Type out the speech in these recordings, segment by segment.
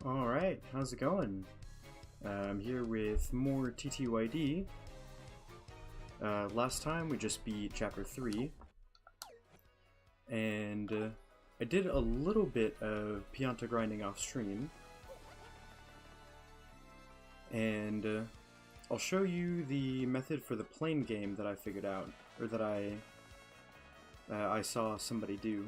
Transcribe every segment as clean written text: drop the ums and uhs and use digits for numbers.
Alright, how's it going? I'm here with more TTYD. Last time we just beat Chapter 3. And I did a little bit of Pianta grinding off stream. And I'll show you the method for the plane game that I figured out, or that I saw somebody do.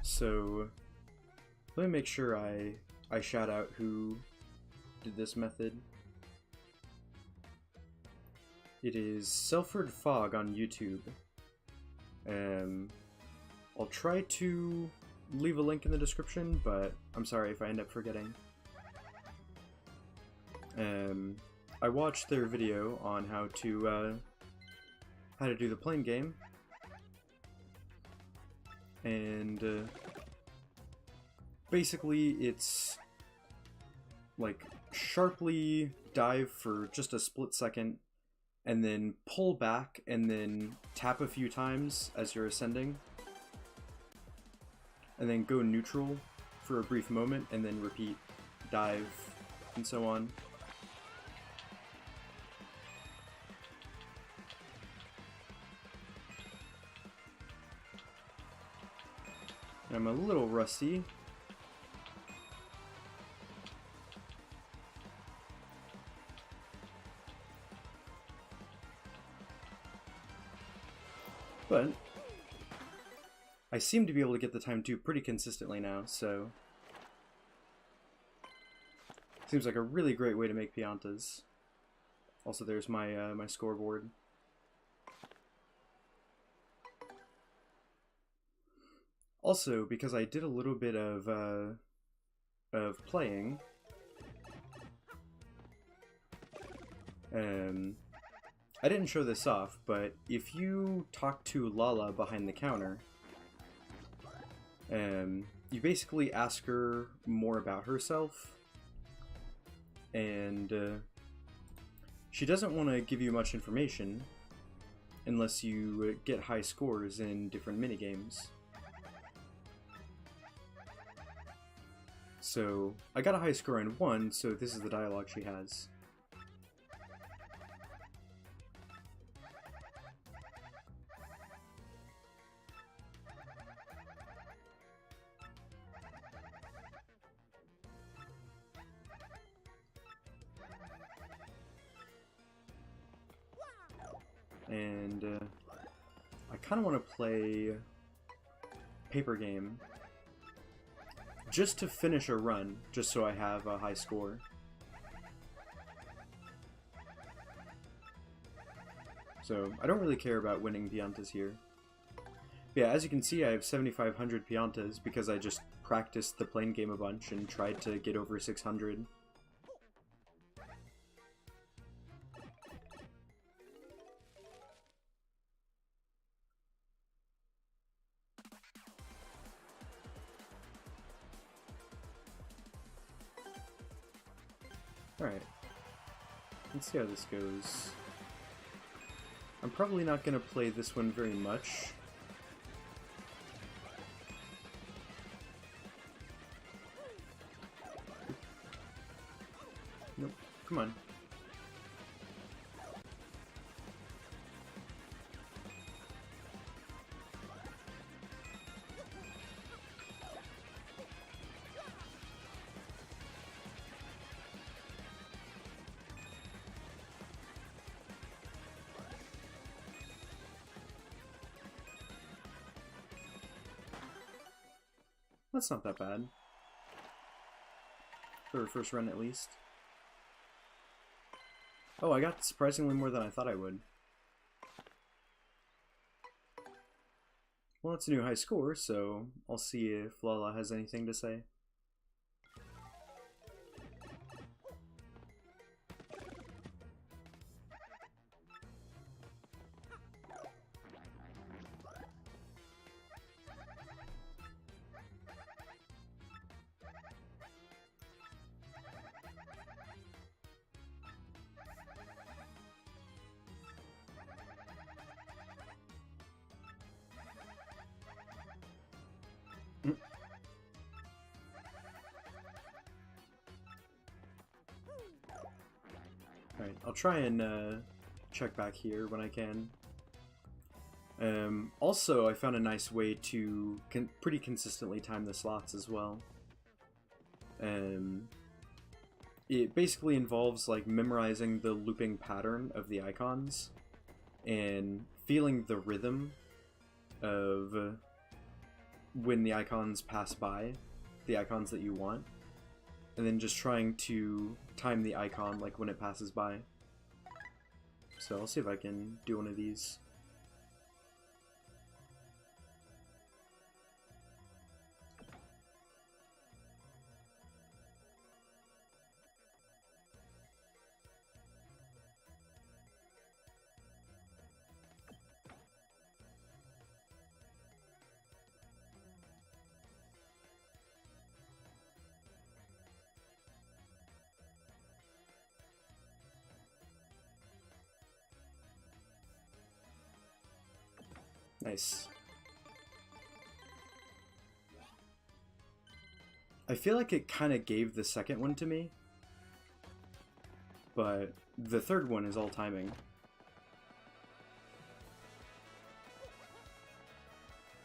So let me make sure I shout out who did this method. It is Selford Fog on YouTube. I'll try to leave a link in the description, but I'm sorry if I end up forgetting. I watched their video on how to do the plane game, and basically it's like sharply dive for just a split second, and then pull back, and then tap a few times as you're ascending, and then go neutral for a brief moment, and then repeat, dive, and so on. I'm a little rusty. But I seem to be able to get the time to pretty consistently now, so seems like a really great way to make Piantas. Also, there's my my scoreboard. Also, because I did a little bit of playing, I didn't show this off, but if you talk to Lala behind the counter, you basically ask her more about herself, and she doesn't want to give you much information unless you get high scores in different minigames. So I got a high score in one, so this is the dialogue she has. And I kind of want to play Paper Game just to finish a run, just so I have a high score. So I don't really care about winning Piantas here. But yeah, as you can see, I have 7,500 Piantas because I just practiced the plane game a bunch and tried to get over 600. Alright, let's see how this goes. I'm probably not going to play this one very much. Nope, come on. That's not that bad. For a first run, at least. Oh, I got surprisingly more than I thought I would. Well, it's a new high score, so I'll see if Lala has anything to say. I'll try and check back here when I can. Also, I found a nice way to pretty consistently time the slots as well. It basically involves like memorizing the looping pattern of the icons and feeling the rhythm of when the icons pass by, the icons that you want, and then just trying to time the icon like when it passes by. So I'll see if I can do one of these. Nice. I feel like it kind of gave the second one to me, but the third one is all timing.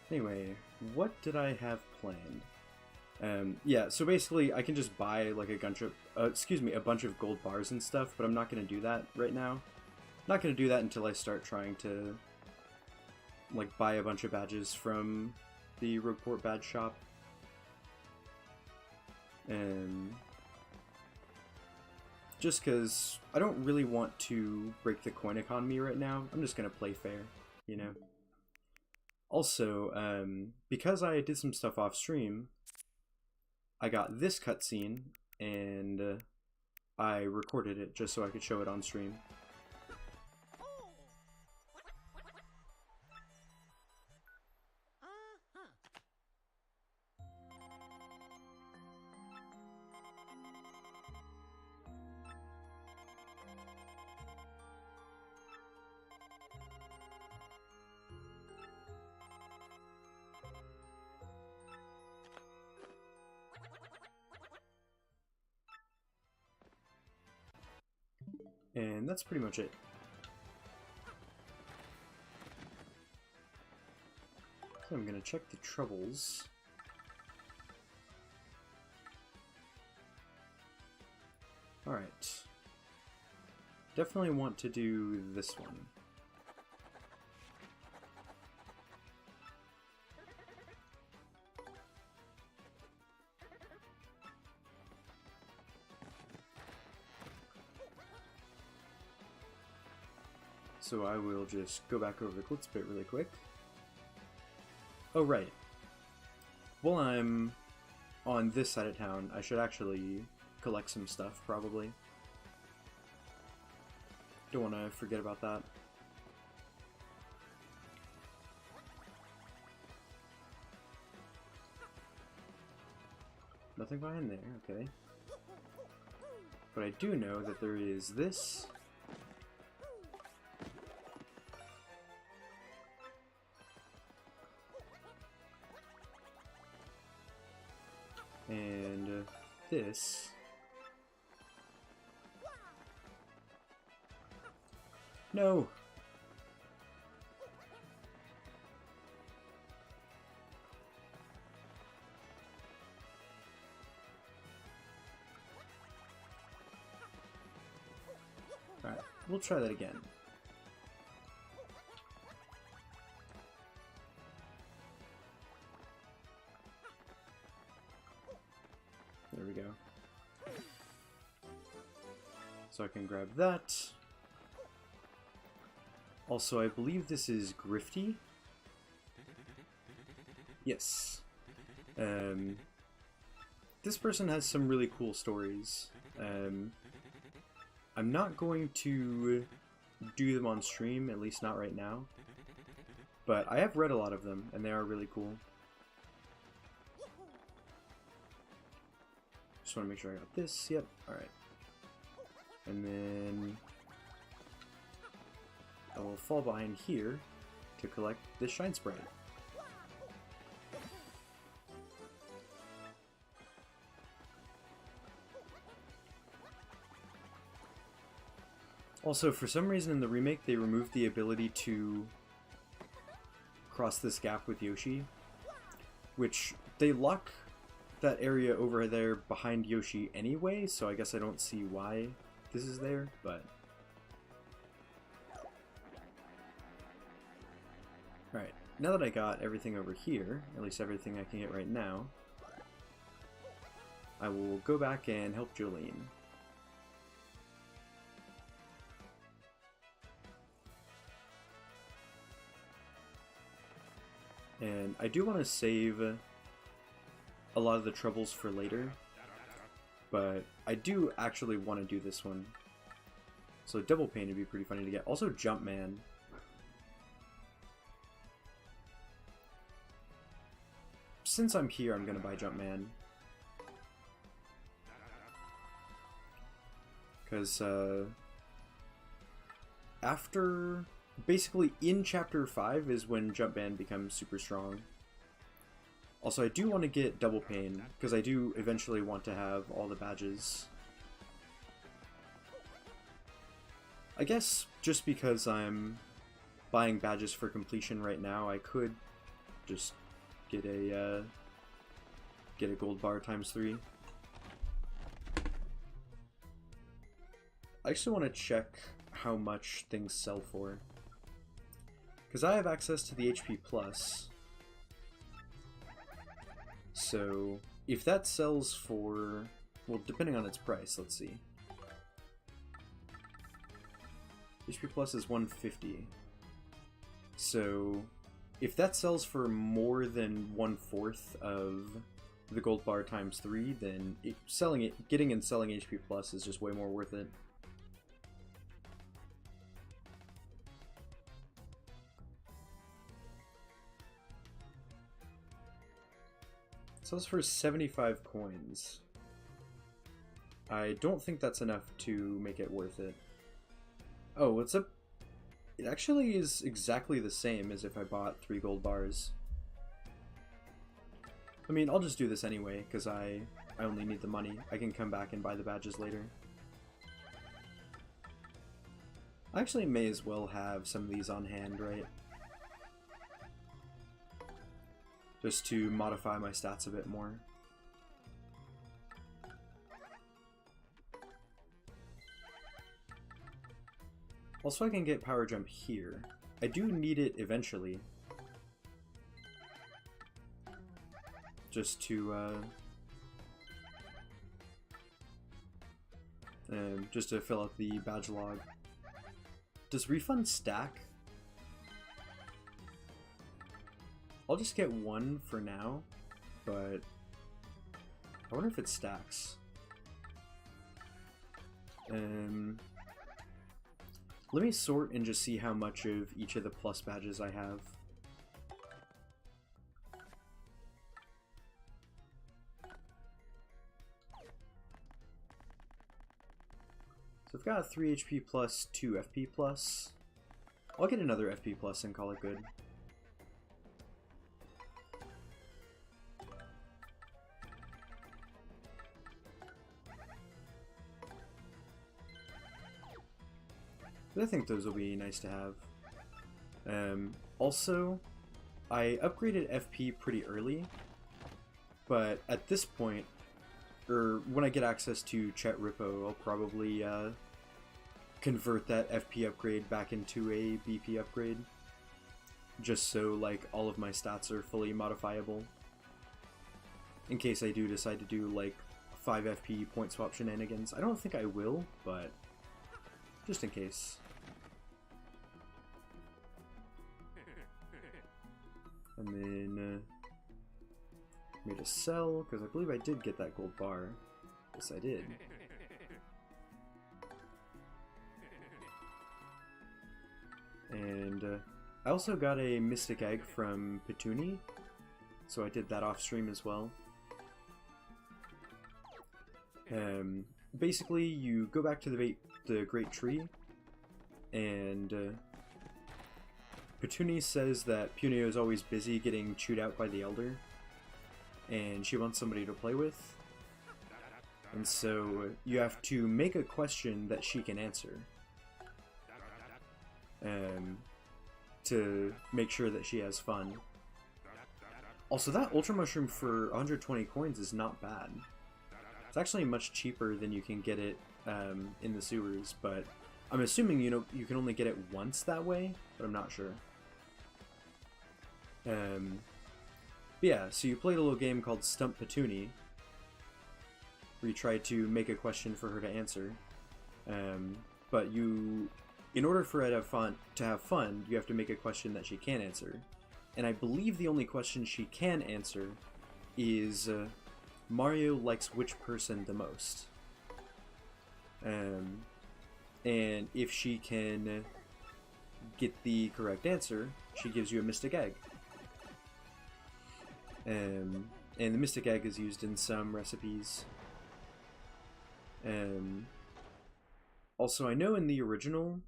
Anyway, what did I have planned? Yeah, so basically I can just buy like a bunch of gold bars and stuff, but I'm not going to do that right now. Not going to do that until I start trying to like buy a bunch of badges from the Report Badge shop. Just because I don't really want to break the coin economy right now. I'm just going to play fair, you know? Also, because I did some stuff off stream, I got this cutscene, and I recorded it just so I could show it on stream. And that's pretty much it. So I'm gonna check the troubles. Alright. Definitely want to do this one. So I will just go back over the glitz bit really quick. Oh, right. While I'm on this side of town, I should actually collect some stuff, probably. Don't want to forget about that. Nothing behind there, okay. But I do know that there is this. And this. No! Alright, we'll try that again. There we go. So I can grab that. Also, I believe this is Grifty. Yes. This person has some really cool stories. I'm not going to do them on stream, at least not right now. But I have read a lot of them, and they are really cool. Just want to make sure I got this. Yep, alright. And then I will fall behind here to collect this shine spray. Also, for some reason in the remake, they removed the ability to cross this gap with Yoshi, which they lock that area over there behind Yoshi anyway, so I guess I don't see why this is there, but... Alright, now that I got everything over here, at least everything I can get right now, I will go back and help Jolene. And I do want to save a lot of the troubles for later, but I do actually want to do this one. So Double Pain would be pretty funny to get. Also Jumpman. Since I'm here, I'm going to buy Jumpman. Because after... Basically, in Chapter 5 is when Jumpman becomes super strong. Also, I do want to get Double Pain, because I do eventually want to have all the badges. I guess, just because I'm buying badges for completion right now, I could just get a gold bar ×3. I actually want to check how much things sell for. Because I have access to the HP Plus, so if that sells for, well, depending on its price, let's see. HP Plus is 150, so if that sells for more than 1/4 of the gold bar ×3, then getting and selling HP Plus is just way more worth it. Sells for 75 coins. I don't think that's enough to make it worth it. Oh, it actually is exactly the same as if I bought 3 gold bars. I mean, I'll just do this anyway, because I only need the money. I can come back and buy the badges later. I actually may as well have some of these on hand, right? Just to modify my stats a bit more. Also, I can get Power Jump here. I do need it eventually. Just to, fill out the badge log. Does refund stack? I'll just get 1 for now, but I wonder if it stacks. Let me sort and just see how much of each of the plus badges I have. So I've got 3 HP plus 2 FP plus. I'll get another FP plus and call it good. But I think those will be nice to have. Also, I upgraded FP pretty early, but at this point, or when I get access to Chet Rippo, I'll probably convert that FP upgrade back into a BP upgrade, just so like all of my stats are fully modifiable. In case I do decide to do like 5 FP point swap shenanigans. I don't think I will, but just in case. And then made a sell, because I believe I did get that gold bar. Yes, I did. And I also got a Mystic Egg from Petuni, so I did that off stream as well. Basically, you go back to the Great Tree, and Petuni says that Punio is always busy getting chewed out by the Elder, and she wants somebody to play with. And so you have to make a question that she can answer. to make sure that she has fun. Also, that Ultra Mushroom for 120 coins is not bad. It's actually much cheaper than you can get it in the sewers, but I'm assuming you can only get it once that way, but I'm not sure. Yeah, so you played a little game called Stump Petunie, where you try to make a question for her to answer. But in order for her to have fun, you have to make a question that she can answer. And I believe the only question she can answer is Mario likes which person the most. And if she can get the correct answer, she gives you a Mystic Egg. And the Mystic Egg is used in some recipes. Also, I know in the original,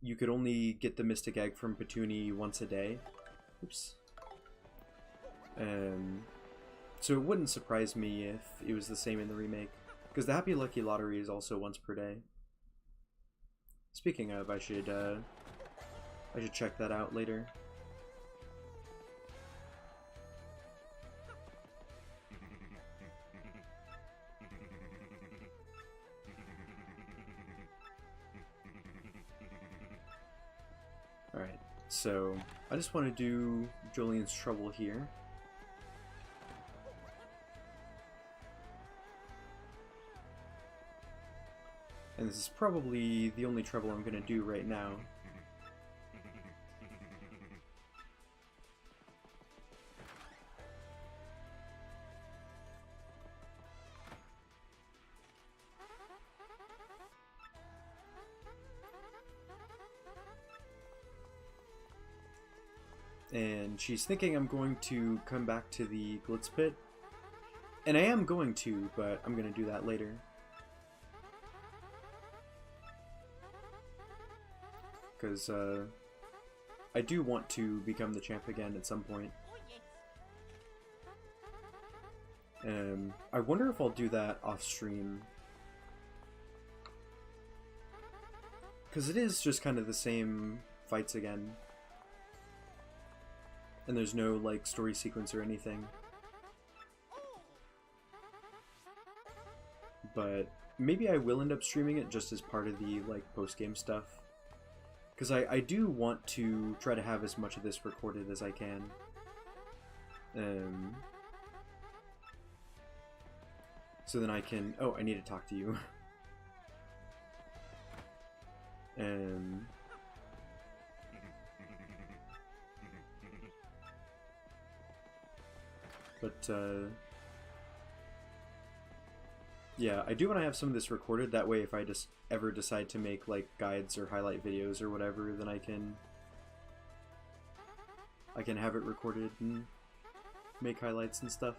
you could only get the Mystic Egg from Petunie once a day. Oops. So it wouldn't surprise me if it was the same in the remake, because the Happy Lucky Lottery is also once per day. Speaking of, I should check that out later. Alright, so I just want to do Julian's Trouble here. And this is probably the only trouble I'm going to do right now. And she's thinking I'm going to come back to the Glitz Pit. And I am going to, but I'm going to do that later. Because I do want to become the champ again at some point. I wonder if I'll do that off stream. Because it is just kind of the same fights again. And there's no, like, story sequence or anything. But maybe I will end up streaming it just as part of the, like, post-game stuff. Because I do want to try to have as much of this recorded as I can. So then I can... Oh, I need to talk to you. But, yeah, I do want to have some of this recorded. That way, if I just ever decide to make, like, guides or highlight videos or whatever, then I can have it recorded and make highlights and stuff.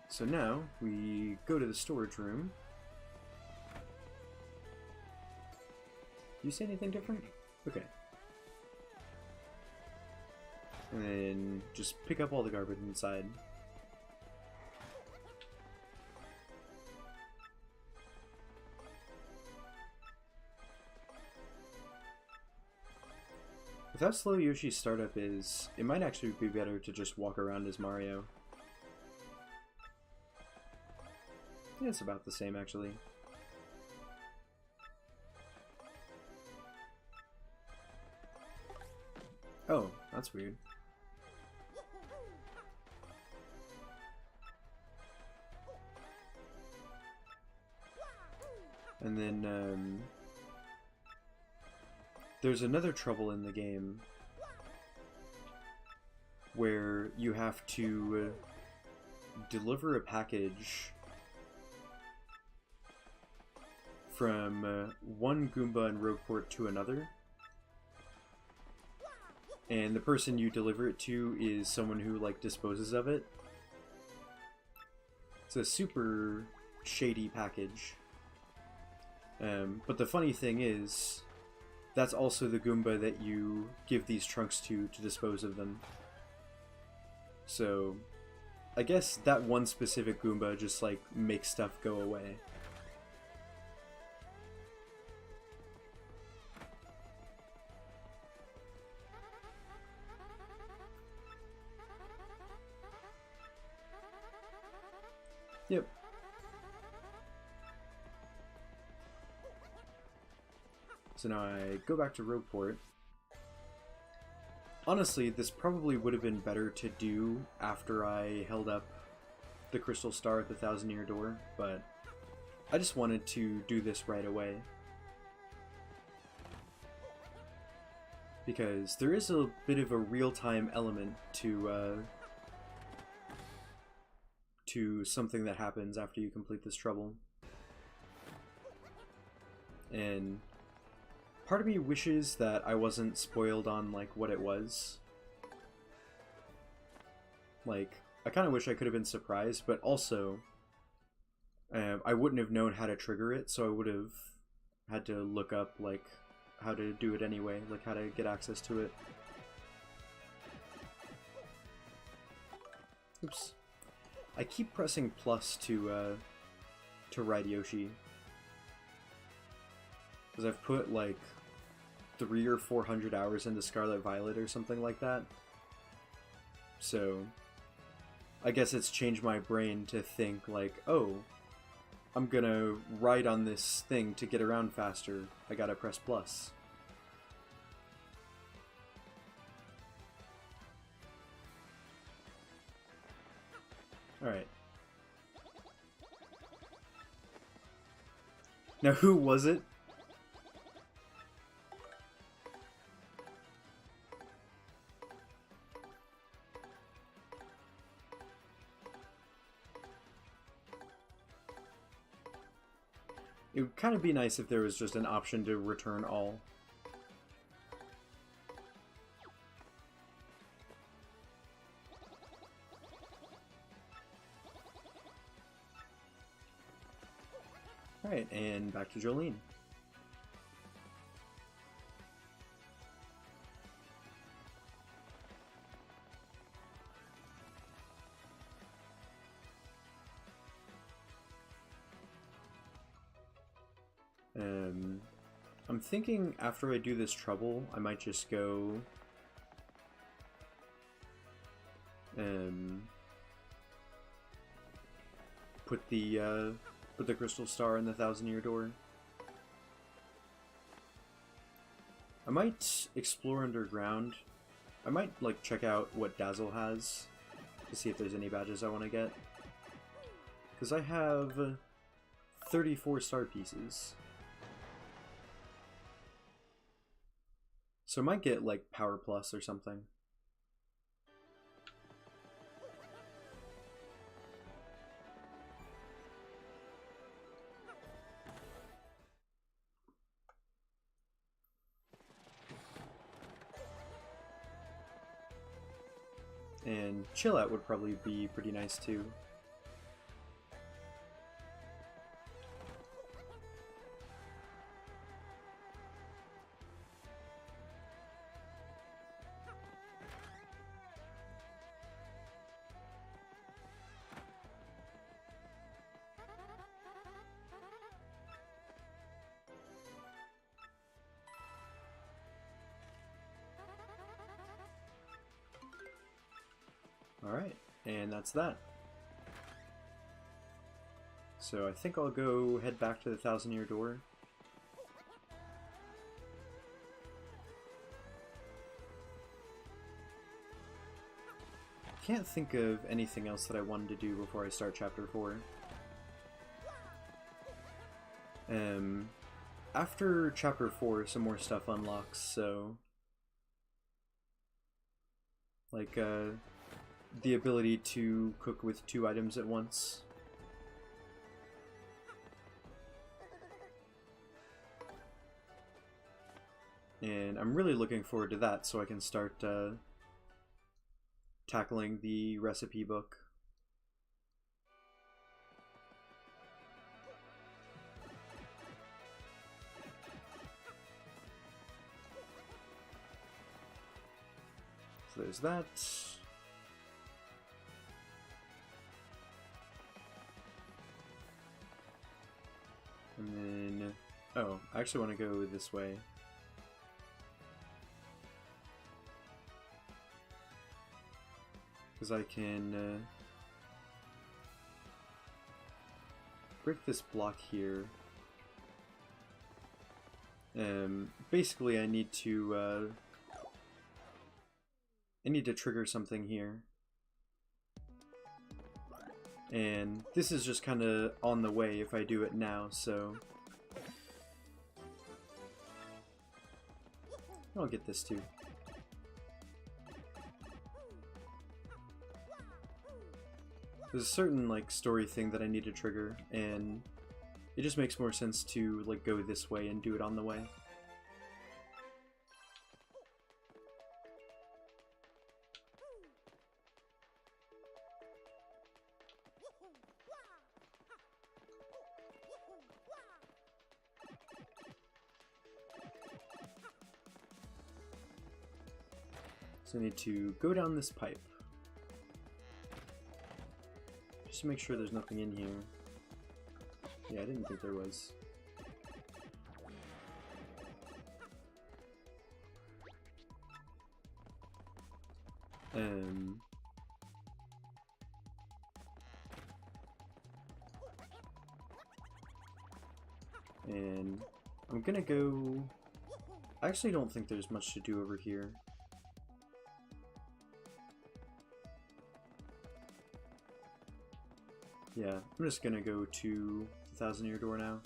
So now, we go to the storage room. Do you say anything different? Okay. And then just pick up all the garbage inside. With how slow Yoshi's startup is, it might actually be better to just walk around as Mario. Yeah, it's about the same, actually. Oh, that's weird. And then, there's another trouble in the game where you have to deliver a package from one Goomba in Rogueport to another. And the person you deliver it to is someone who, like, disposes of it. It's a super shady package. But the funny thing is, that's also the Goomba that you give these trunks to dispose of them. So I guess that one specific Goomba just like makes stuff go away. Yep. So now I go back to Rogueport. Honestly, this probably would have been better to do after I held up the Crystal Star at the Thousand Year Door, but I just wanted to do this right away. Because there is a bit of a real-time element to something that happens after you complete this trouble. And part of me wishes that I wasn't spoiled on like what it was. Like, I kind of wish I could have been surprised, but also I wouldn't have known how to trigger it, so I would have had to look up like how to do it anyway, like how to get access to it. Oops. I keep pressing plus to ride Yoshi. Because I've put like 300 or 400 hours into Scarlet Violet or something like that. So I guess it's changed my brain to think like, oh, I'm gonna ride on this thing to get around faster. I gotta press plus. Alright. Now who was it? It would kind of be nice if there was just an option to return all. Alright, and back to Jolene. I'm thinking after I do this trouble, I might just go put the Crystal Star in the Thousand Year Door. I might explore underground. I might like check out what Dazzle has to see if there's any badges I want to get. Because I have 34 star pieces. So I might get like Power Plus or something. And Chill Out would probably be pretty nice too. Alright, and that's that. So I think I'll go head back to the Thousand Year Door. Can't think of anything else that I wanted to do before I start Chapter 4. After Chapter 4, some more stuff unlocks, so like the ability to cook with 2 items at once. And I'm really looking forward to that so I can start tackling the recipe book. So there's that. I actually want to go this way. Because I can break this block here. Basically I need to trigger something here. And this is just kind of on the way if I do it now, so I'll get this too. There's a certain like story thing that I need to trigger, and it just makes more sense to like go this way and do it on the way. So I need to go down this pipe. Just to make sure there's nothing in here. Yeah, I didn't think there was. And I'm gonna go... I actually don't think there's much to do over here. Yeah, I'm just gonna go to the 1,000-year door now.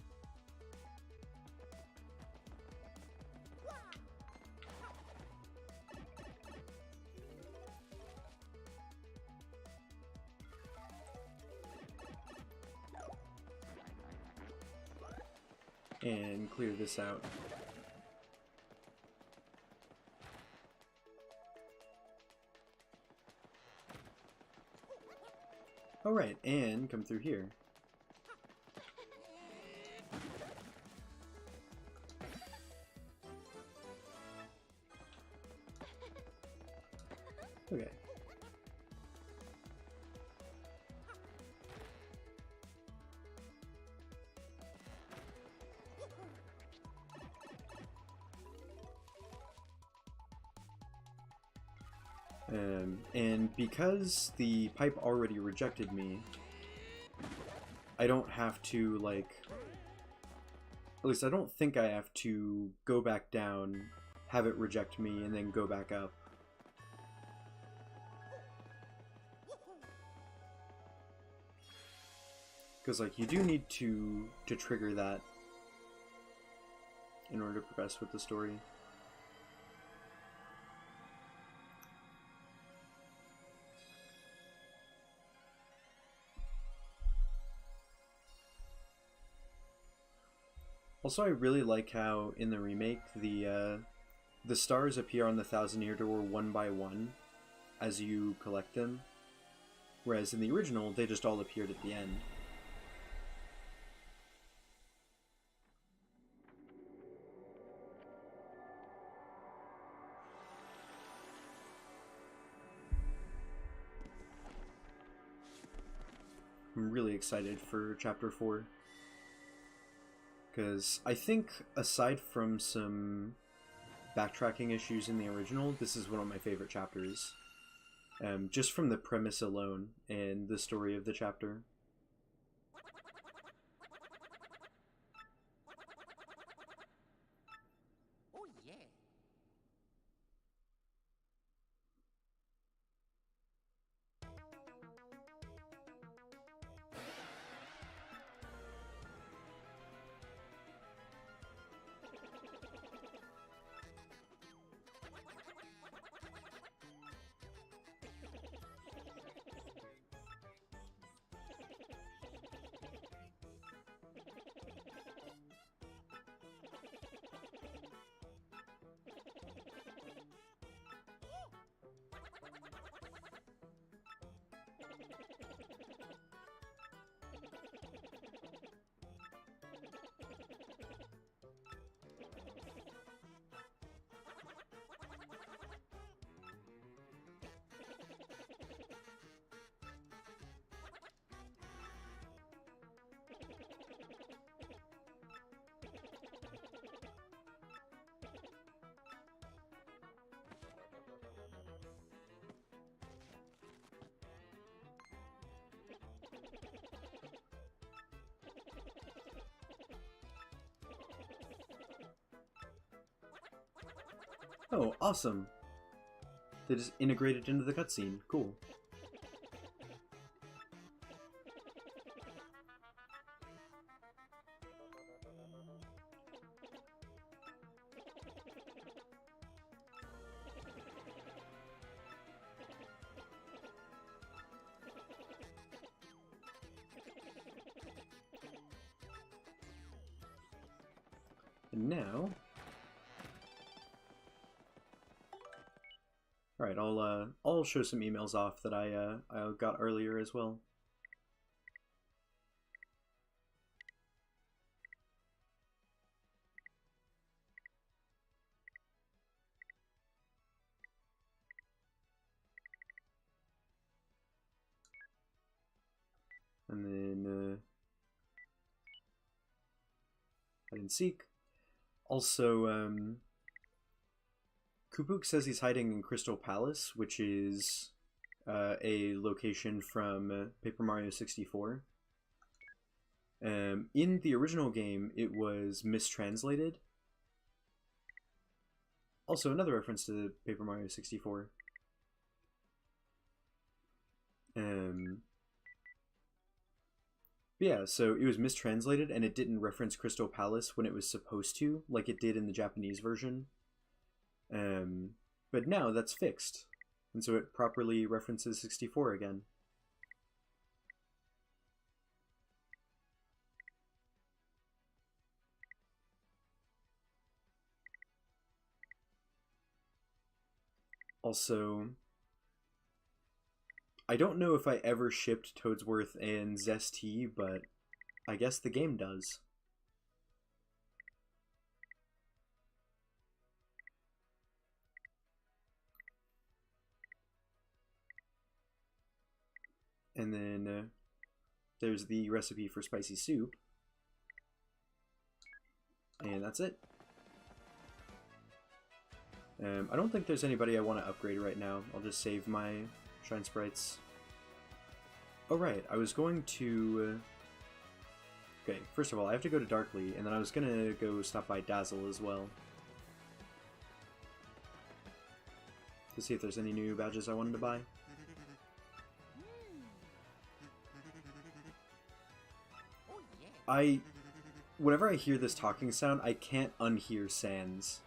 And clear this out. Alright, and come through here. Okay. And because the pipe already rejected me, I don't have to, like... At least I don't think I have to go back down, have it reject me, and then go back up. Because, like, you do need to trigger that in order to progress with the story. Also, I really like how in the remake the stars appear on the 1,000-year door one by one as you collect them, whereas in the original they just all appeared at the end. I'm really excited for Chapter 4. Because I think, aside from some backtracking issues in the original, this is one of my favorite chapters. Just from the premise alone and the story of the chapter. Oh yeah. Oh, awesome! They just integrated into the cutscene. Cool. And now, all right, I'll show some emails off that I got earlier as well. And then hide and seek. Also, Kupuk says he's hiding in Crystal Palace, which is a location from Paper Mario 64. In the original game, it was mistranslated. Also, another reference to Paper Mario 64. Yeah, so it was mistranslated and it didn't reference Crystal Palace when it was supposed to, like it did in the Japanese version. But now that's fixed, and so it properly references 64 again. Also, I don't know if I ever shipped Toadsworth and Zesty, but I guess the game does. And then there's the recipe for spicy soup. And that's it. I don't think there's anybody I want to upgrade right now. I'll just save my Shine Sprites. Oh right, I was going to... Okay, first of all, I have to go to Darkly, and then I was going to go stop by Dazzle as well. To see if there's any new badges I wanted to buy. Whenever I hear this talking sound, I can't unhear Sans.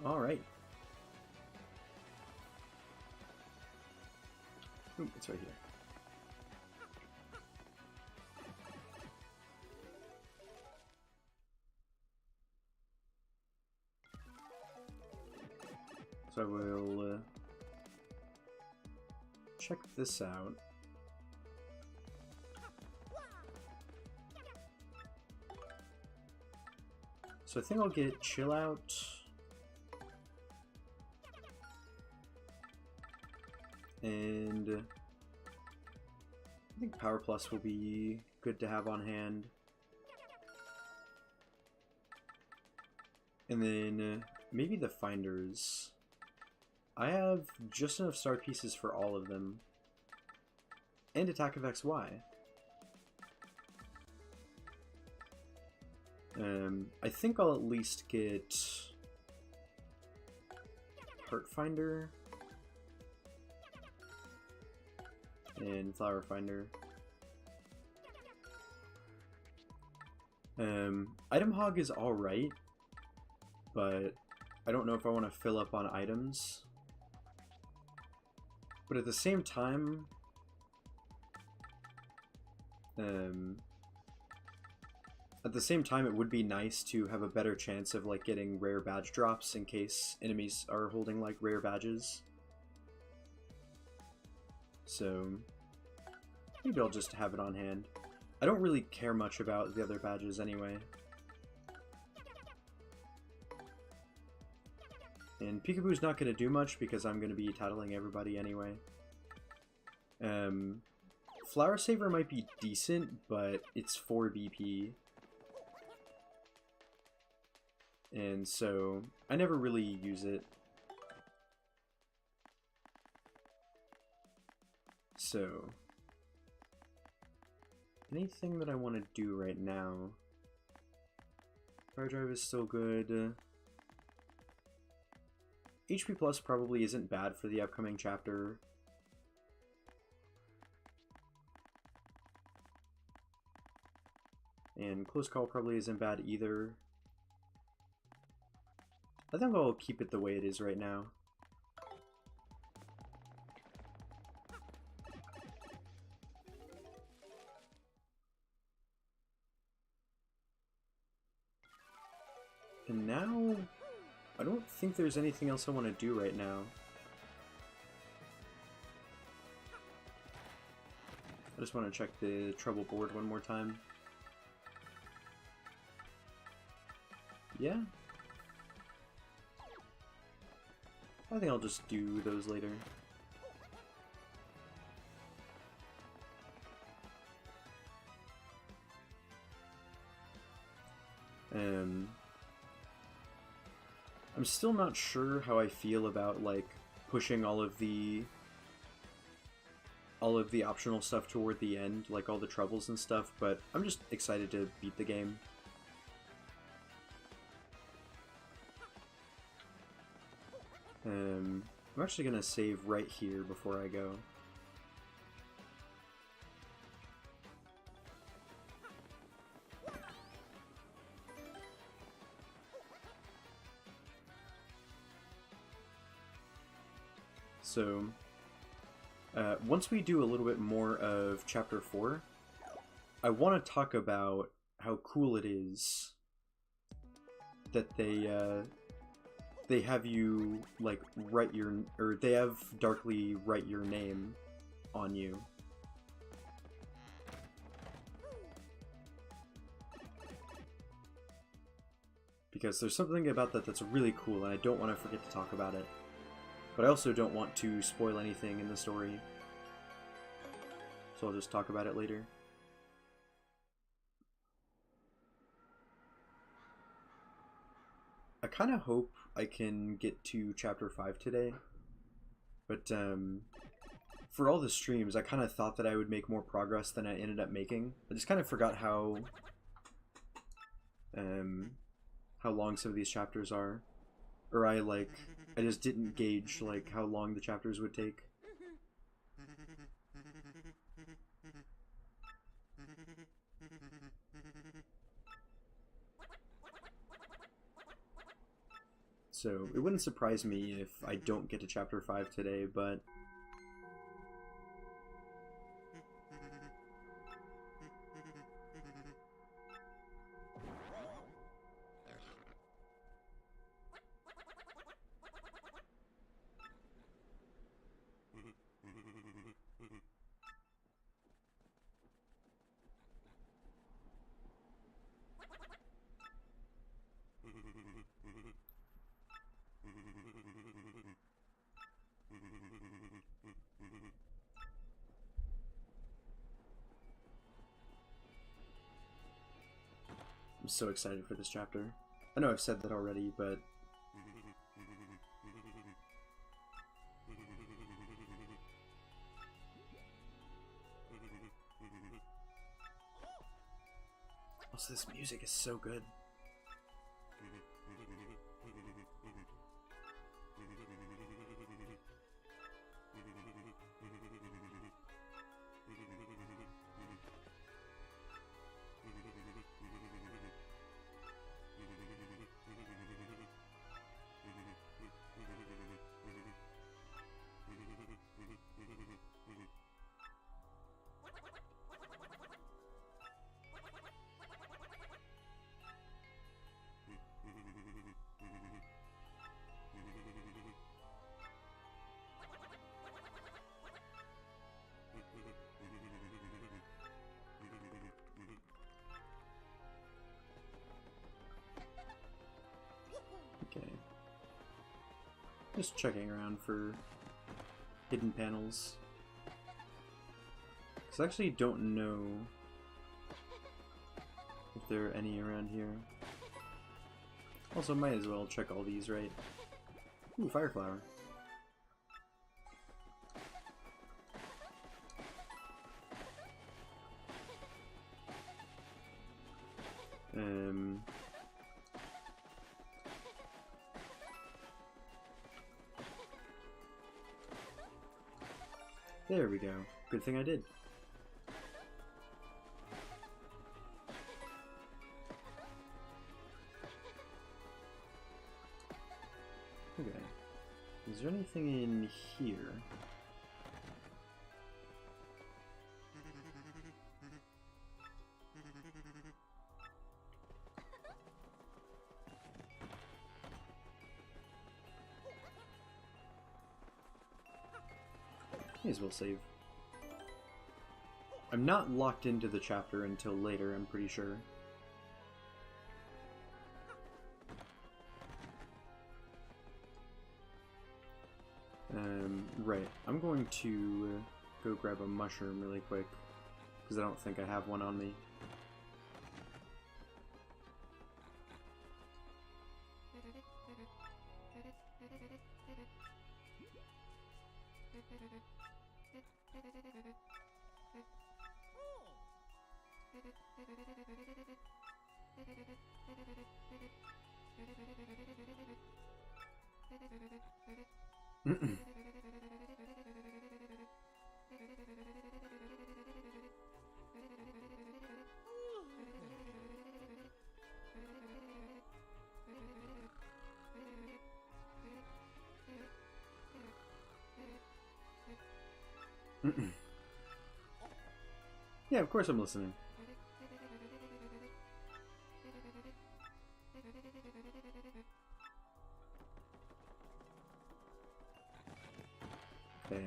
All right. Ooh, it's right here. So I will check this out. So I think I'll get Chill Out. And I think Power Plus will be good to have on hand. And then maybe the Finders. I have just enough star pieces for all of them. And Attack of XY. I think I'll at least get Heart Finder and Flower Finder. Item Hog is alright, but I don't know if I want to fill up on items. But at the same time, it would be nice to have a better chance of like getting rare badge drops in case enemies are holding like rare badges. So maybe I'll just have it on hand. I don't really care much about the other badges anyway. And Peekaboo's not going to do much because I'm going to be tattling everybody anyway. Flower Saver might be decent, but it's 4 BP. And so, I never really use it. So, anything that I want to do right now? Fire Drive is still good. HP Plus probably isn't bad for the upcoming chapter. And Close Call probably isn't bad either. I think I'll keep it the way it is right now. And now, I don't think there's anything else I want to do right now. I just want to check the trouble board one more time. Yeah. I think I'll just do those later. I'm still not sure how I feel about, like, pushing all of the optional stuff toward the end, like all the troubles and stuff, but I'm just excited to beat the game. I'm actually gonna save right here before I go. So, once we do a little bit more of Chapter 4, I want to talk about how cool it is that they have you, like, write your, or they have Darkly write your name on you. Because there's something about that that's really cool, and I don't want to forget to talk about it. But I also don't want to spoil anything in the story. So I'll just talk about it later. I kind of hope I can get to Chapter 5 today. But for all the streams, I kind of thought that I would make more progress than I ended up making. I just kind of forgot how long some of these chapters are. Or I just didn't gauge, like, how long the chapters would take. So, it wouldn't surprise me if I don't get to Chapter 5 today, but... I'm so excited for this chapter. I know I've said that already, but... Also, this music is so good. Just checking around for hidden panels. Because I actually don't know if there are any around here. Also, might as well check all these, right? Ooh, fire flower. There we go. Good thing I did. Okay. Is there anything in here? May as well save. I'm not locked into the chapter until later, I'm pretty sure. Right. I'm going to go grab a mushroom really quick, because I don't think I have one on me. Yeah, of course I'm listening. Okay.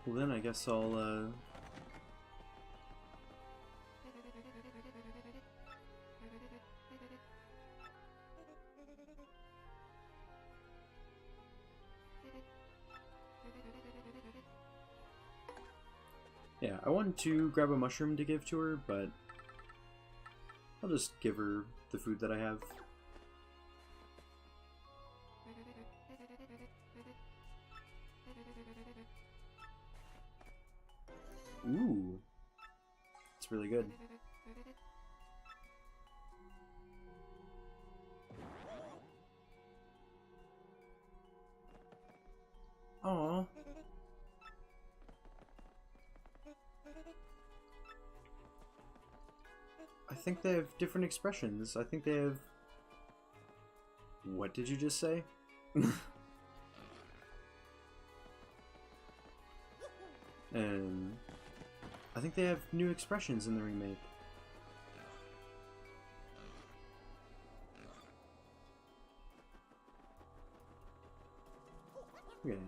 Well then I guess I'll yeah, I wanted to grab a mushroom to give to her, but I'll just give her the food that I have. Ooh, it's really good. Aww. I think they have different expressions. I think they have... What did you just say? I think they have new expressions in the remake. Okay.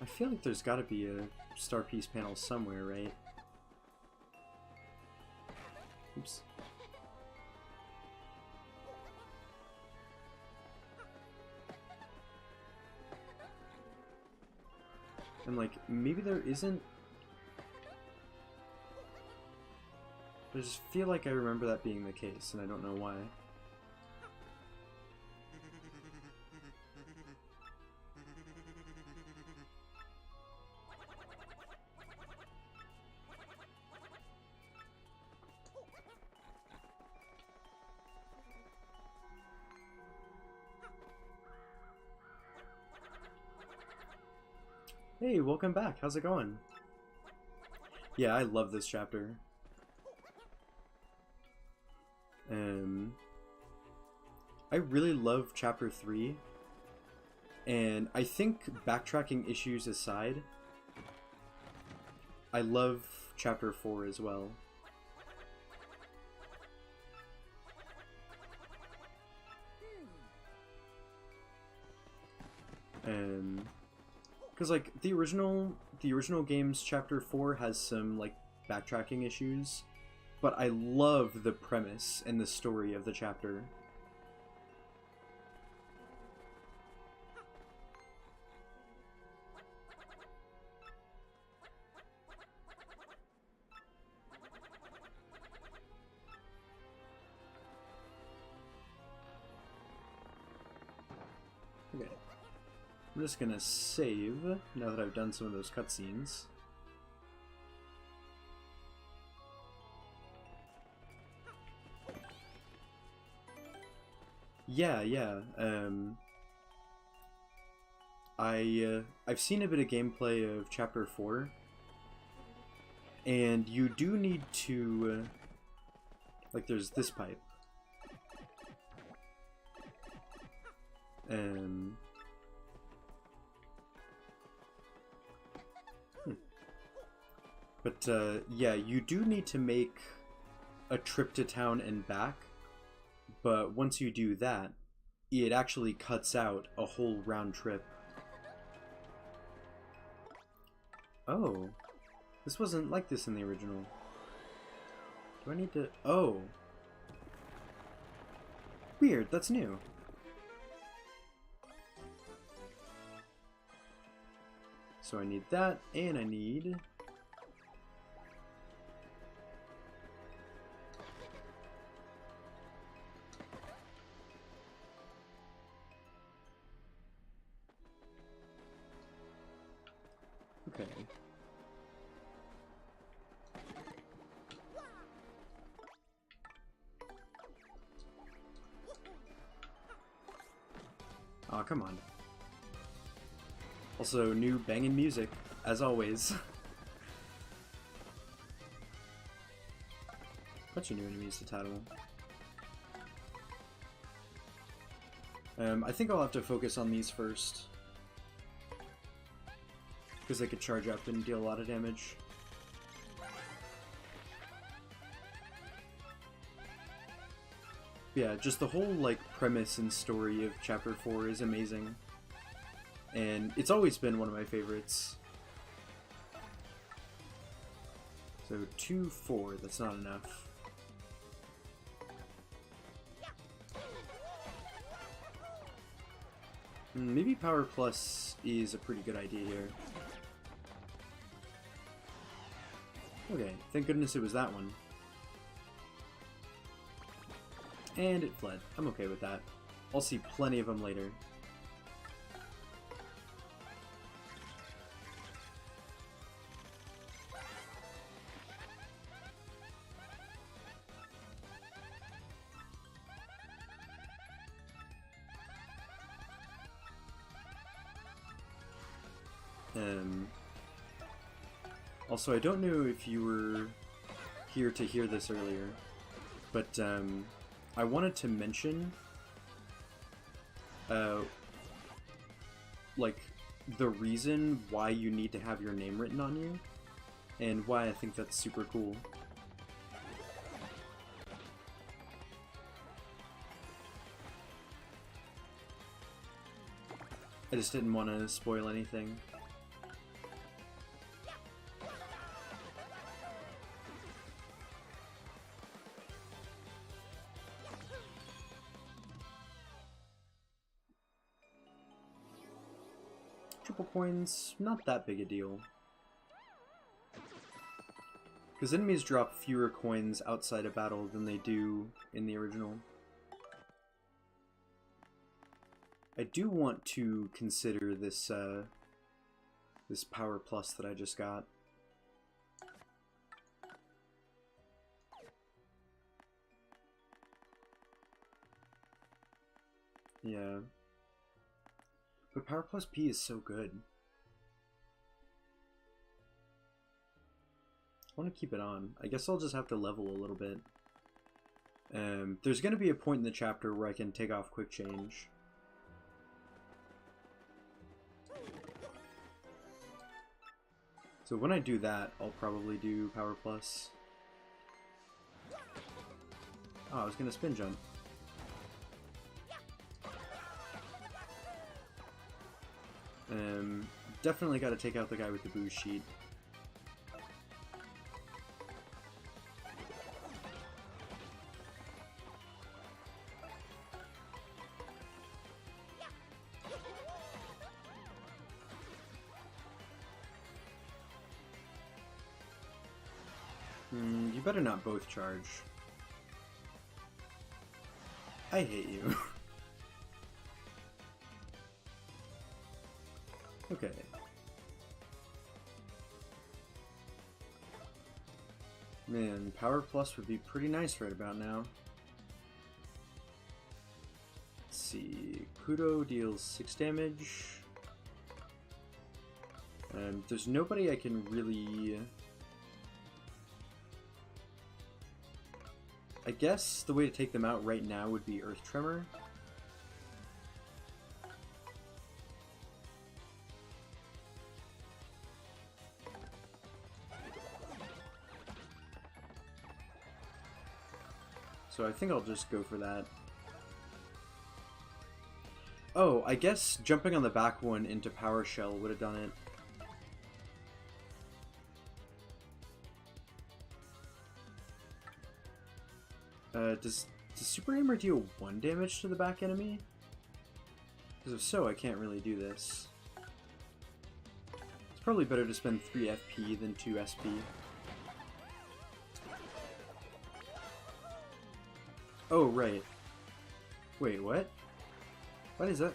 I feel like there's gotta be a star piece panel somewhere, right? Oops. And like, maybe there isn't... I just feel like I remember that being the case, and I don't know why. Hey, welcome back. How's it going? Yeah, I love this chapter. I really love chapter 3, and I think backtracking issues aside, I love chapter 4 as well. Because like the original game's chapter 4 has some like backtracking issues, but I love the premise and the story of the chapter. Okay. I'm just gonna save now that I've done some of those cutscenes. Yeah. I've seen a bit of gameplay of Chapter 4, and you do need to, like, there's this pipe. But yeah, you do need to make a trip to town and back, but once you do that, it actually cuts out a whole round trip. Oh, this wasn't like this in the original. Do I need to... Oh. Weird, that's new. So I need that, and I need... Okay. Aw, come on. Also, new banging music, as always. Bunch of new enemies to tattle. I think I'll have to focus on these first, because they could charge up and deal a lot of damage. Yeah, just the whole, like, premise and story of Chapter 4 is amazing. And it's always been one of my favorites. So 2-4, that's not enough. Maybe Power Plus is a pretty good idea here. Okay, thank goodness it was that one. And it fled. I'm okay with that. I'll see plenty of them later. Also, I don't know if you were here to hear this earlier, but I wanted to mention like the reason why you need to have your name written on you, and why I think that's super cool. I just didn't want to spoil anything. Triple coins, not that big a deal. Because enemies drop fewer coins outside of battle than they do in the original. I do want to consider this this Power Plus that I just got. Yeah. But Power Plus P is so good. I want to keep it on. I guess I'll just have to level a little bit. There's going to be a point in the chapter where I can take off Quick Change. So when I do that, I'll probably do Power Plus. Oh, I was going to spin jump. Definitely got to take out the guy with the booze sheet. You better not both charge. I hate you. Okay. Man, Power Plus would be pretty nice right about now. Let's see. Kudo deals 6 damage. There's nobody I can really... I guess the way to take them out right now would be Earth Tremor. So I think I'll just go for that. Oh, I guess jumping on the back one into Power Shell would have done it. Does Super Hammer deal 1 damage to the back enemy? Because if so, I can't really do this. It's probably better to spend 3 FP than 2 SP. Oh, right. Wait, what? What is that?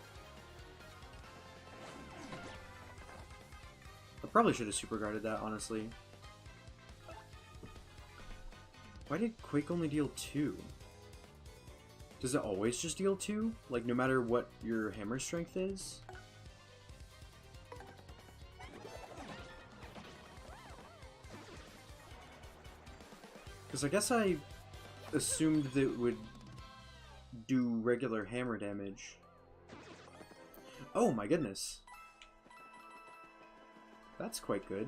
I probably should have super guarded that, honestly. Why did Quake only deal 2? Does it always just deal 2? Like, no matter what your hammer strength is? Because I guess I assumed that it would do regular hammer damage. Oh my goodness. That's quite good.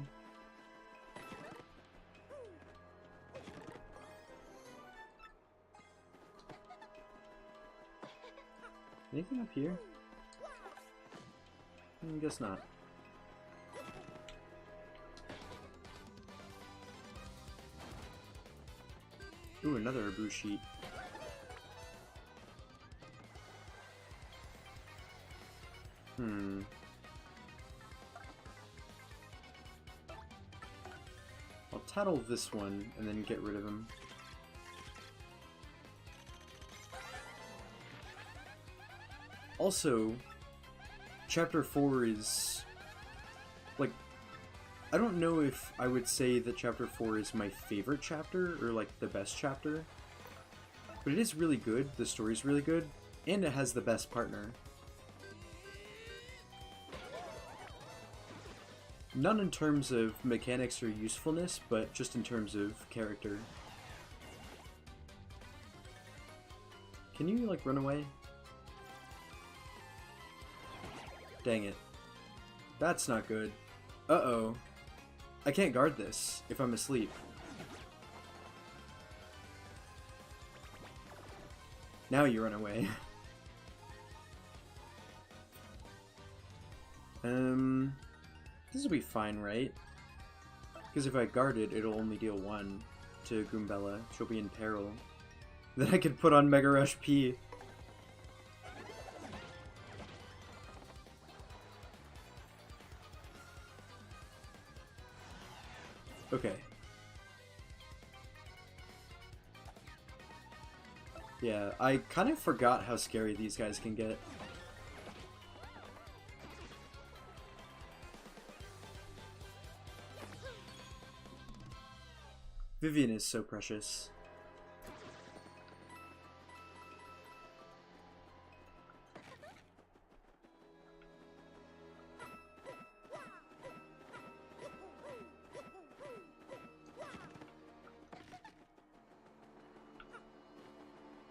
Anything up here? I guess not. Ooh, another Abu sheet. I'll tattle this one and then get rid of him. Also, Chapter 4 is... like, I don't know if I would say that Chapter 4 is my favorite chapter, or like the best chapter, but it is really good, the story's really good, and it has the best partner. Not in terms of mechanics or usefulness, but just in terms of character. Can you, like, run away? Dang it. That's not good. Uh-oh. I can't guard this if I'm asleep. Now you run away. This will be fine, right? Because if I guard it, it'll only deal 1 to Goombella. She'll be in peril. Then I could put on Mega Rush P. Okay. Yeah, I kind of forgot how scary these guys can get. Vivian is so precious.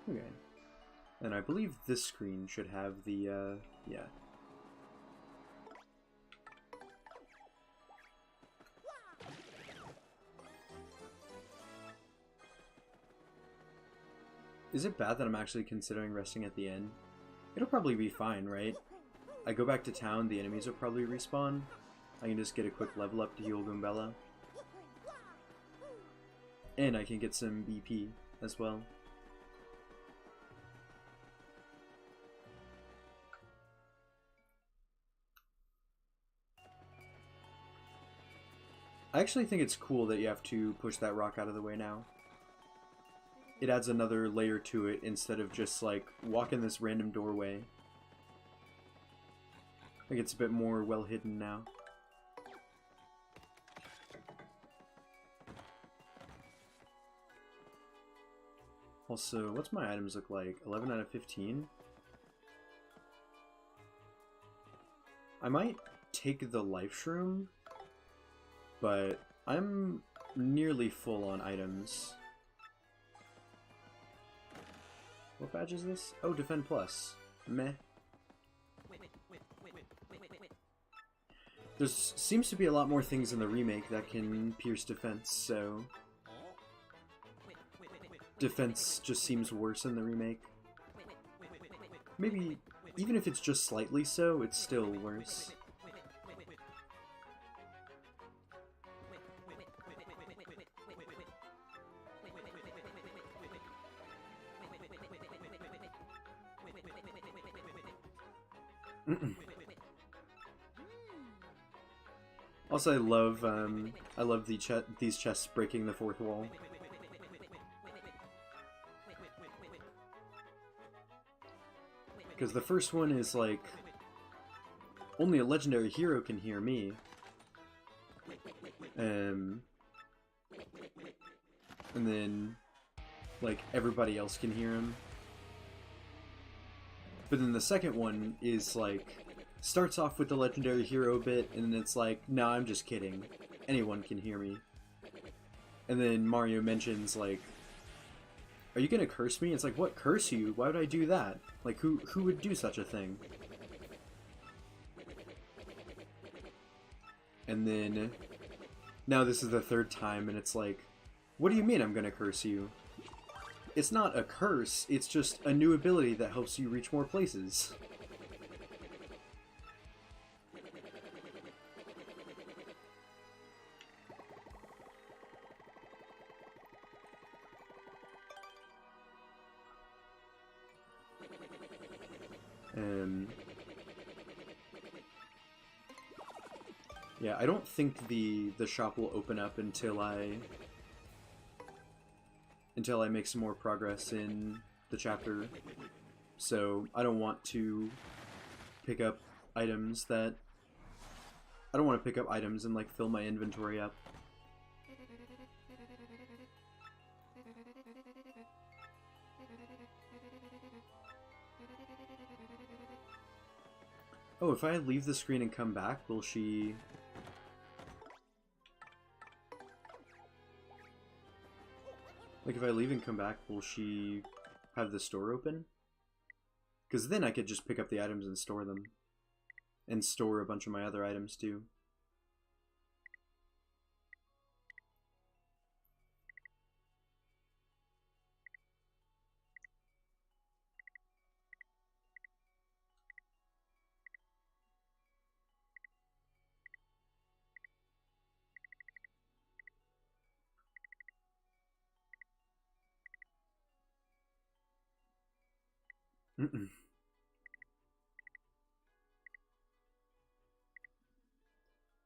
Okay. And I believe this screen should have the, yeah. Is it bad that I'm actually considering resting at the end? It'll probably be fine, right? I go back to town, the enemies will probably respawn. I can just get a quick level up to heal Goombella. And I can get some BP as well. I actually think it's cool that you have to push that rock out of the way now. It adds another layer to it instead of just like walk in this random doorway. Like it's a bit more well hidden now. Also, what's my items look like? 11 out of 15? I might take the life shroom, but I'm nearly full on items. What badge is this? Oh, Defend Plus. Meh. There seems to be a lot more things in the remake that can pierce defense, so... Defense just seems worse in the remake. Maybe, even if it's just slightly so, it's still worse. Also, I love these chests breaking the fourth wall. Because the first one is like, only a legendary hero can hear me. And then, like, everybody else can hear him. But then the second one is like, starts off with the legendary hero bit, and then it's like, nah, I'm just kidding. Anyone can hear me. And then Mario mentions, like, are you gonna curse me? It's like, what, curse you? Why would I do that? Like, who would do such a thing? And then, now this is the third time, and it's like, what do you mean I'm gonna curse you? It's not a curse, it's just a new ability that helps you reach more places. Yeah, I don't think the shop will open up until I make some more progress in the chapter. So I don't want to pick up items that and like fill my inventory up. Oh, if I leave the screen and come back, will she... Like, if I leave and come back, will she have the store open? Because then I could just pick up the items and store them. And store a bunch of my other items, too.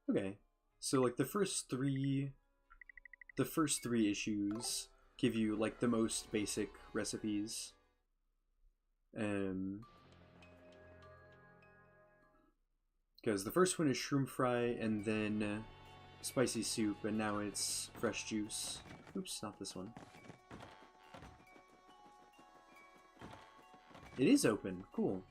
Okay, so like the first three issues give you like the most basic recipes. Because the first one is shroom fry and then spicy soup, and now it's fresh juice. Oops, not this one. It is open. Cool.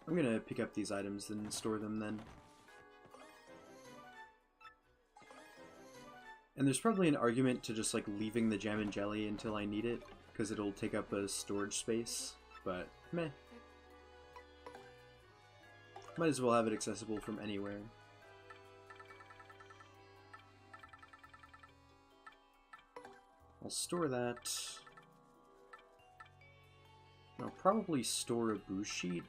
I'm gonna pick up these items and store them then. And there's probably an argument to just like leaving the jam and jelly until I need it, because it'll take up a storage space, but meh. Might as well have it accessible from anywhere. I'll store that. I'll probably store a boost sheet.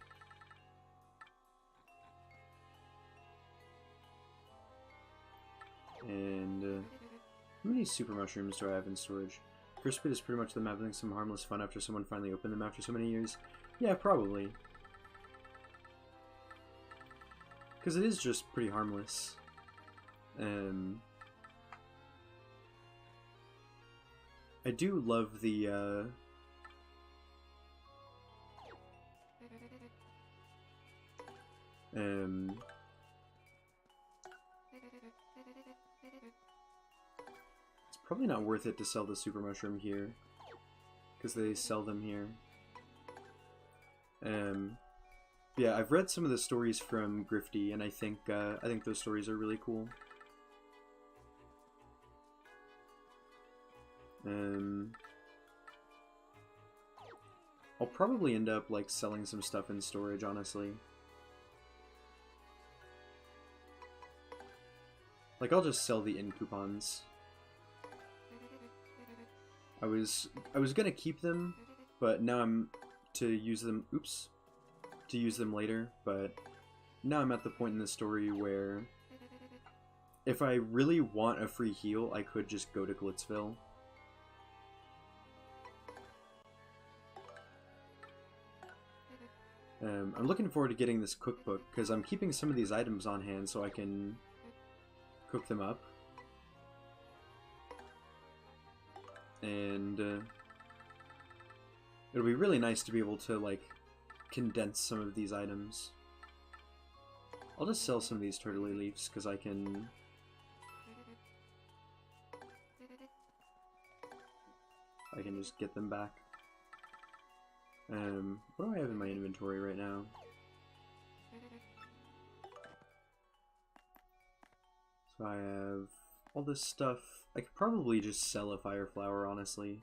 And how many super mushrooms do I have in storage? First bit is pretty much them having some harmless fun after someone finally opened them after so many years. Yeah, probably. Because it is just pretty harmless. I do love the it's probably not worth it to sell the super mushroom here, because they sell them here. Yeah, I've read some of the stories from Grifty, and I think those stories are really cool. I'll probably end up like selling some stuff in storage, honestly. Like, I'll just sell the in coupons. I was gonna keep them, but now I'm to use them. Oops, to use them later. But now I'm at the point in the story where if I really want a free heal, I could just go to Glitzville. I'm looking forward to getting this cookbook, because I'm keeping some of these items on hand so I can cook them up. And it'll be really nice to be able to, like, condense some of these items. I'll just sell some of these turtley leaves, because I can... just get them back. What do I have in my inventory right now? So I have all this stuff. I could probably just sell a fire flower, honestly.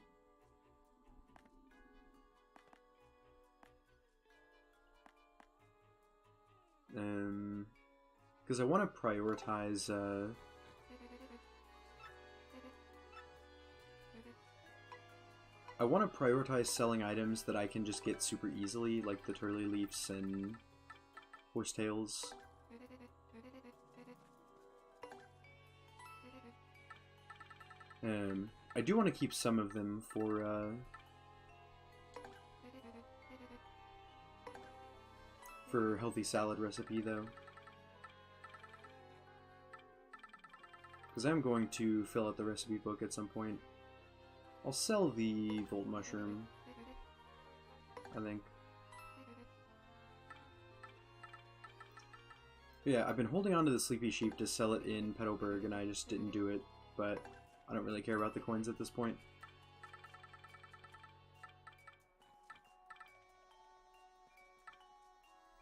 Because I want to prioritize, selling items that I can just get super easily, like the turtley leaves and horsetails. I do want to keep some of them for healthy salad recipe, though, because I'm going to fill out the recipe book at some point. I'll sell the Volt Mushroom, I think. But yeah, I've been holding on to the Sleepy Sheep to sell it in Petalburg, and I just didn't do it, but I don't really care about the coins at this point.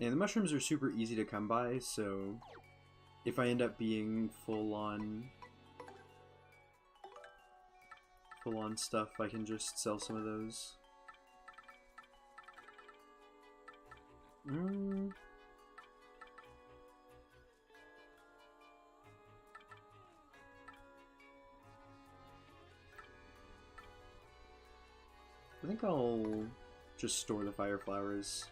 And the mushrooms are super easy to come by, so if I end up being full-on stuff, I can just sell some of those. I think I'll just store the fire flowers.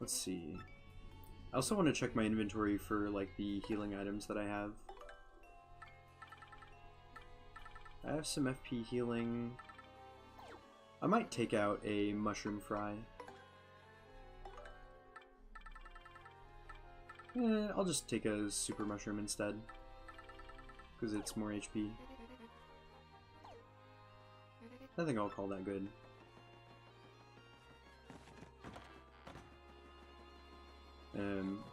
Let's see. I also want to check my inventory for, like, the healing items that I have. I have some FP healing. I might take out a mushroom fry. I'll just take a super mushroom instead, because it's more HP. I think I'll call that good.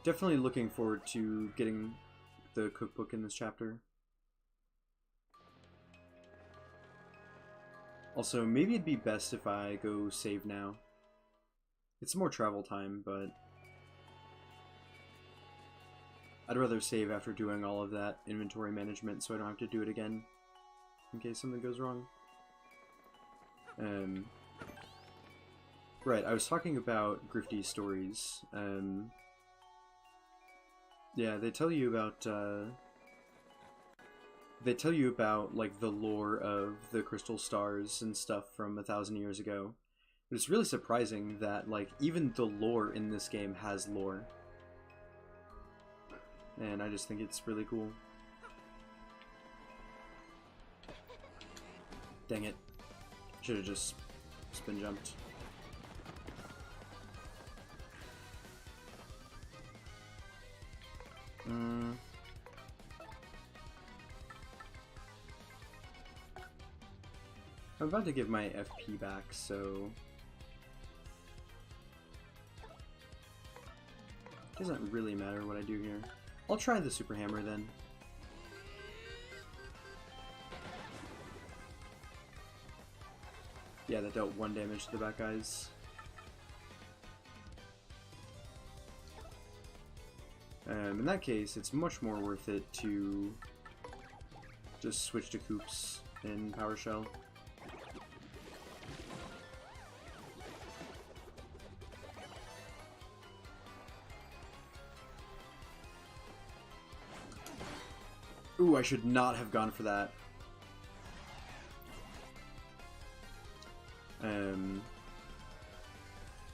Definitely looking forward to getting the cookbook in this chapter. Also, maybe it'd be best if I go save now. It's more travel time, but I'd rather save after doing all of that inventory management so I don't have to do it again in case something goes wrong. Right, I was talking about Grifty's stories. Yeah, they tell you about like the lore of the crystal stars and stuff from 1,000 years ago. But it's really surprising that, like, even the lore in this game has lore. And I just think it's really cool. Dang it. Should have just spin jumped. I'm about to give my FP back, so it doesn't really matter what I do here. I'll try the Super Hammer then. Yeah, that dealt 1 damage to the back guys. In that case, it's much more worth it to just switch to Coops in PowerShell. Ooh, I should not have gone for that.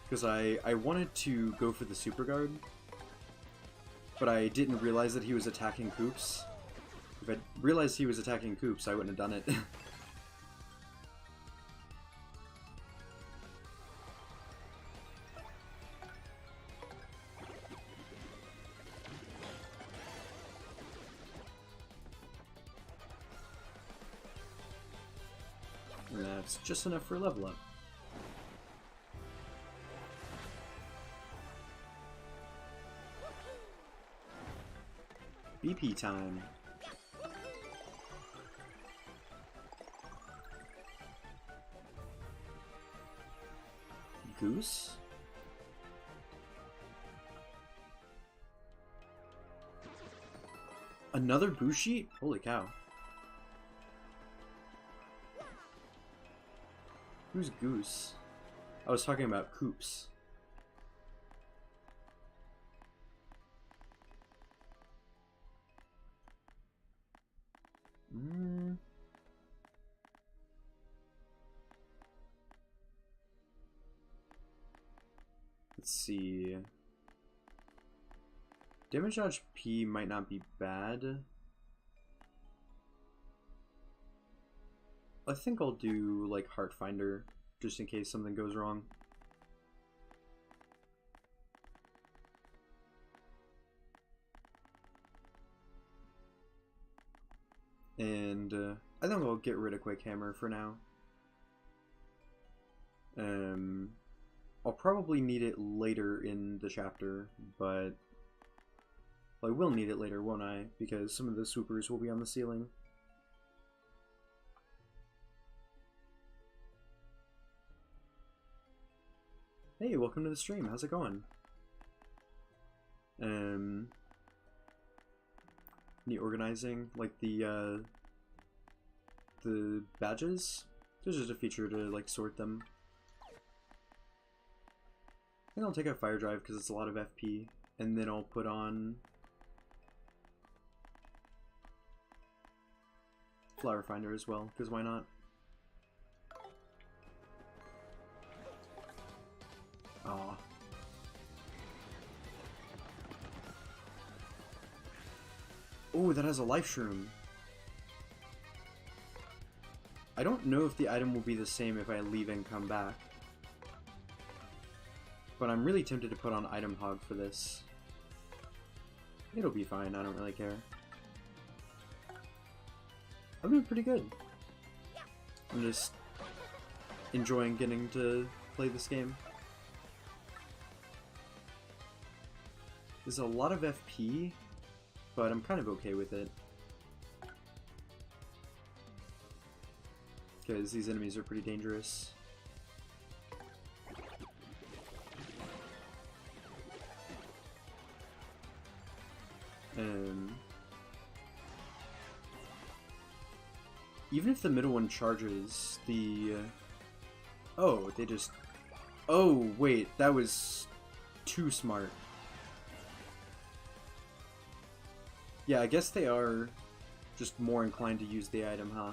Because I wanted to go for the Super Guard, but I didn't realize that he was attacking Coops. If I realized he was attacking Coops, I wouldn't have done it. And that's just enough for a level up. BP time. Goose? Another Bushi? Holy cow. Who's Goose? I was talking about Coops. Let's see. Damage dodge P might not be bad. I think I'll do like Heart Finder just in case something goes wrong. And I think I'll get rid of Quick Hammer for now. I'll probably need it later in the chapter, but well, I will need it later, won't I? Because some of the swoopers will be on the ceiling. Hey, welcome to the stream. How's it going? Any organizing, like the badges? There's just a feature to like sort them. I think I'll take out Fire Drive because it's a lot of FP, and then I'll put on Flower Finder as well, because why not? Aw. Oh, that has a life shroom. I don't know if the item will be the same if I leave and come back. But I'm really tempted to put on Item Hog for this. It'll be fine, I don't really care. I'm doing pretty good. I'm just enjoying getting to play this game. There's a lot of FP, but I'm kind of okay with it. Because these enemies are pretty dangerous. Even if the middle one charges, the... Oh, they just... Oh, wait, that was too smart. Yeah, I guess they are just more inclined to use the item, huh?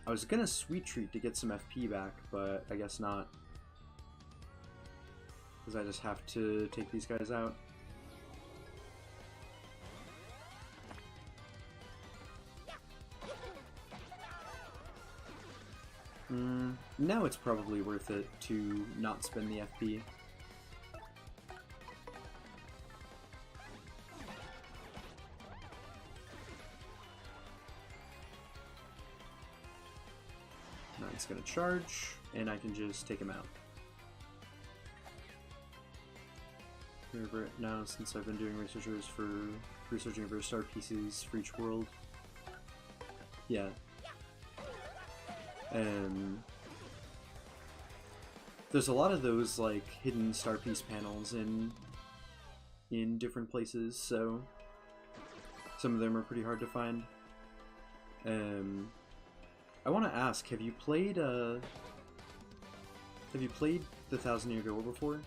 I was gonna Sweet Treat to get some FP back, but I guess not. Because I just have to take these guys out. Now it's probably worth it to not spend the FP. It's gonna charge, and I can just take him out. Remember now, since I've been doing researching for star pieces for each world. Yeah. There's a lot of those like hidden star piece panels in different places, so some of them are pretty hard to find. I want to ask, have you played the 1,000 Year Door before?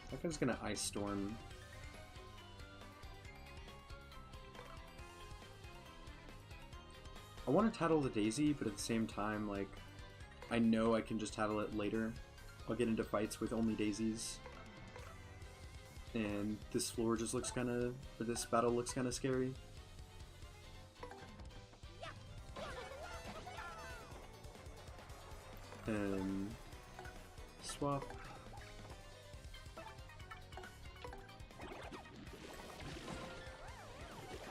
That guy's gonna Ice Storm. I want to tattle the Daisy, but at the same time, like, I know I can just tattle it later. I'll get into fights with only Daisies. And this floor just looks kinda, or this battle looks kinda scary. Swap.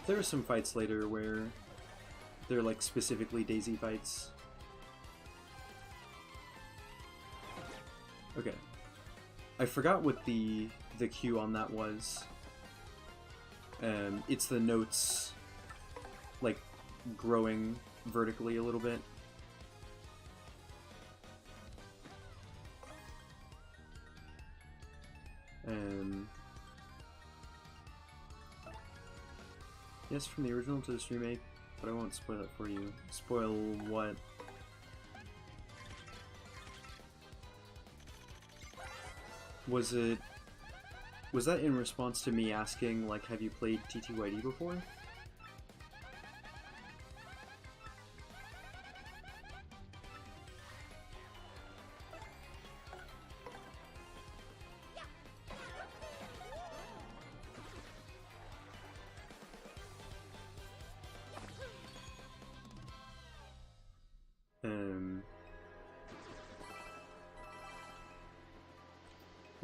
There are some fights later where they're like specifically Daisy fights. Okay. I forgot what the cue on that was. It's the notes like growing vertically a little bit. Yes, from the original to this remake, but I won't spoil it for you. Spoil what? Was that in response to me asking, like, have you played TTYD before?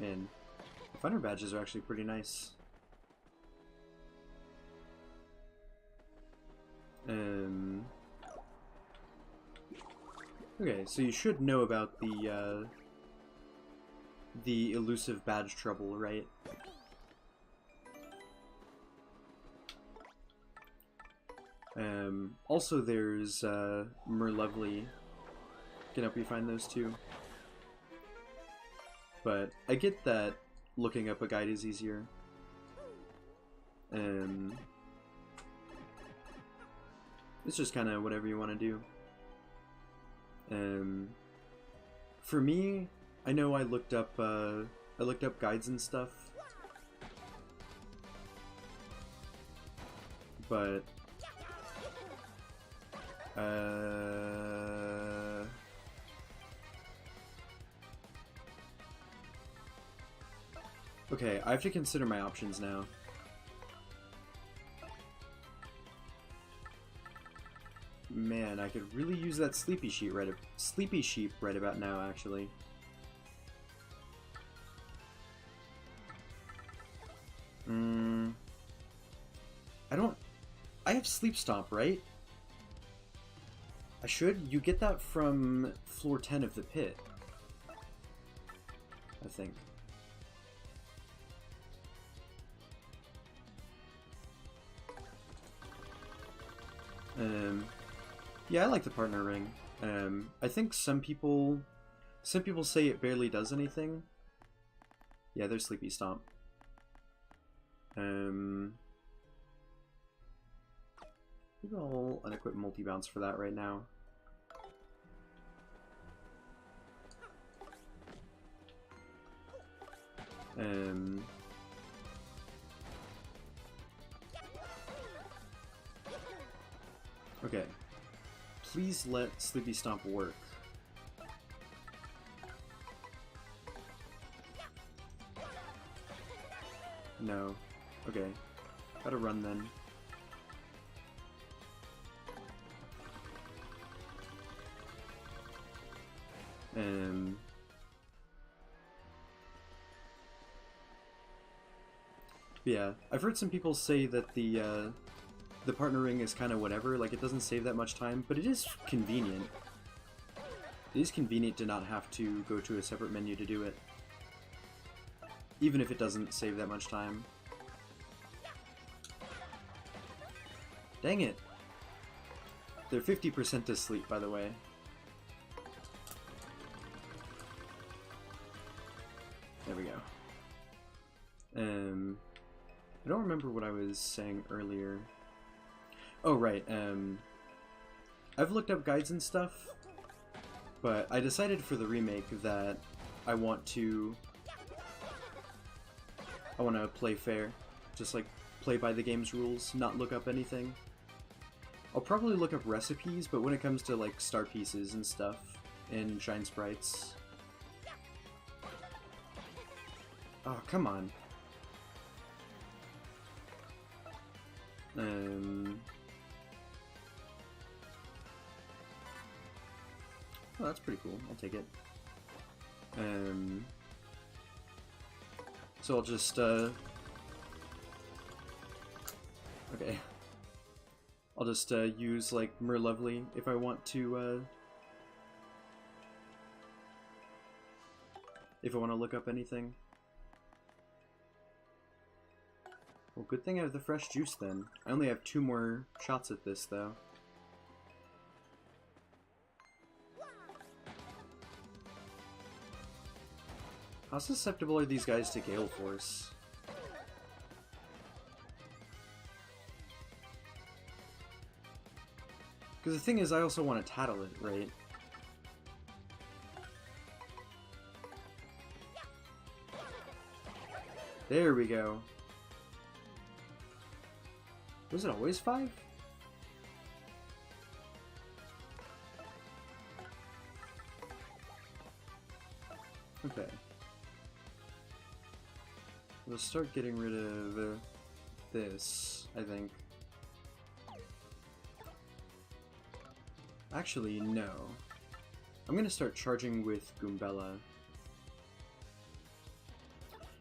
And the fighter badges are actually pretty nice. Okay, so you should know about the elusive badge trouble, right? Also there's Merlovely. Can help you find those too. But I get that looking up a guide is easier. It's just kind of whatever you want to do. For me, I know I looked up guides and stuff, but okay, I have to consider my options now. Man, I could really use that Sleepy Sheep right about now, actually. I have Sleep Stomp, right? I should? You get that from floor 10 of the pit, I think. Yeah, I like the partner ring. I think some people say it barely does anything. Yeah, there's Sleepy Stomp. Maybe I'll unequip multi-bounce for that right now. Okay. Please let Sleepy Stomp work. No. Okay. Gotta run then. yeah, I've heard some people say that the partnering is kind of whatever, like it doesn't save that much time, but it is convenient. It is convenient to not have to go to a separate menu to do it. Even if it doesn't save that much time. Dang it! They're 50% asleep, by the way. There we go. I don't remember what I was saying earlier. Oh, right, I've looked up guides and stuff, but I decided for the remake that I want to play fair. Just, like, play by the game's rules, not look up anything. I'll probably look up recipes, but when it comes to, like, star pieces and stuff, and shine sprites... Oh, come on. Oh, that's pretty cool. I'll take it. So I'll just, okay. I'll just, use, like, Merlovely if I want to, look up anything. Well, good thing I have the fresh juice, then. I only have 2 more shots at this, though. How susceptible are these guys to Gale Force? Because the thing is, I also want to tattle it, right? There we go. Was it always 5? Okay. We'll start getting rid of this, I think. Actually, no. I'm gonna start charging with Goombella.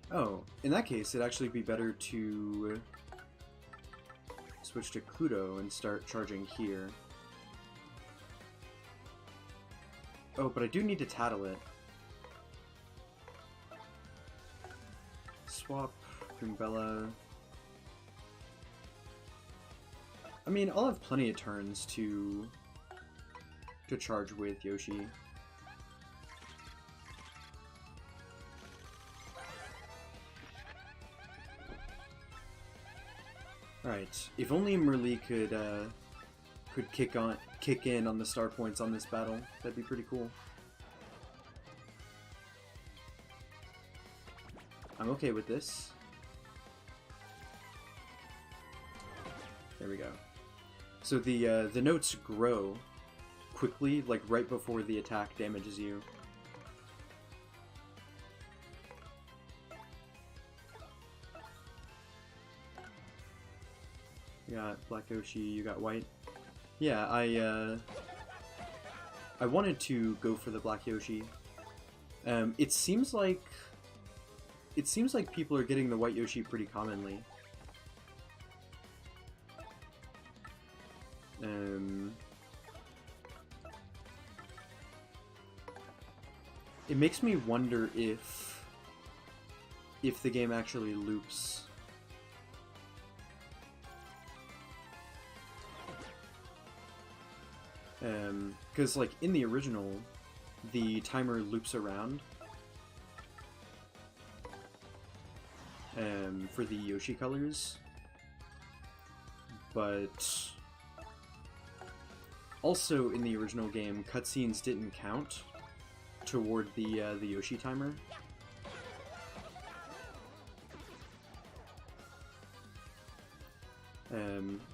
Oh, in that case, it'd actually be better to switch to Kudo and start charging here. Oh, but I do need to tattle it. Swap Goombella. I mean, I'll have plenty of turns to charge with Yoshi. Alright, if only Merlee could kick in on the star points on this battle, that'd be pretty cool. I'm okay with this. There we go. So the notes grow quickly, like right before the attack damages you. You got Black Yoshi, you got White. Yeah, I wanted to go for the Black Yoshi. It seems like people are getting the White Yoshi pretty commonly. It makes me wonder if the game actually loops. Because like in the original, the timer loops around for the Yoshi colors, but also in the original game, cutscenes didn't count toward the Yoshi timer.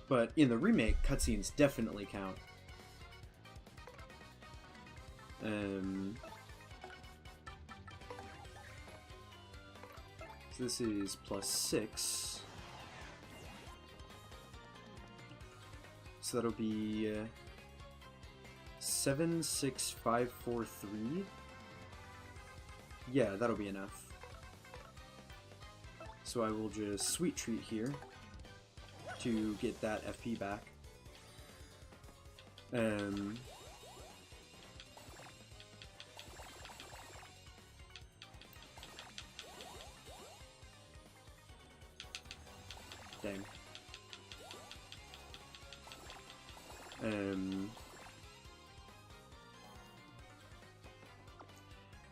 But in the remake, cutscenes definitely count. So this is +6. So that'll be 76543. Yeah, that'll be enough. So I will just Sweet Treat here to get that FP back. Dang.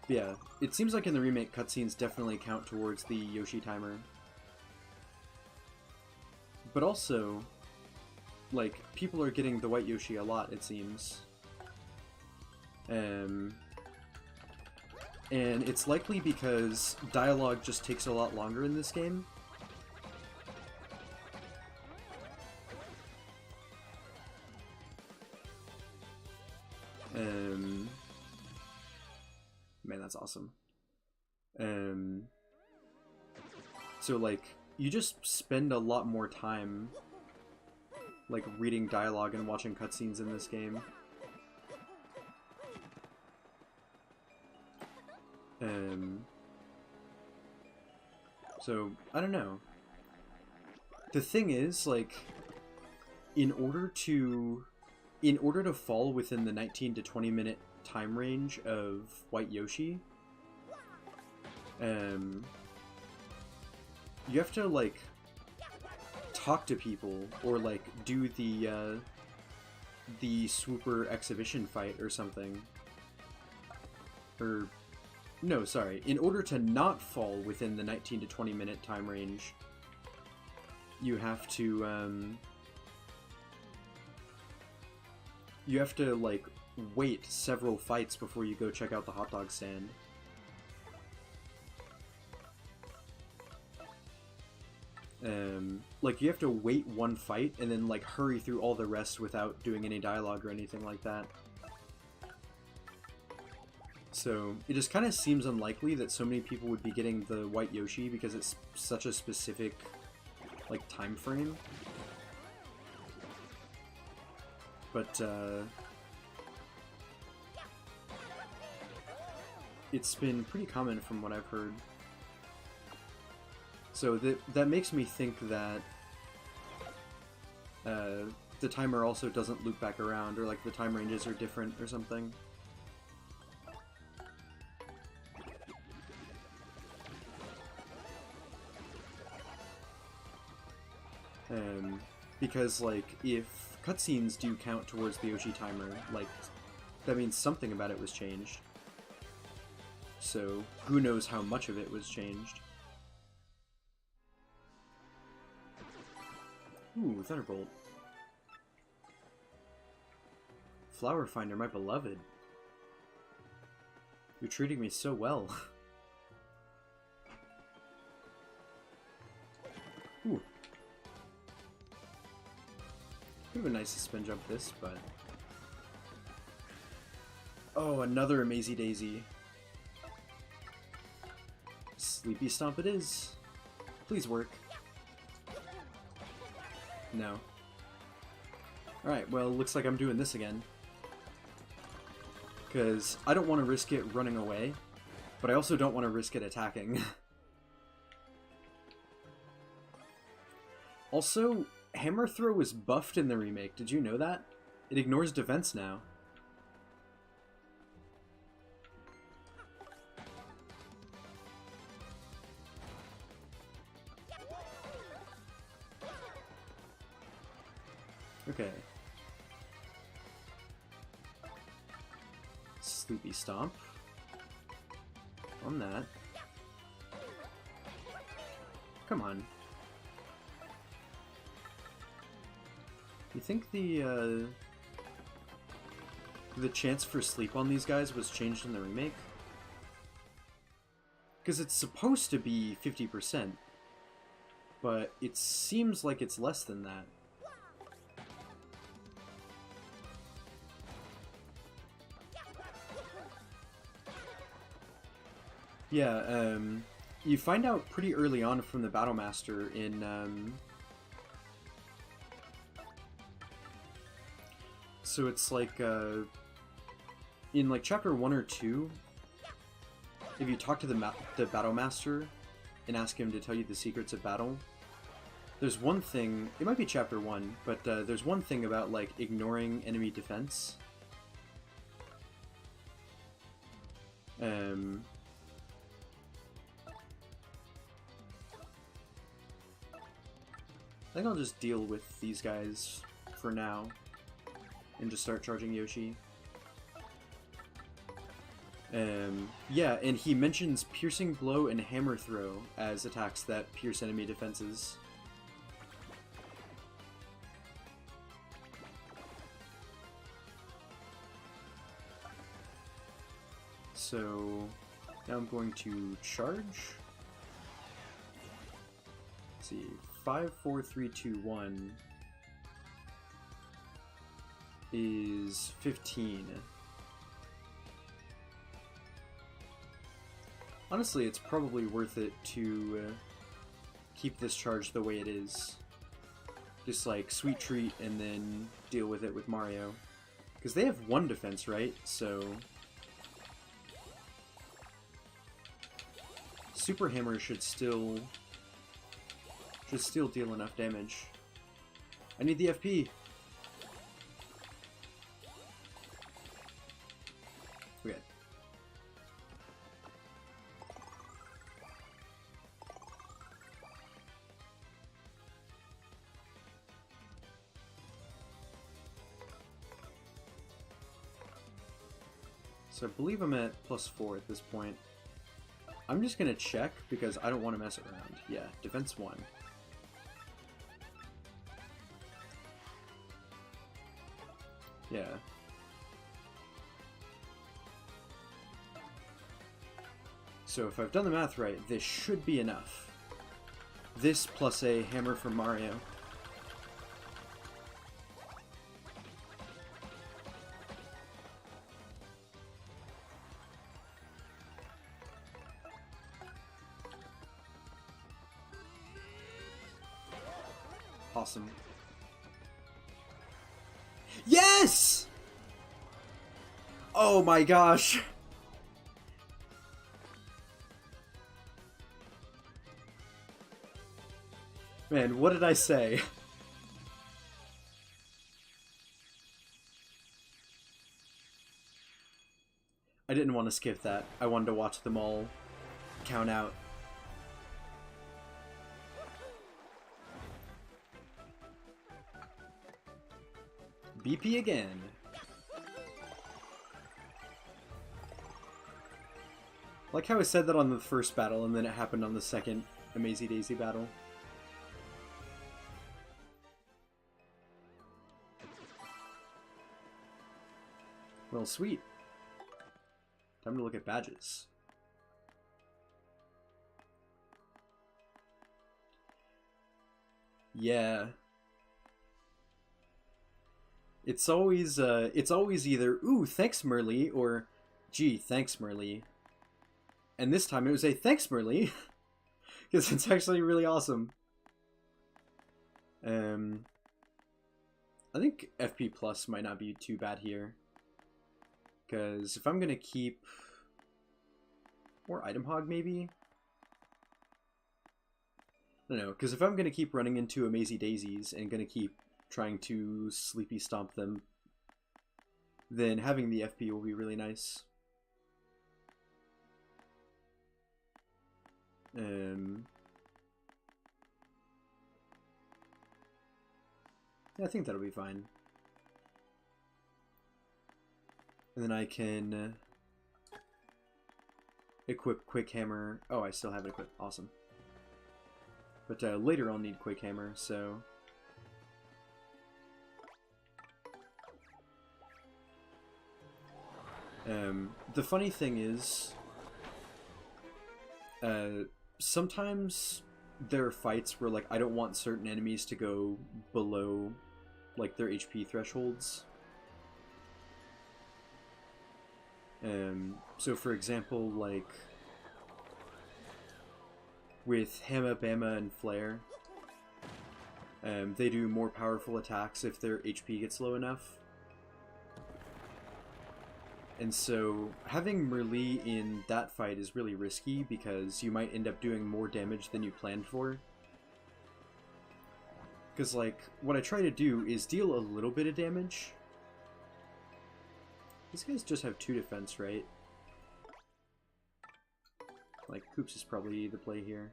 Yeah, it seems like in the remake, cutscenes definitely count towards the Yoshi timer. But also, like, people are getting the white Yoshi a lot, it seems. And it's likely because dialogue just takes a lot longer in this game. Man, that's awesome. So, like, you just spend a lot more time, like, reading dialogue and watching cutscenes in this game. So, I don't know. The thing is, like, in order to fall within the 19 to 20 minute time range of White Yoshi, you have to, like, talk to people, or, like, do the Swooper exhibition fight or something. Or, no, sorry. In order to not fall within the 19 to 20 minute time range, you have to, like, wait several fights before you go check out the hot dog stand. Like, you have to wait one fight and then, like, hurry through all the rest without doing any dialogue or anything like that. So, it just kind of seems unlikely that so many people would be getting the white Yoshi because it's such a specific, like, time frame. But, it's been pretty common from what I've heard. So that makes me think that the timer also doesn't loop back around, or like the time ranges are different or something. Because, like, if cutscenes do count towards the Yoshi timer, like, that means something about it was changed. So, who knows how much of it was changed. Ooh, Thunderbolt. Flower Finder, my beloved. You're treating me so well. Ooh. Would have been nice to spin jump this, but... Oh, another Amazy Daisy. Sleepy Stomp it is. Please work. No. Alright, well, looks like I'm doing this again. Because I don't want to risk it running away, but I also don't want to risk it attacking. Also, Hammer Throw was buffed in the remake. Did you know that? It ignores defense now. Okay. Sleepy Stomp. On that. Come on. You think the chance for sleep on these guys was changed in the remake? Because it's supposed to be 50%, but it seems like it's less than that. Yeah, you find out pretty early on from the Battle Master in, so it's like, in like chapter 1 or 2, if you talk to the Battle Master, and ask him to tell you the secrets of battle. There's one thing, it might be chapter 1, but there's one thing about, like, ignoring enemy defense. I think I'll just deal with these guys for now and just start charging Yoshi. Yeah, and he mentions Piercing Blow and Hammer Throw as attacks that pierce enemy defenses. So now I'm going to charge. Let's see, 5, 4, 3, 2, 1 is 15. Honestly, it's probably worth it to keep this charge the way it is. Just like Sweet Treat and then deal with it with Mario. Because they have 1 defense, right? So Super Hammer should still deal enough damage. I need the FP. Okay. So I believe I'm at +4 at this point. I'm just gonna check because I don't want to mess around. Yeah, defense 1. Yeah. So if I've done the math right, this should be enough. This plus a hammer from Mario. Awesome. Yes! Oh my gosh. Man, what did I say? I didn't want to skip that. I wanted to watch them all count out. BP again. Like how I said that on the first battle and then it happened on the second Amazing Daisy battle. Well, sweet. Time to look at badges. Yeah. It's always either, ooh, thanks Merly, or gee, thanks Merly. And this time it was a thanks Merly, because it's actually really awesome. I think FP Plus might not be too bad here. Because if I'm going to keep more Item Hog, maybe? I don't know, because if I'm going to keep running into Amazing Daisies and going to keep trying to Sleepy Stomp them, then having the FP will be really nice. I think that'll be fine. And then I can equip Quick Hammer. Oh, I still have it equipped. Awesome. But later I'll need Quick Hammer, so... the funny thing is, sometimes there are fights where, like, I don't want certain enemies to go below, like, their HP thresholds. So for example, like, with Hamma, Bama, and Flare, they do more powerful attacks if their HP gets low enough. And so having Merlee in that fight is really risky because you might end up doing more damage than you planned for. Because, like, what I try to do is deal a little bit of damage. These guys just have 2 defense, right? Like, Koops is probably the play here.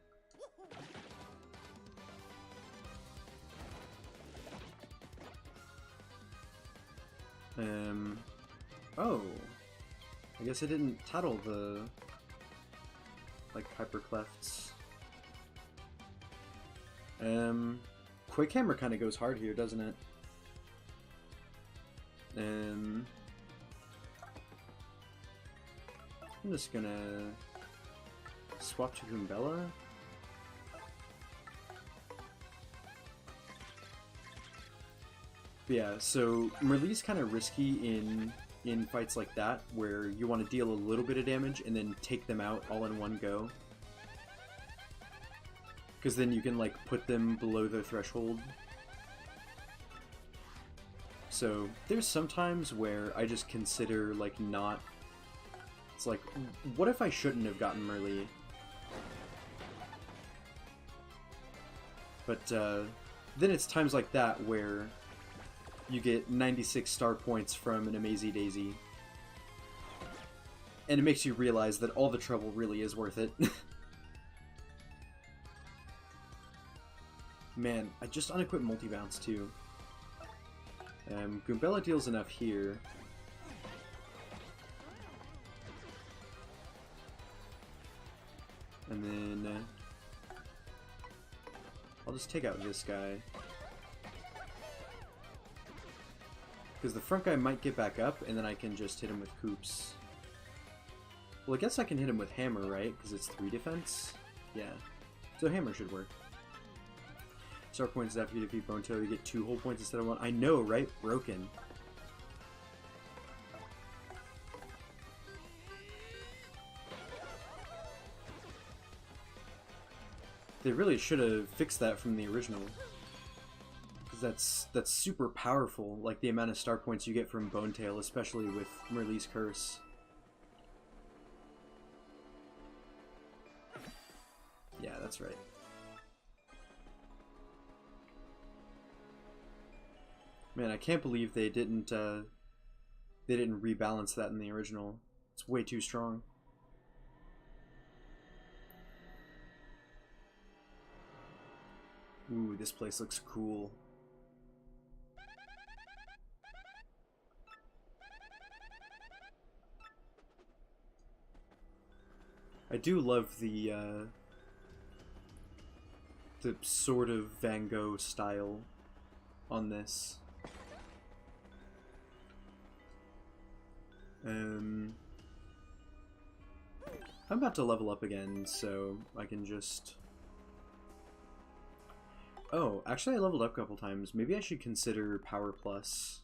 Oh. I guess I didn't tattle the, like, hyperclefts. Quick Hammer kind of goes hard here, doesn't it? I'm just gonna swap to Goombella. Yeah, so Merlee's kind of risky in fights like that, where you want to deal a little bit of damage and then take them out all in one go. Because then you can, like, put them below their threshold. So there's some times where I just consider, like, not... It's like, what if I shouldn't have gotten Merlee? But then it's times like that where you get 96 star points from an Amazy Daisy. And it makes you realize that all the trouble really is worth it. Man, I just unequipped multi-bounce too. Goombella deals enough here. And then I'll just take out this guy. Because the front guy might get back up, and then I can just hit him with Koops. Well, I guess I can hit him with Hammer, right? Because it's 3 defense? Yeah. So Hammer should work. Star points after you defeat Bone Tail, you get 2 whole points instead of 1. I know, right? Broken. They really should have fixed that from the original. That's super powerful, like the amount of star points you get from Bone Tail, especially with Merlee's Curse. Yeah, that's right. Man, I can't believe they didn't rebalance that in the original. It's way too strong. Ooh, this place looks cool. I do love the sort of Van Gogh style on this. I'm about to level up again, so I can just... Oh, actually I leveled up a couple times. Maybe I should consider Power Plus.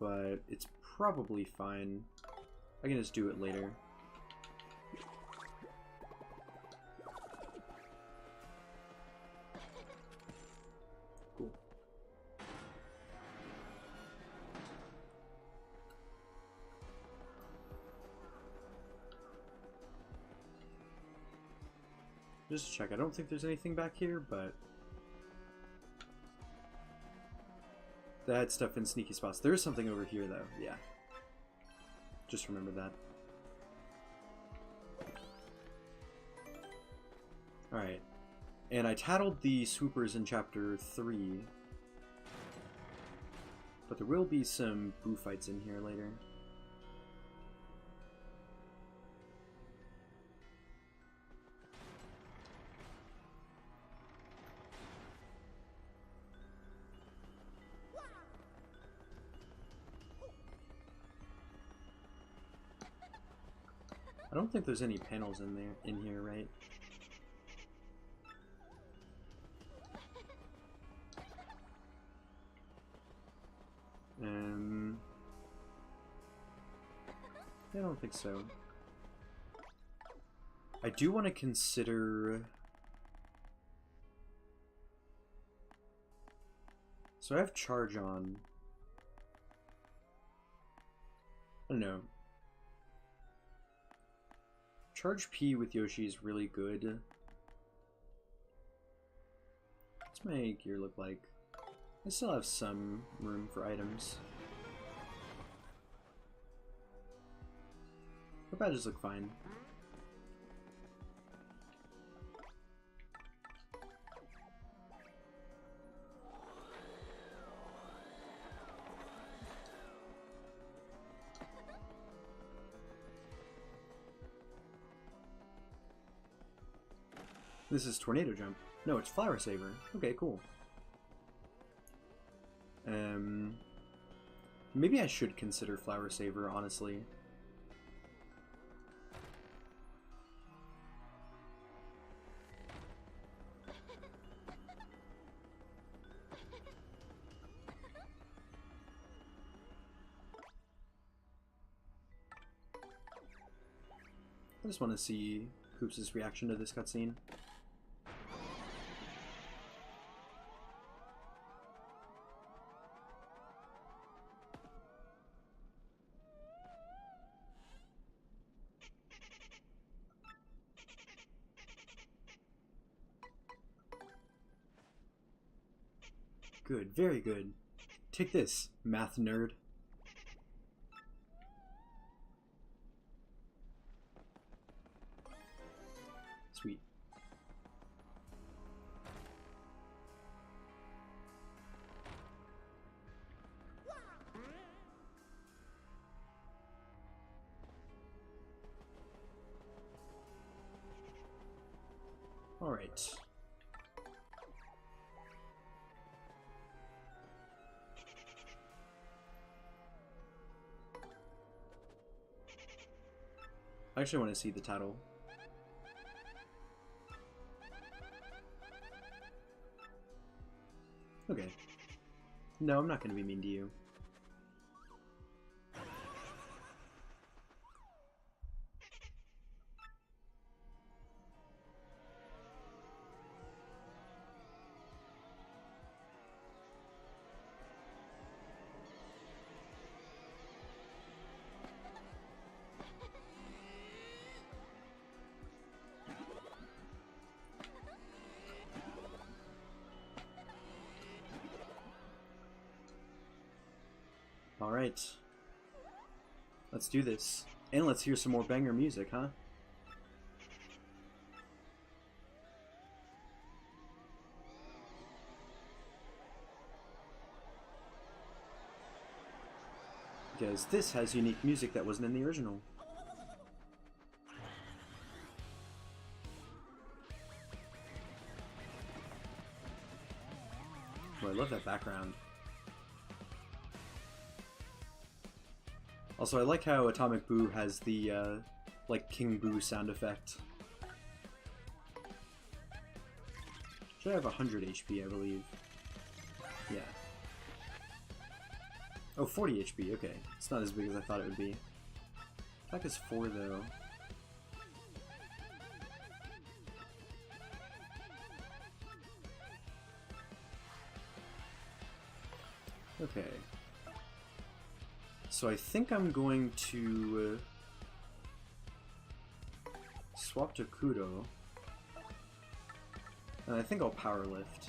But it's probably fine. I can just do it later. Cool. Just to check, I don't think there's anything back here, but... They had stuff in sneaky spots. There is something over here, though. Yeah. Just remember that. Alright. And I tattled the swoopers in Chapter 3. But there will be some boo fights in here later. I don't think there's any panels in here, right? I don't think so. I do want to consider... So So I have charge on. I don't know. Charge P with Yoshi is really good. What's my gear look like? I still have some room for items. The badges look fine. This is Tornado Jump. No, it's Flower Saver. Okay, cool. Maybe I should consider Flower Saver, honestly. I just want to see Hoops' reaction to this cutscene. Good, very good. Take this, math nerd. Sweet. All right. I actually want to see the title. Okay. No, I'm not going to be mean to you. Alright. Let's do this. And let's hear some more banger music, huh? Because this has unique music that wasn't in the original. Oh, I love that background. Also, I like how Atomic Boo has the, like, King Boo sound effect. Should I have 100 HP, I believe. Yeah. Oh, 40 HP, okay. It's not as big as I thought it would be. Attack is 4, though. Okay. So I think I'm going to swap to Kudo, and I think I'll power lift.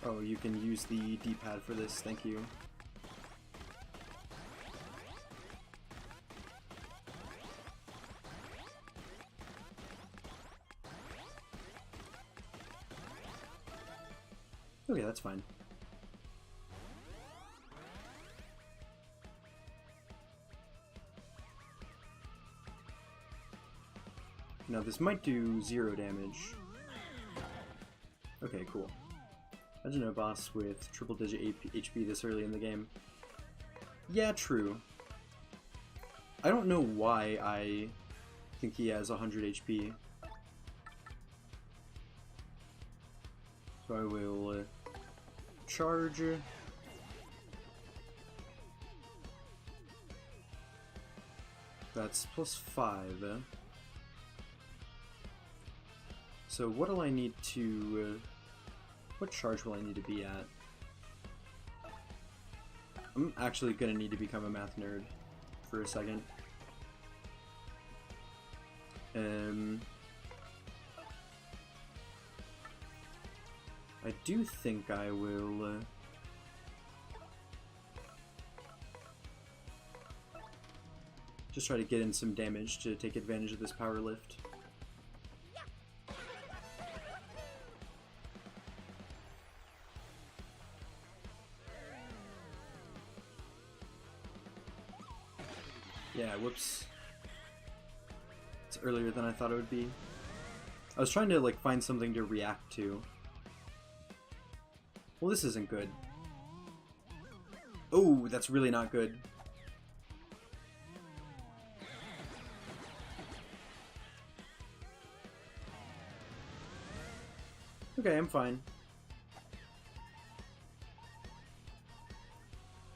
Oh, you can use the D-pad for this, thank you. Okay, that's fine. Now this might do 0 damage. Okay, cool. Imagine a boss with triple digit HP this early in the game. Yeah, true. I don't know why I think he has 100 HP. So I will charge. That's +5. So what do I need to... what charge will I need to be at? I'm actually gonna need to become a math nerd for a second. I do think I will... just try to get in some damage to take advantage of this power lift. Yeah, whoops. It's earlier than I thought it would be. I was trying to like find something to react to. Well, this isn't good. Oh, that's really not good. Okay, I'm fine.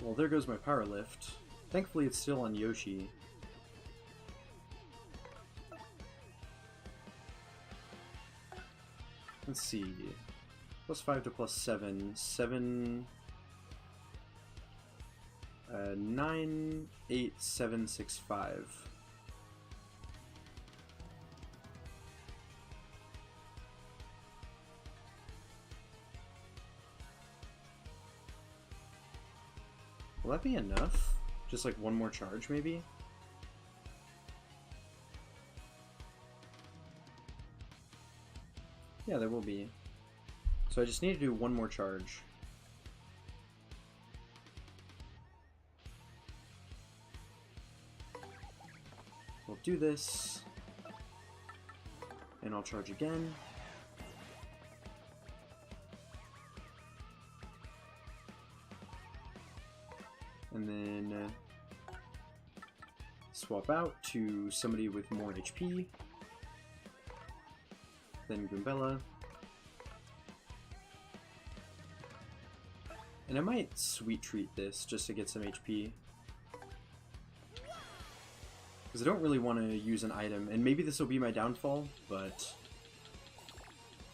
Well, there goes my power lift. Thankfully, it's still on Yoshi. Let's see. +5 to +7. 7... 9, 8, 7, 6, 5. Will that be enough? Just like one more charge, maybe? Yeah, there will be. So I just need to do one more charge. We'll do this. And I'll charge again. And then swap out to somebody with more HP. Then Goombella. And I might sweet treat this just to get some HP. Because I don't really want to use an item, and maybe this will be my downfall, but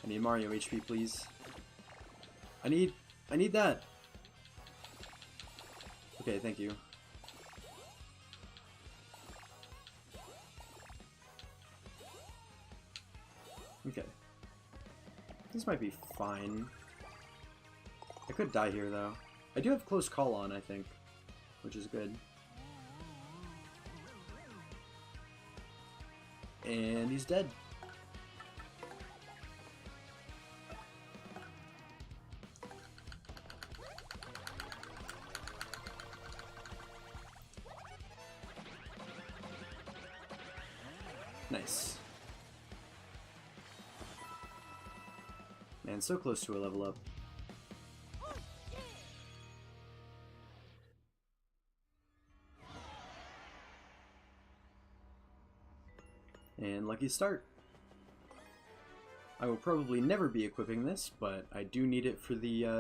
I need Mario HP, please. I need that! Okay, thank you. Okay. This might be fine. I could die here, though. I do have close call on, I think, which is good. And he's dead. Nice. Man, so close to a level up. And lucky start. I will probably never be equipping this, but I do need it for the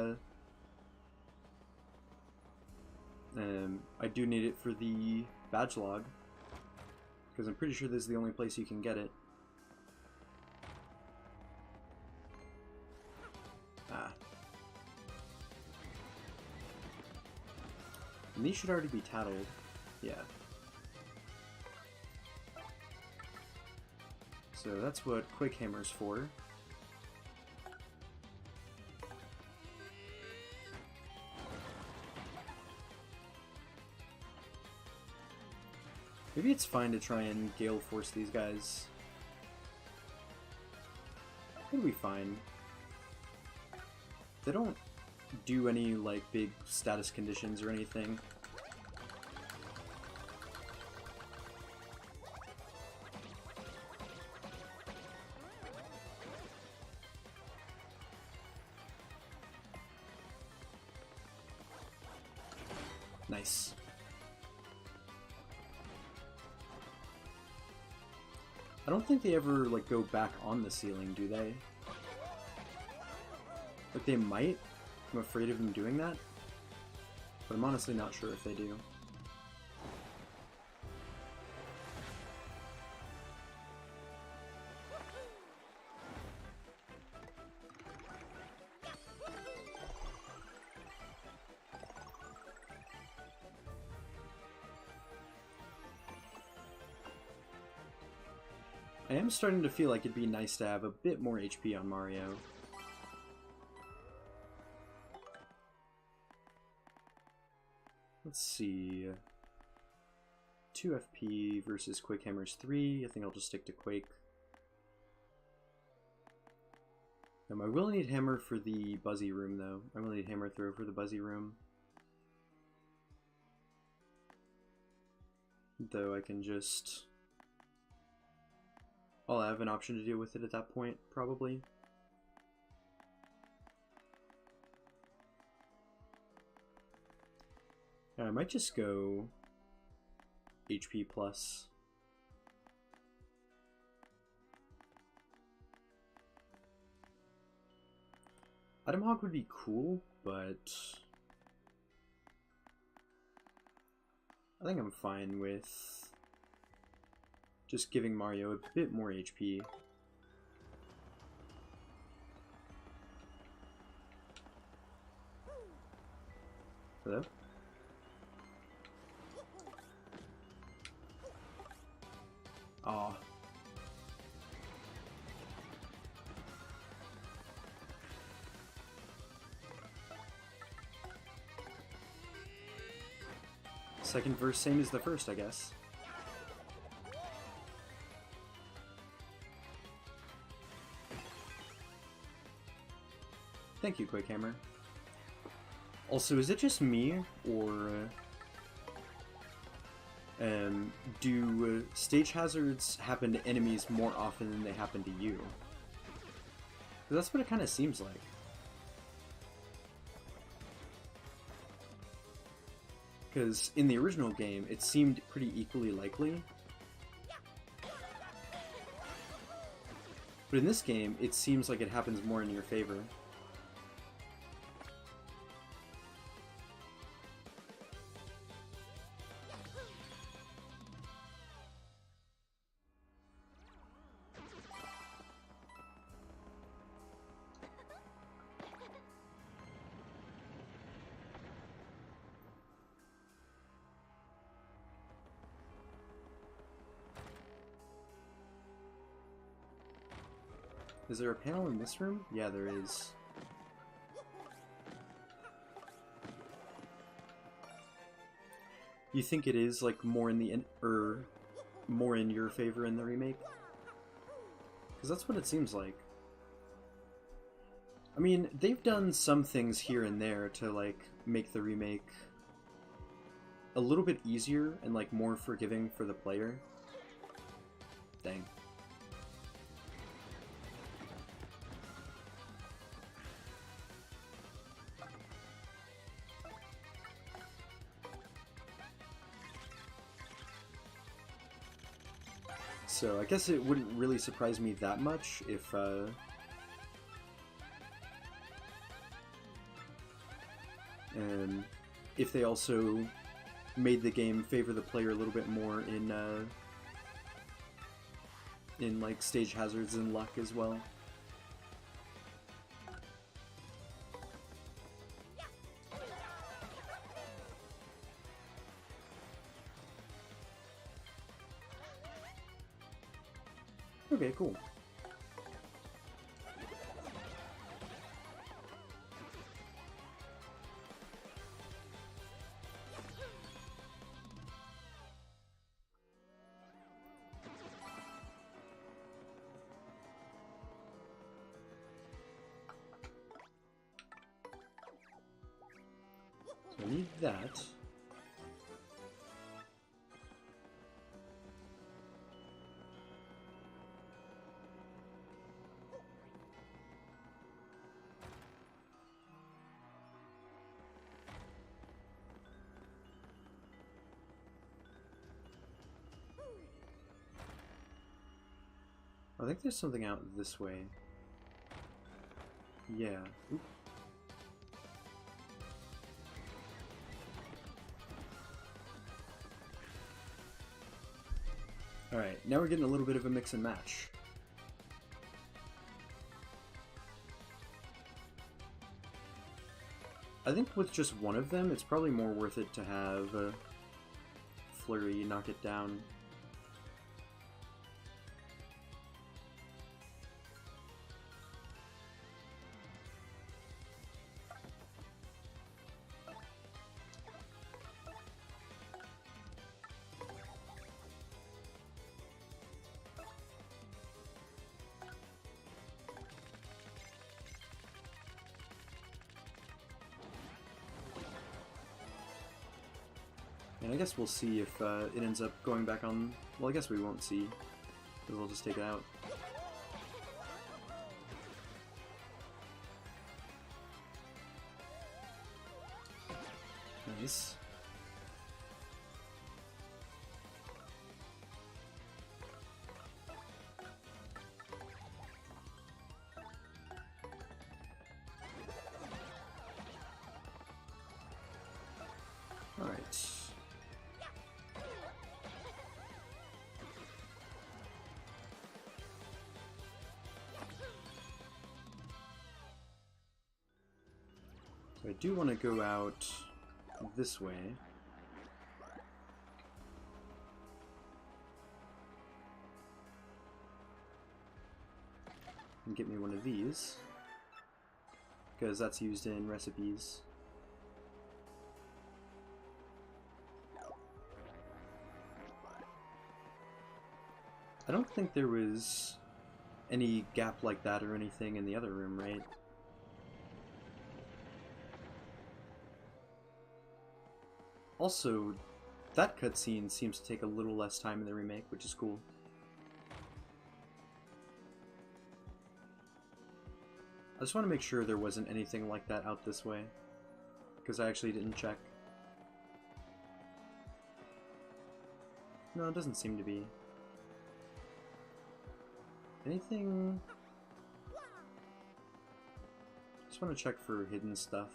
badge log, because I'm pretty sure this is the only place you can get it. Ah. And these should already be tattled. Yeah. So that's what Quick Hammer's for. Maybe it's fine to try and Gale Force these guys. It'll be fine. They don't do any, like, big status conditions or anything. Nice. I don't think they ever, like, go back on the ceiling, do they? Like, they might. I'm afraid of them doing that. But I'm honestly not sure if they do. I am starting to feel like it'd be nice to have a bit more HP on Mario. Let's see. 2 FP versus Quake Hammer's 3. I think I'll just stick to Quake. I will need Hammer for the Buzzy Room, though. I will need Hammer Throw for the Buzzy Room. Though I can just... I'll have an option to deal with it at that point, probably. And I might just go HP plus. Item Hog would be cool, but I think I'm fine with just giving Mario a bit more HP. Hello? Aw. Second verse, same as the first, I guess. Thank you, Quake Hammer. Also, is it just me, or do stage hazards happen to enemies more often than they happen to you? 'Cause that's what it kind of seems like. Because in the original game, it seemed pretty equally likely. But in this game, it seems like it happens more in your favor. Is there a panel in this room? Yeah, there is. You think it is like more in the more in your favor in the remake? Because that's what it seems like. I mean, they've done some things here and there to like make the remake a little bit easier and like more forgiving for the player. Dang. So I guess it wouldn't really surprise me that much if they also made the game favor the player a little bit more in like stage hazards and luck as well. Okay, cool. So I need that. I think there's something out this way. Yeah. Oop. Alright, now we're getting a little bit of a mix and match. I think with just one of them, it's probably more worth it to have Flurry knock it down. And I guess we'll see if it ends up going back on... Well, I guess we won't see, because we'll just take it out. Nice. Alright. So I do want to go out this way. And get me one of these, because that's used in recipes. I don't think there was any gap like that or anything in the other room, right? Also, that cutscene seems to take a little less time in the remake, which is cool. I just want to make sure there wasn't anything like that out this way, because I actually didn't check. No, it doesn't seem to be. Anything... Just want to check for hidden stuff.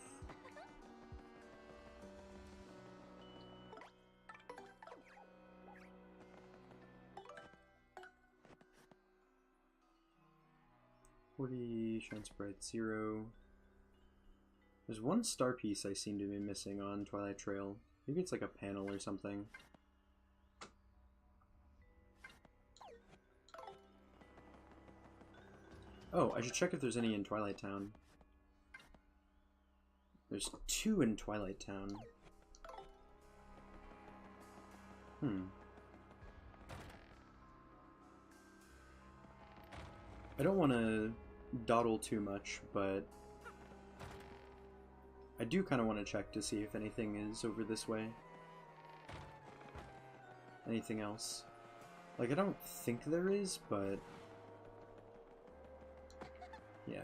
Shrine Sprite 0. There's one star piece I seem to be missing on Twilight Trail. Maybe it's like a panel or something. Oh, I should check if there's any in Twilight Town. There's 2 in Twilight Town. I don't want to dawdle too much, but I do kind of want to check to see if anything is over this way. Anything else? Like, I don't think there is, but yeah.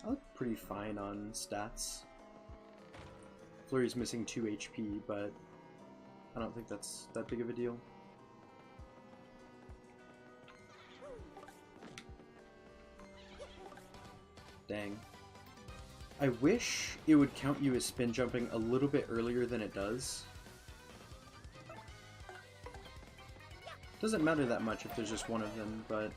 I look pretty fine on stats. Flurry's missing 2 HP, but I don't think that's that big of a deal. Dang. I wish it would count you as spin jumping a little bit earlier than it does. Doesn't matter that much if there's just one of them, but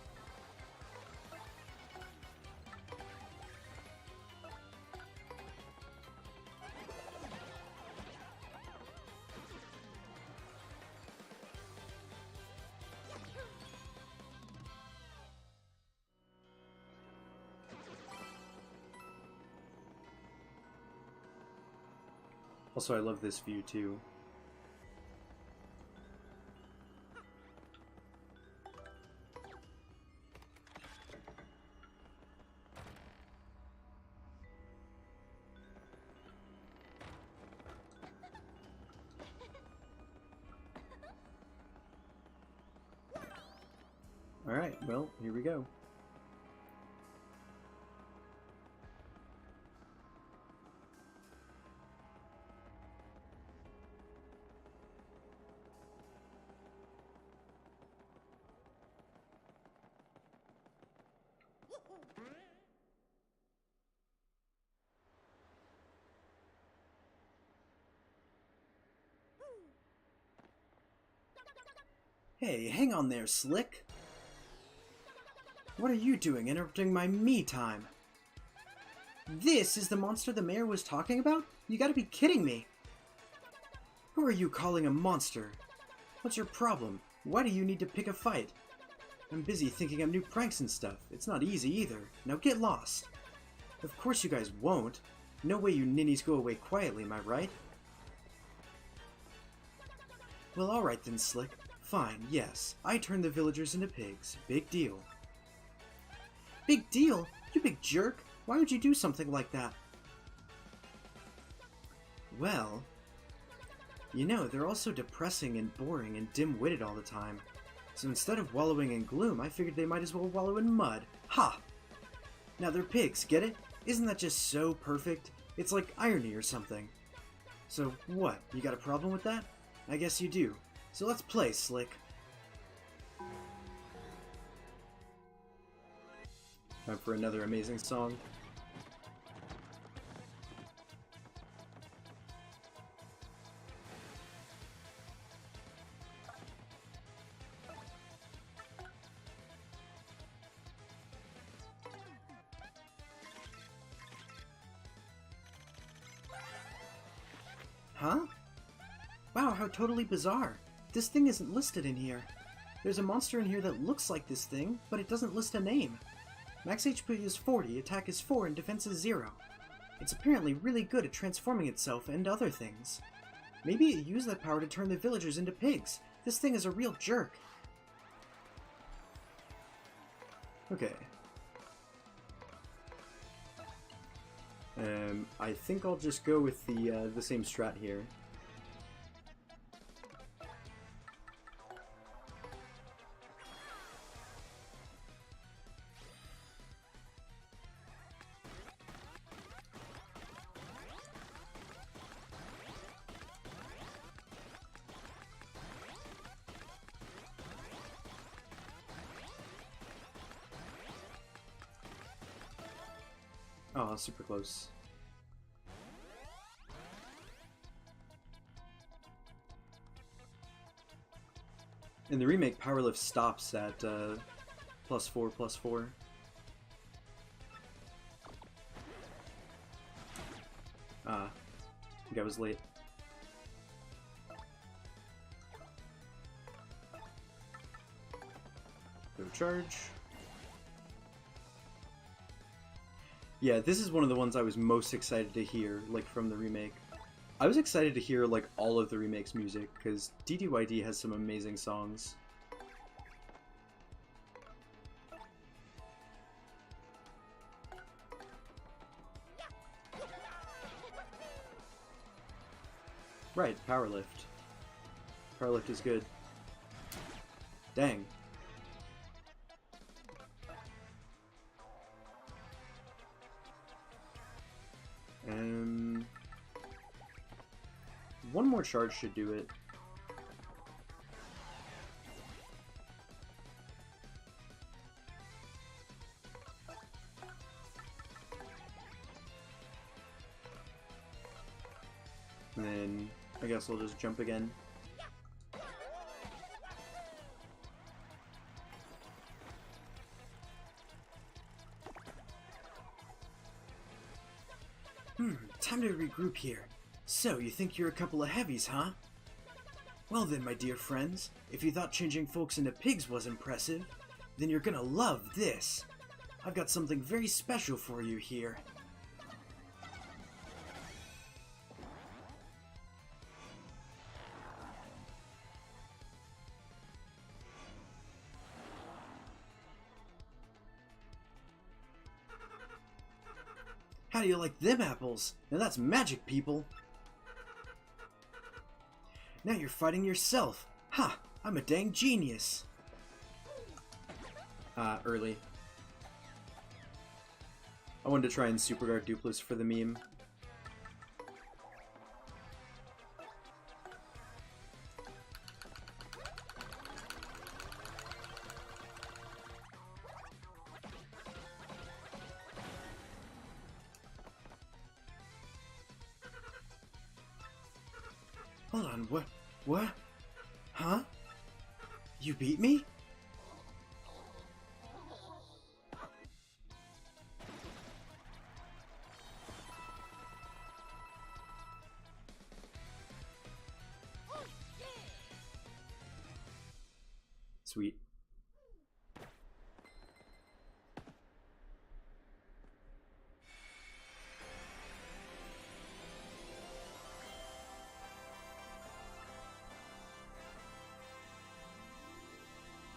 also, I love this view too. Alright, well, here we go. Hey, hang on there, Slick! What are you doing interrupting my me time? This is the monster the mayor was talking about? You gotta be kidding me! Who are you calling a monster? What's your problem? Why do you need to pick a fight? I'm busy thinking of new pranks and stuff. It's not easy either. Now get lost. Of course you guys won't. No way you ninnies go away quietly, am I right? Well, alright then, Slick. Fine, yes. I turned the villagers into pigs. Big deal. Big deal? You big jerk! Why would you do something like that? Well, you know, they're all so depressing and boring and dim-witted all the time. So instead of wallowing in gloom, I figured they might as well wallow in mud. Ha! Now they're pigs, get it? Isn't that just so perfect? It's like irony or something. So what, you got a problem with that? I guess you do. So let's play, Slick. Time for another amazing song. Huh? Wow, how totally bizarre. This thing isn't listed in here. There's a monster in here that looks like this thing, but it doesn't list a name. Max HP is 40, attack is 4, and defense is 0. It's apparently really good at transforming itself and other things. Maybe it used that power to turn the villagers into pigs. This thing is a real jerk. Okay. I think I'll just go with the same strat here. Oh, super close. In the remake, powerlift stops at +4/+4. Ah, I think I was late. Go charge. Yeah, this is one of the ones I was most excited to hear, like, from the remake. I was excited to hear, like, all of the remake's music, because TTYD has some amazing songs. Right, powerlift. Powerlift is good. Dang. One more charge should do it. And then I guess I'll just jump again. Time to regroup here. So, you think you're a couple of heavies, huh? Well then, my dear friends, if you thought changing folks into pigs was impressive, then you're gonna love this. I've got something very special for you here. How do you like them apples? Now that's magic, people! Now you're fighting yourself! Ha! I'm a dang genius! Early. I wanted to try and super guard Dupless for the meme. Hold on, what? Huh? You beat me? Sweet.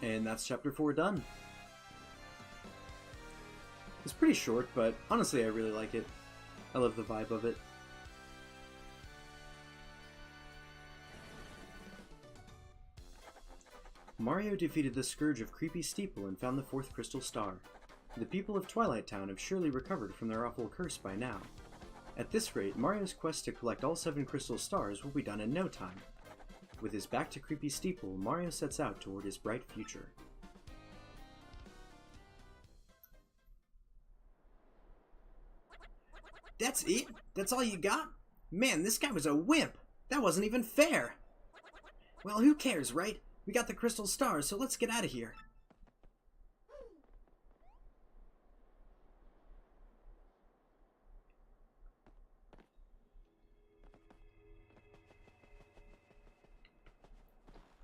And that's chapter 4 done. It's pretty short, but honestly I really like it. I love the vibe of it. Mario defeated the Scourge of Creepy Steeple and found the 4th Crystal Star. The people of Twilight Town have surely recovered from their awful curse by now. At this rate, Mario's quest to collect all 7 Crystal Stars will be done in no time. With his back to Creepy Steeple, Mario sets out toward his bright future. That's it? That's all you got? Man, this guy was a wimp! That wasn't even fair! Well, who cares, right? We got the Crystal Stars, so let's get out of here.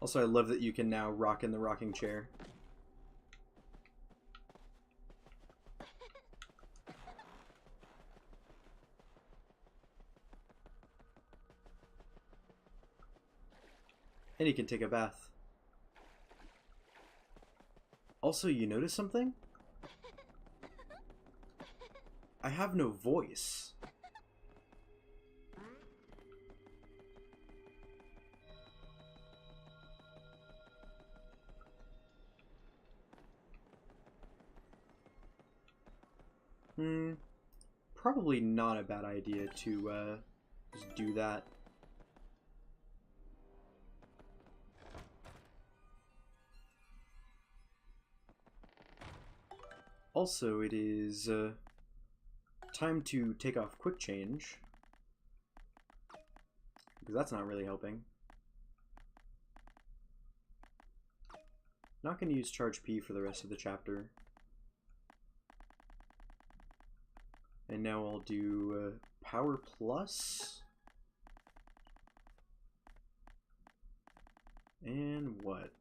Also, I love that you can now rock in the rocking chair. And you can take a bath. Also, you notice something? I have no voice. Probably not a bad idea to just do that. Also, it is time to take off quick change, because that's not really helping. Not going to use charge P for the rest of the chapter. And now I'll do power plus. And what?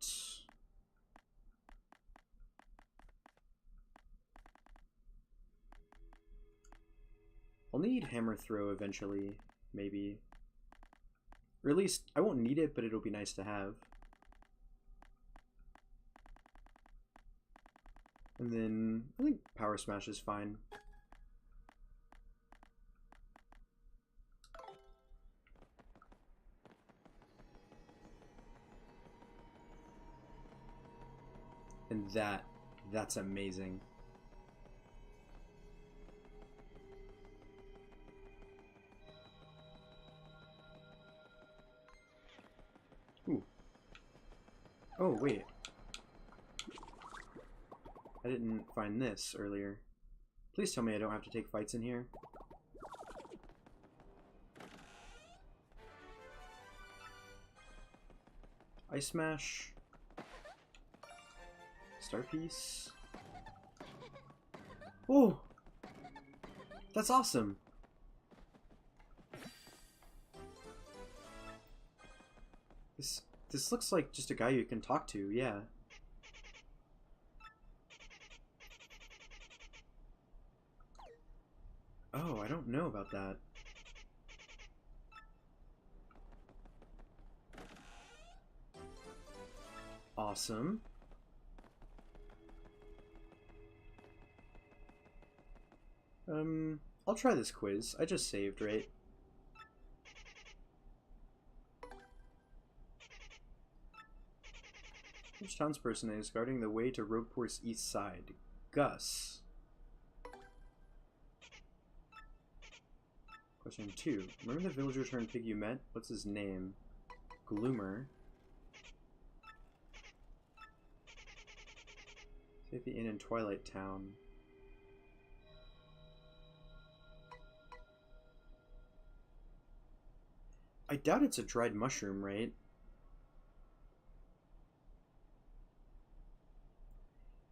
I'll need hammer throw eventually, maybe. Or at least, I won't need it, but it'll be nice to have. And then, I think power smash is fine. And that's amazing. Ooh. Oh, wait. I didn't find this earlier. Please tell me I don't have to take fights in here. Ice Smash. Star Piece. Oh! That's awesome! This looks like just a guy you can talk to, yeah. Oh, I don't know about that. Awesome. I'll try this quiz. I just saved, right? Which townsperson is guarding the way to Roadport's east side? Gus. Question 2. Remember the villager turned pig you met? What's his name? Gloomer. Stay at the inn in Twilight Town. I doubt it's a dried mushroom, right?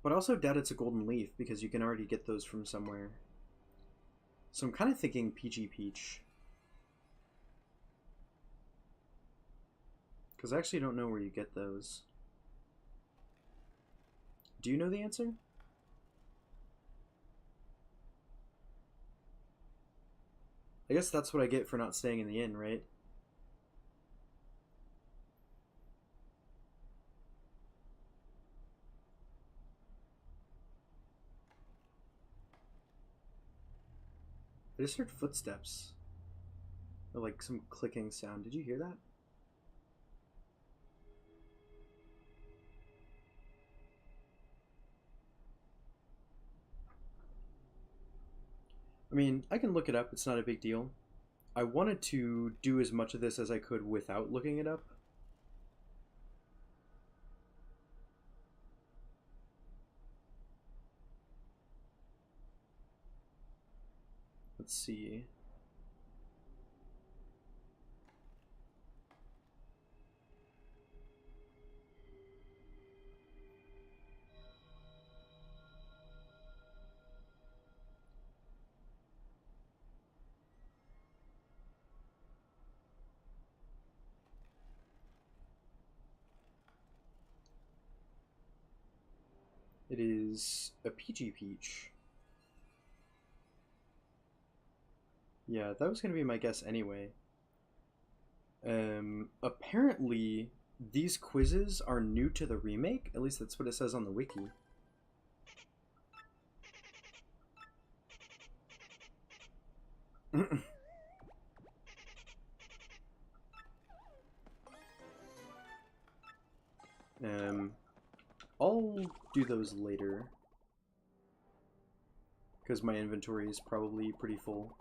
But I also doubt it's a golden leaf, because you can already get those from somewhere. So I'm kind of thinking Peachy Peach. Because I actually don't know where you get those. Do you know the answer? I guess that's what I get for not staying in the inn, right? I just heard footsteps. Or like some clicking sound. Did you hear that? I mean, I can look it up. It's not a big deal. I wanted to do as much of this as I could without looking it up. Let's see. It is a peachy peach. Yeah, that was going to be my guess anyway. Apparently, these quizzes are new to the remake. At least that's what it says on the wiki. I'll do those later. Because my inventory is probably pretty full.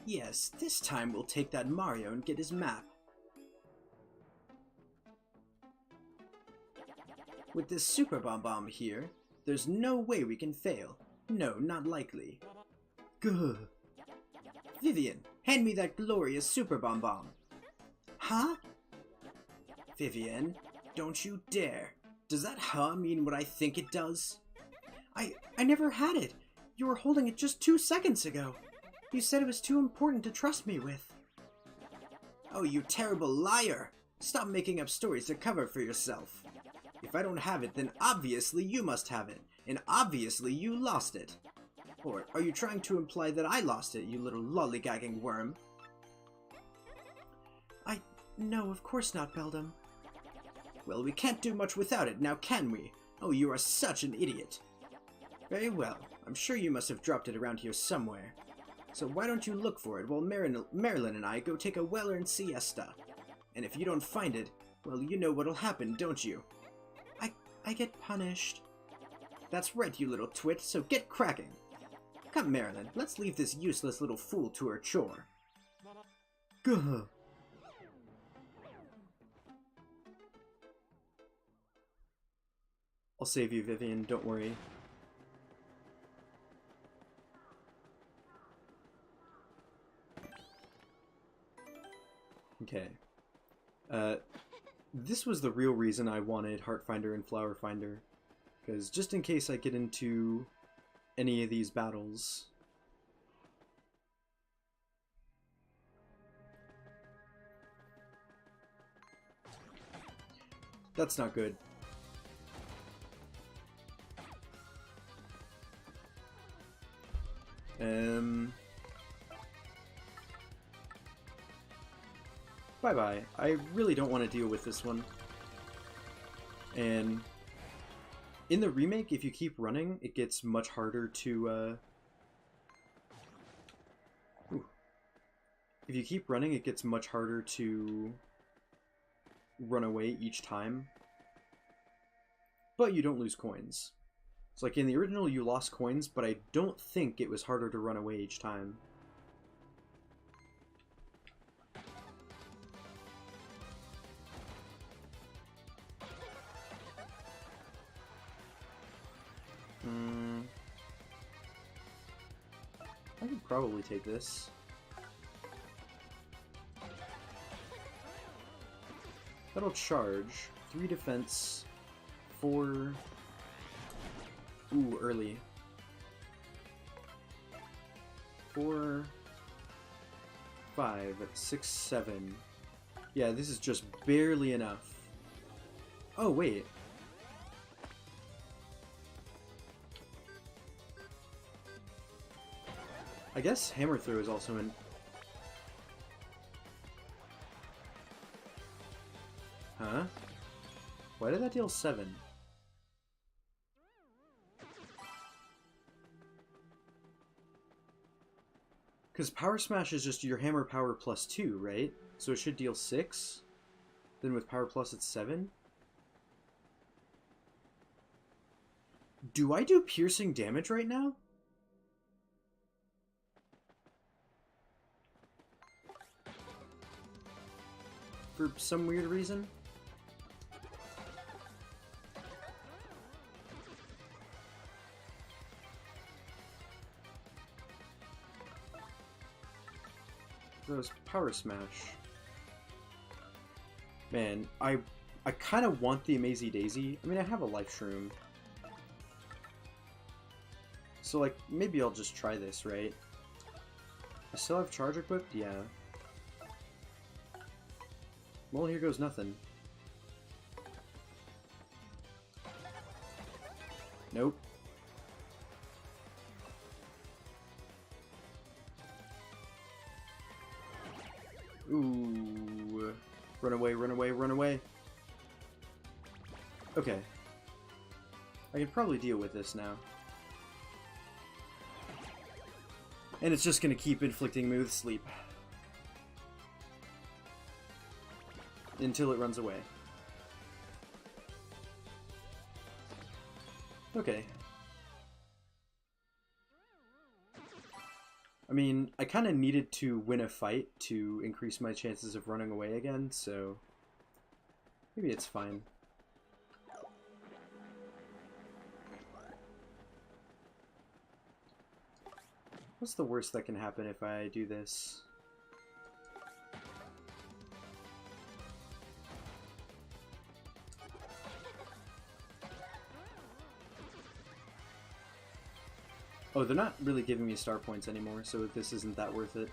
Yes, this time we'll take that Mario and get his map. With this Super Bomb here, there's no way we can fail. No, not likely. Gah. Vivian, hand me that glorious Super Bomb. Huh? Vivian, don't you dare. Does that huh mean what I think it does? I never had it. You were holding it just 2 seconds ago. You said it was too important to trust me with. Oh, you terrible liar! Stop making up stories to cover for yourself. If I don't have it, then obviously you must have it, and obviously you lost it. Or are you trying to imply that I lost it, you little lollygagging worm? No, of course not, Beldam. Well, we can't do much without it, now can we? Oh, you are such an idiot. Very well, I'm sure you must have dropped it around here somewhere. So why don't you look for it while Marilyn and I go take a well-earned siesta? And if you don't find it, well, you know what'll happen, don't you? I get punished. That's right, you little twit, so get cracking. Come, Marilyn, let's leave this useless little fool to her chore. Gah. I'll save you, Vivian, don't worry. Okay. This was the real reason I wanted Heart Finder and Flower Finder. Because just in case I get into any of these battles... That's not good. Bye-bye. I really don't want to deal with this one. And in the remake, if you keep running, it gets much harder to, If you keep running, it gets much harder to run away each time. But you don't lose coins. It's like in the original, you lost coins, but I don't think it was harder to run away each time. I could probably take this. That'll charge. 3 defense, 4... Ooh, early. 4... 5, 6, 7. Yeah, this is just barely enough. Oh, wait. I guess Hammer Throw is also in... Why did that deal 7? Because Power Smash is just your hammer power plus 2, right? So it should deal 6. Then with Power Plus it's 7. Do I do piercing damage right now? For some weird reason? That was Power Smash. Man, I kind of want the Amazy Daisy. I mean, I have a Life Shroom. So, like, maybe I'll just try this, right? I still have Charge equipped? Yeah. Well, here goes nothing. Nope. Ooh. Run away, run away, run away. Okay. I can probably deal with this now. And it's just gonna keep inflicting Mood Sleep. Until it runs away. Okay. I mean, I kind of needed to win a fight to increase my chances of running away again, so maybe it's fine. What's the worst that can happen if I do this? Oh, they're not really giving me star points anymore, so this isn't that worth it.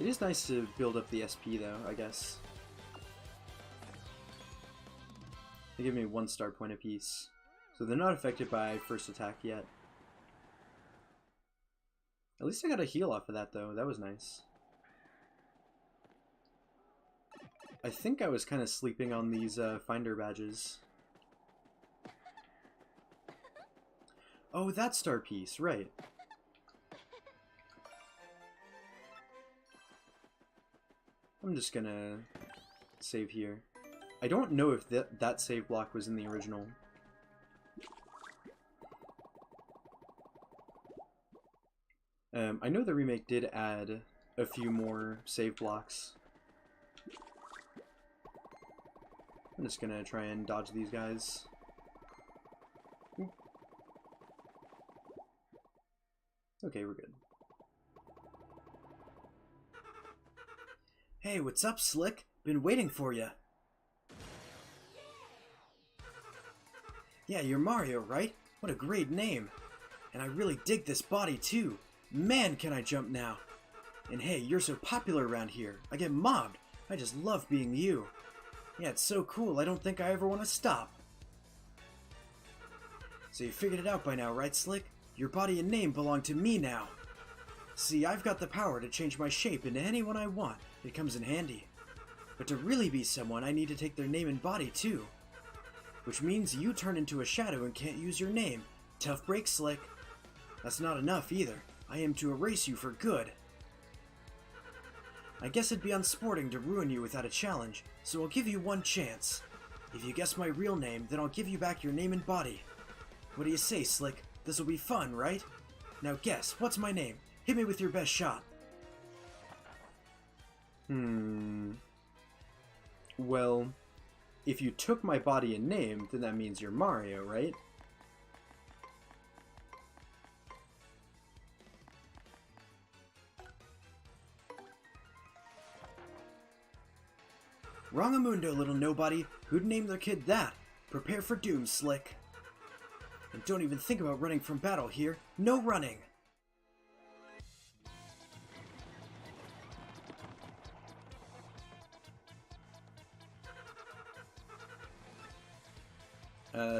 It is nice to build up the SP though, I guess. They give me 1 star point apiece. So they're not affected by first attack yet. At least I got a heal off of that though, that was nice. I think I was kind of sleeping on these Finder badges. Oh, that star piece, right. I'm just gonna save here. I don't know if that save block was in the original. I know the remake did add a few more save blocks. I'm just gonna try and dodge these guys. Okay, we're good. Hey, what's up, Slick? Been waiting for you. Yeah, you're Mario, right? What a great name. And I really dig this body, too. Man, can I jump now. And hey, you're so popular around here. I get mobbed. I just love being you. Yeah, it's so cool, I don't think I ever want to stop. So you figured it out by now, right, Slick? Your body and name belong to me now. See, I've got the power to change my shape into anyone I want. It comes in handy. But to really be someone, I need to take their name and body, too. Which means you turn into a shadow and can't use your name. Tough break, Slick. That's not enough, either. I aim to erase you for good. I guess it'd be unsporting to ruin you without a challenge, so I'll give you one chance. If you guess my real name, then I'll give you back your name and body. What do you say, Slick? This'll be fun, right? Now guess, what's my name? Hit me with your best shot. Well, if you took my body and name, then that means you're Mario, right? Wrongamundo, little nobody. Who'd name their kid that? Prepare for doom, Slick. And don't even think about running from battle here. No running!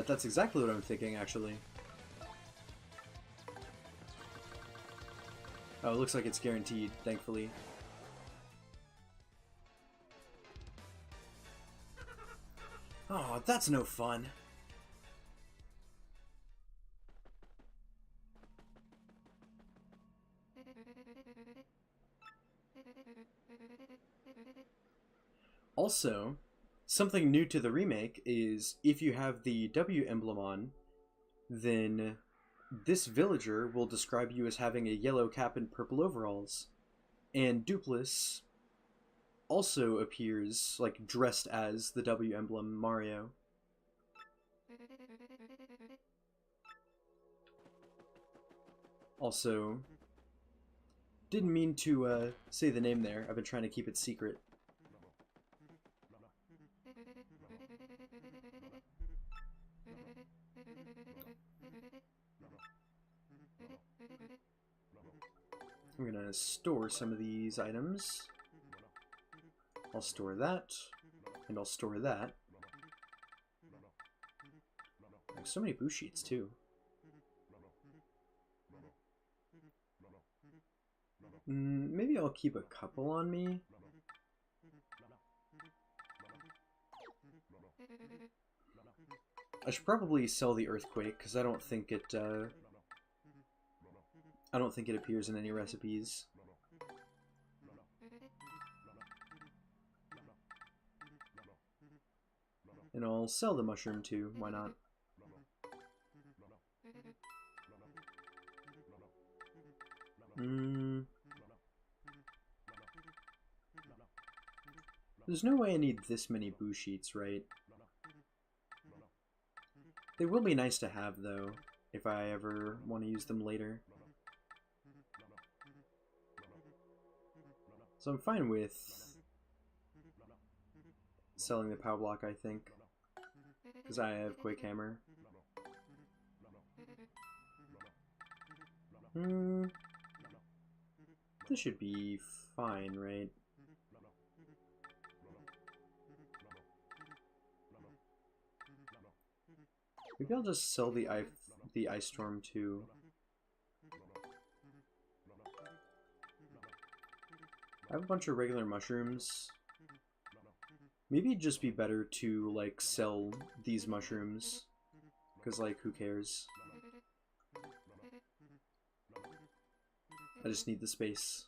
That's exactly what I'm thinking, actually. Oh, it looks like it's guaranteed, thankfully. Oh, that's no fun. Also, something new to the remake is if you have the W emblem on, then this villager will describe you as having a yellow cap and purple overalls. And Dupless also appears, like, dressed as the W emblem Mario. Also, didn't mean to say the name there. I've been trying to keep it secret. I'm gonna store some of these items. I'll store that, and I'll store that. There's so many boo sheets too. Maybe I'll keep a couple on me. I should probably sell the earthquake because I don't think it appears in any recipes. And I'll sell the mushroom too, why not? There's no way I need this many boo sheets, right? They will be nice to have, though, if I ever want to use them later. So I'm fine with selling the power block, I think, because I have Quake Hammer. This should be fine, right? Maybe I'll just sell the ice storm too. I have a bunch of regular mushrooms. Maybe it'd just be better to, like, sell these mushrooms. Because, like, who cares? I just need the space.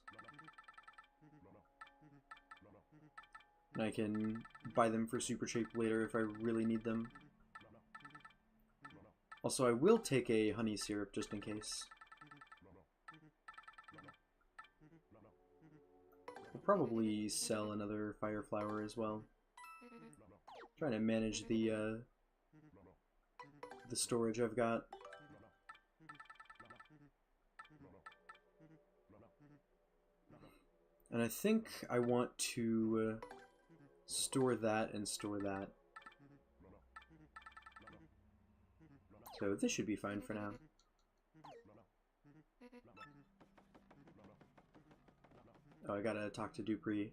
And I can buy them for super cheap later if I really need them. Also, I will take a honey syrup just in case. I'll probably sell another fire flower as well. Trying to manage the storage I've got. And I think I want to store that and store that. So this should be fine for now. Oh, I gotta talk to Dupree.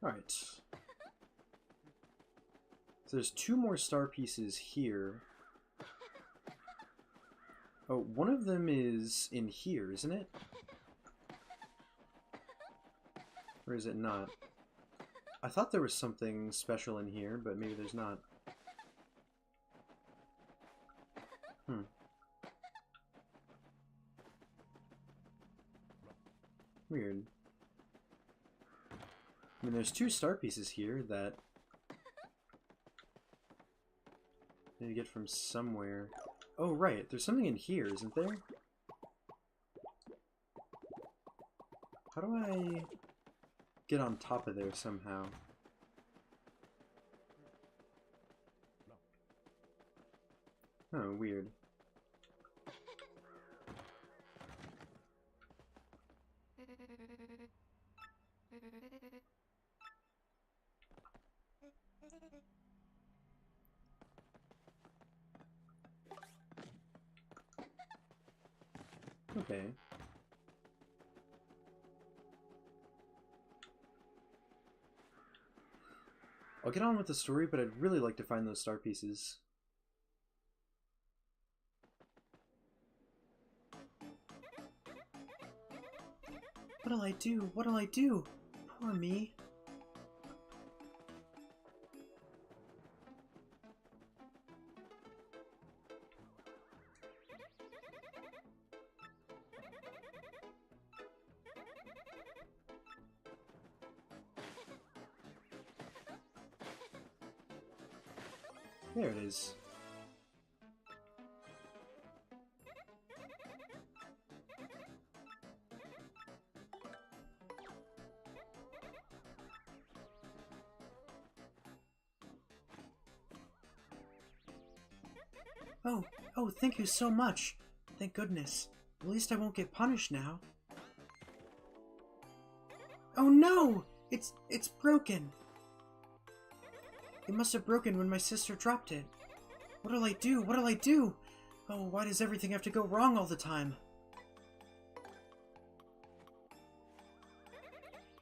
Alright. So there's 2 more star pieces here. Oh, one of them is in here, isn't it? Or is it not? I thought there was something special in here, but maybe there's not. Weird. I mean, there's 2 star pieces here that I need to get from somewhere. Oh, right. There's something in here, isn't there? How do I get on top of there somehow? Oh, weird. Okay. I'll get on with the story, but I'd really like to find those star pieces. What'll I do? What'll I do? Poor me. There it is. Oh, thank you so much. Thank goodness. At least I won't get punished now. Oh no! It's broken. It must have broken when my sister dropped it. What'll I do? What'll I do? Oh, why does everything have to go wrong all the time?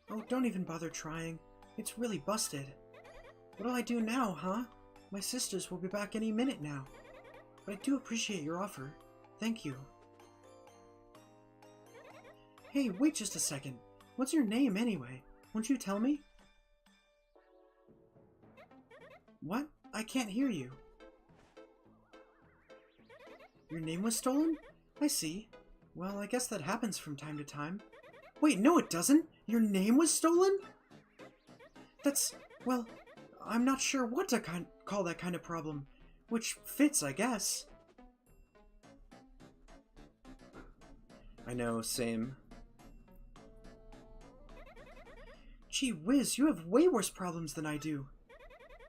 Oh, don't even bother trying. It's really busted. What'll I do now, huh? My sisters will be back any minute now. But I do appreciate your offer. Thank you. Hey, wait just a second. What's your name, anyway? Won't you tell me? What? I can't hear you. Your name was stolen? I see. Well, I guess that happens from time to time. Wait, no it doesn't! Your name was stolen? That's... well, I'm not sure what to call that kind of problem. Which fits, I guess. I know, same. Gee whiz, you have way worse problems than I do.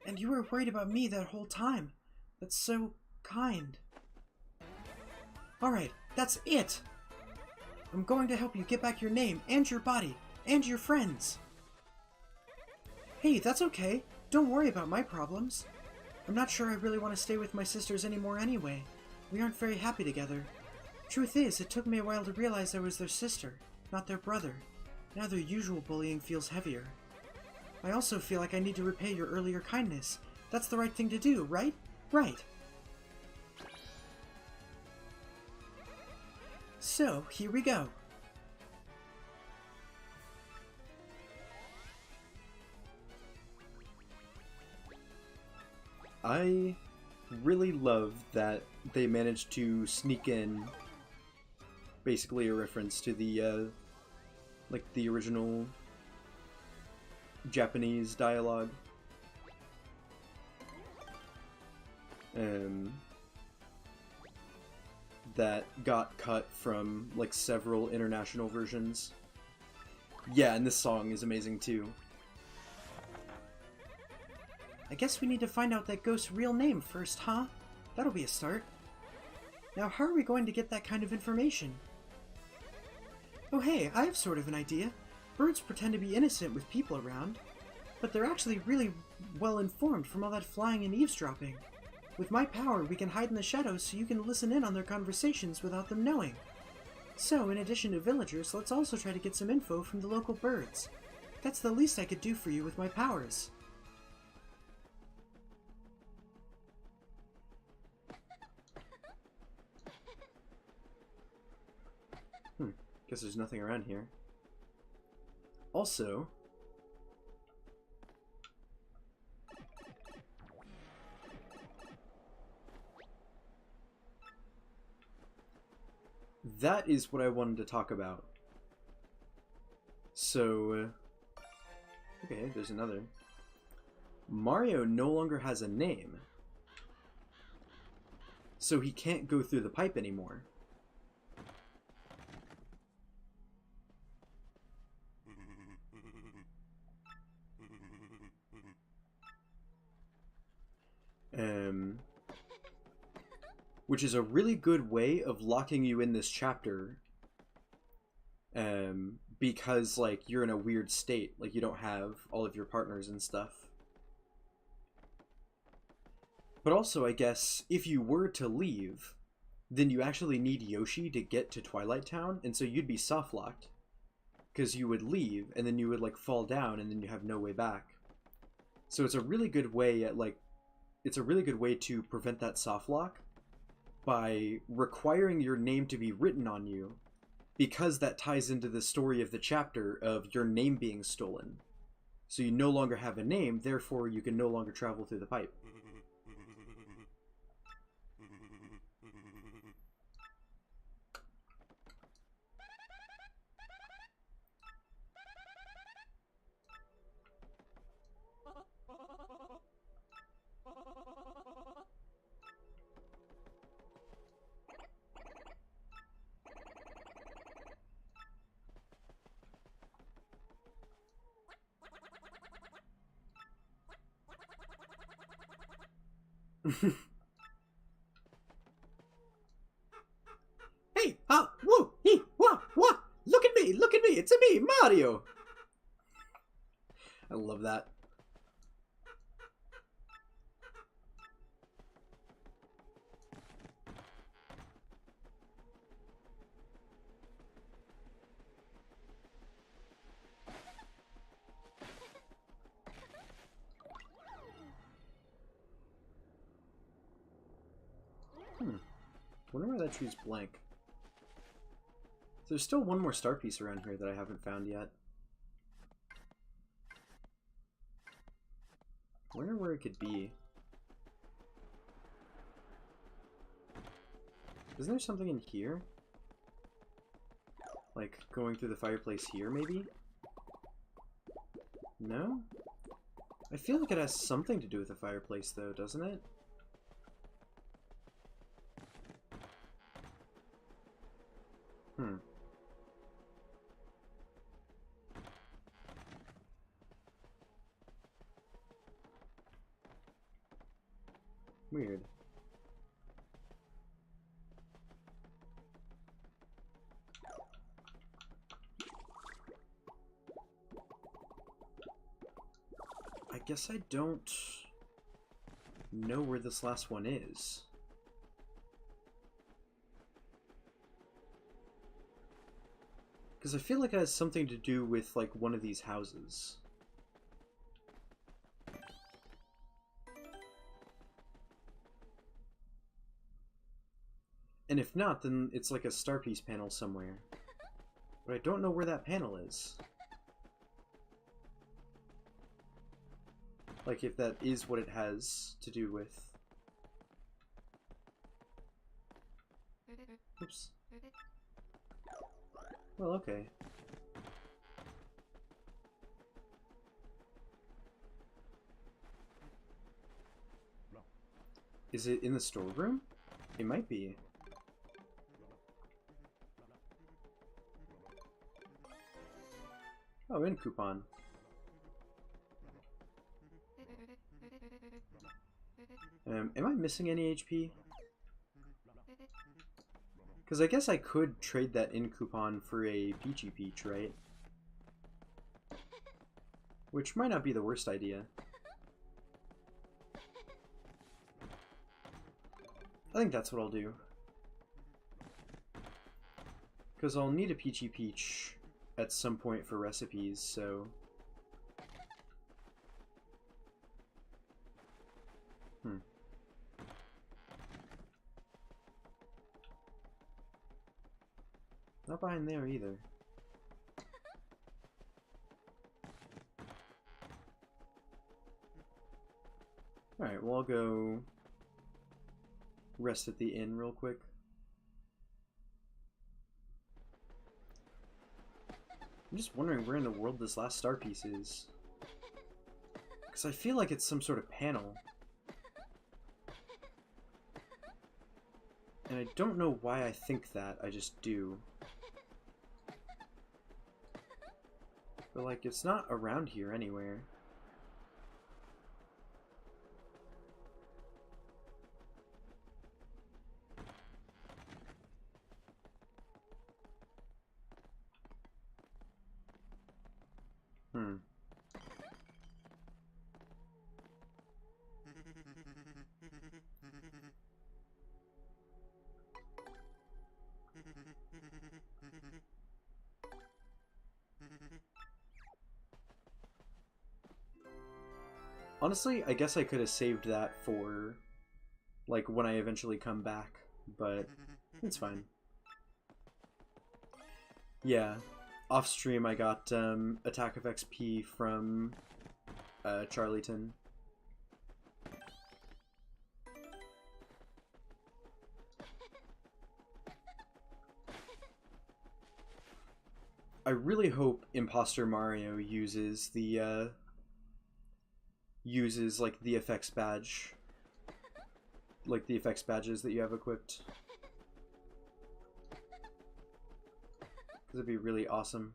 And you were worried about me that whole time. That's so kind. Alright, that's it! I'm going to help you get back your name, and your body, and your friends. Hey, that's okay. Don't worry about my problems. I'm not sure I really want to stay with my sisters anymore anyway. We aren't very happy together. Truth is, it took me a while to realize I was their sister, not their brother. Now their usual bullying feels heavier. I also feel like I need to repay your earlier kindness. That's the right thing to do, right? Right. So, here we go. I really love that they managed to sneak in basically a reference to the like the original Japanese dialogue. That got cut from like several international versions. Yeah, and this song is amazing too. I guess we need to find out that ghost's real name first, huh? That'll be a start. Now, how are we going to get that kind of information? Oh hey, I have sort of an idea. Birds pretend to be innocent with people around, but they're actually really well informed from all that flying and eavesdropping. With my power, we can hide in the shadows so you can listen in on their conversations without them knowing. So, in addition to villagers, let's also try to get some info from the local birds. That's the least I could do for you with my powers. Guess there's nothing around here. Also, that is what I wanted to talk about. So, okay, there's another. Mario no longer has a name, so he can't go through the pipe anymore. Which is a really good way of locking you in this chapter, because like you're in a weird state, like you don't have all of your partners and stuff. But also, I guess if you were to leave, then you actually need Yoshi to get to Twilight Town, and so you'd be soft locked, because you would leave and then you would like fall down and then you have no way back. So it's a really good way at like, it's a really good way to prevent that soft lock by requiring your name to be written on you because that ties into the story of the chapter of your name being stolen. So you no longer have a name, therefore you can no longer travel through the pipe. Hey, ha, woo, hee, wah, wah! Look at me, it's me, Mario! I love that. Wonder why that tree's blank. There's still one more star piece around here that I haven't found yet. Wonder where it could be. Isn't there something in here? Like, going through the fireplace here, maybe? No? I feel like it has something to do with the fireplace, though, doesn't it? Weird. I guess I don't know where this last one is. Because I feel like it has something to do with, like, one of these houses. And if not, then it's like a star piece panel somewhere. But I don't know where that panel is. Like, if that is what it has to do with. Oops. Well, okay. Is it in the storeroom? It might be. Oh, in coupon. Am I missing any HP? Because I guess I could trade that in coupon for a Peachy Peach, right? Which might not be the worst idea. I think that's what I'll do. Because I'll need a Peachy Peach at some point for recipes, so... Not behind there either. Alright, well I'll go rest at the inn real quick. I'm just wondering where in the world this last star piece is. Because I feel like it's some sort of panel. And I don't know why I think that, I just do. But like, it's not around here anywhere. Honestly, I guess I could have saved that for, like, when I eventually come back, but it's fine. Yeah. Off stream, I got attack of XP from Charlieton. I really hope Imposter Mario uses the like the effects badge, like the effects badges that you have equipped. That'd be really awesome.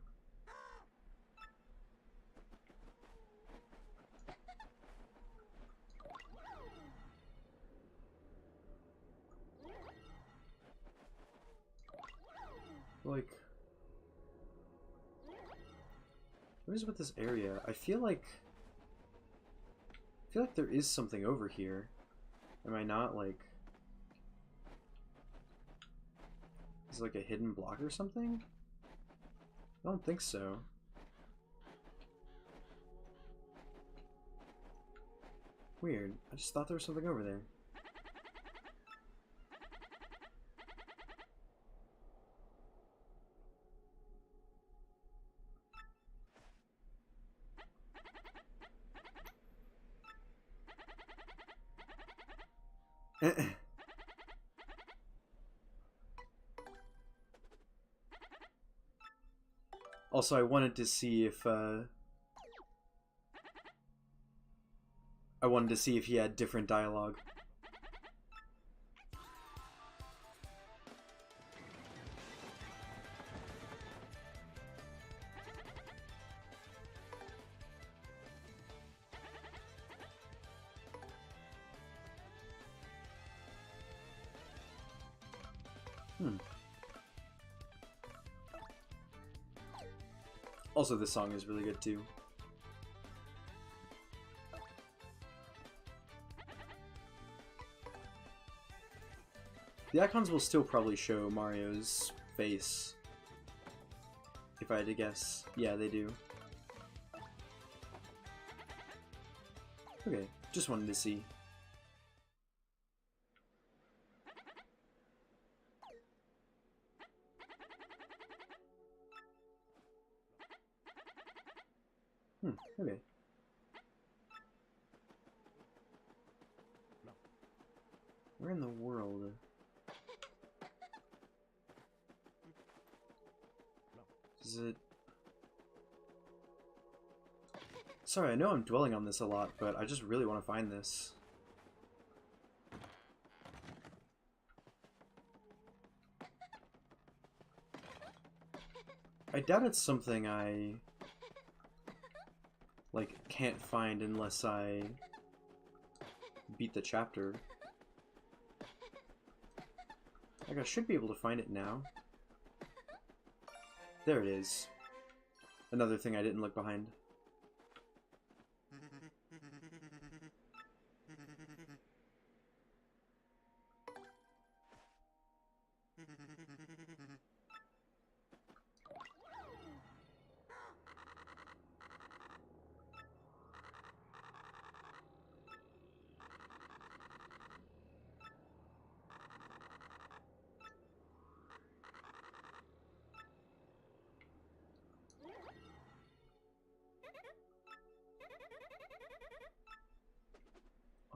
Like, what is with this area? I feel like there is something over here. Am I not, like... Is it like a hidden block or something? I don't think so. Weird. I just thought there was something over there. Also, I wanted to see if he had different dialogue. Also, this song is really good too. The icons will still probably show Mario's face, if I had to guess. Yeah, they do. Okay, just wanted to see. Okay. Where in the world? Is it... Sorry, I know I'm dwelling on this a lot, but I just really want to find this. I doubt it's something I... like, can't find unless I beat the chapter. Like, I should be able to find it now. There it is. Another thing I didn't look behind.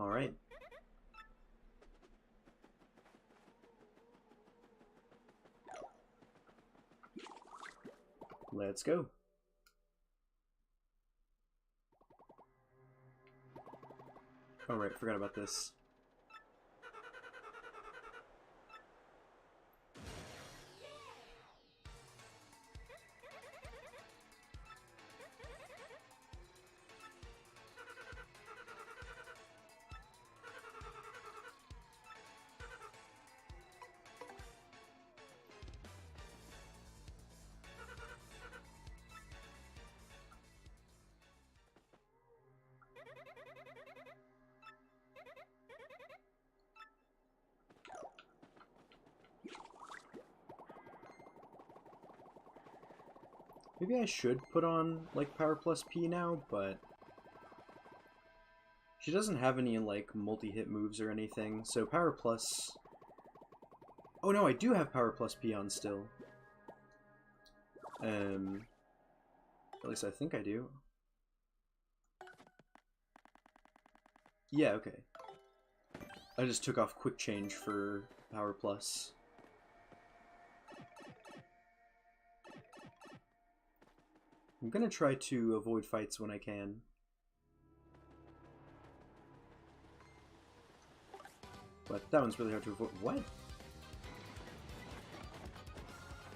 Alright. Let's go. Oh right, forgot about this. Maybe I should put on, like, Power Plus P now, but... she doesn't have any, like, multi-hit moves or anything, so Power Plus... Oh no, I do have Power Plus P on still. At least I think I do. Yeah, okay. I just took off quick change for power plus. I'm gonna try to avoid fights when I can. But that one's really hard to avoid. What?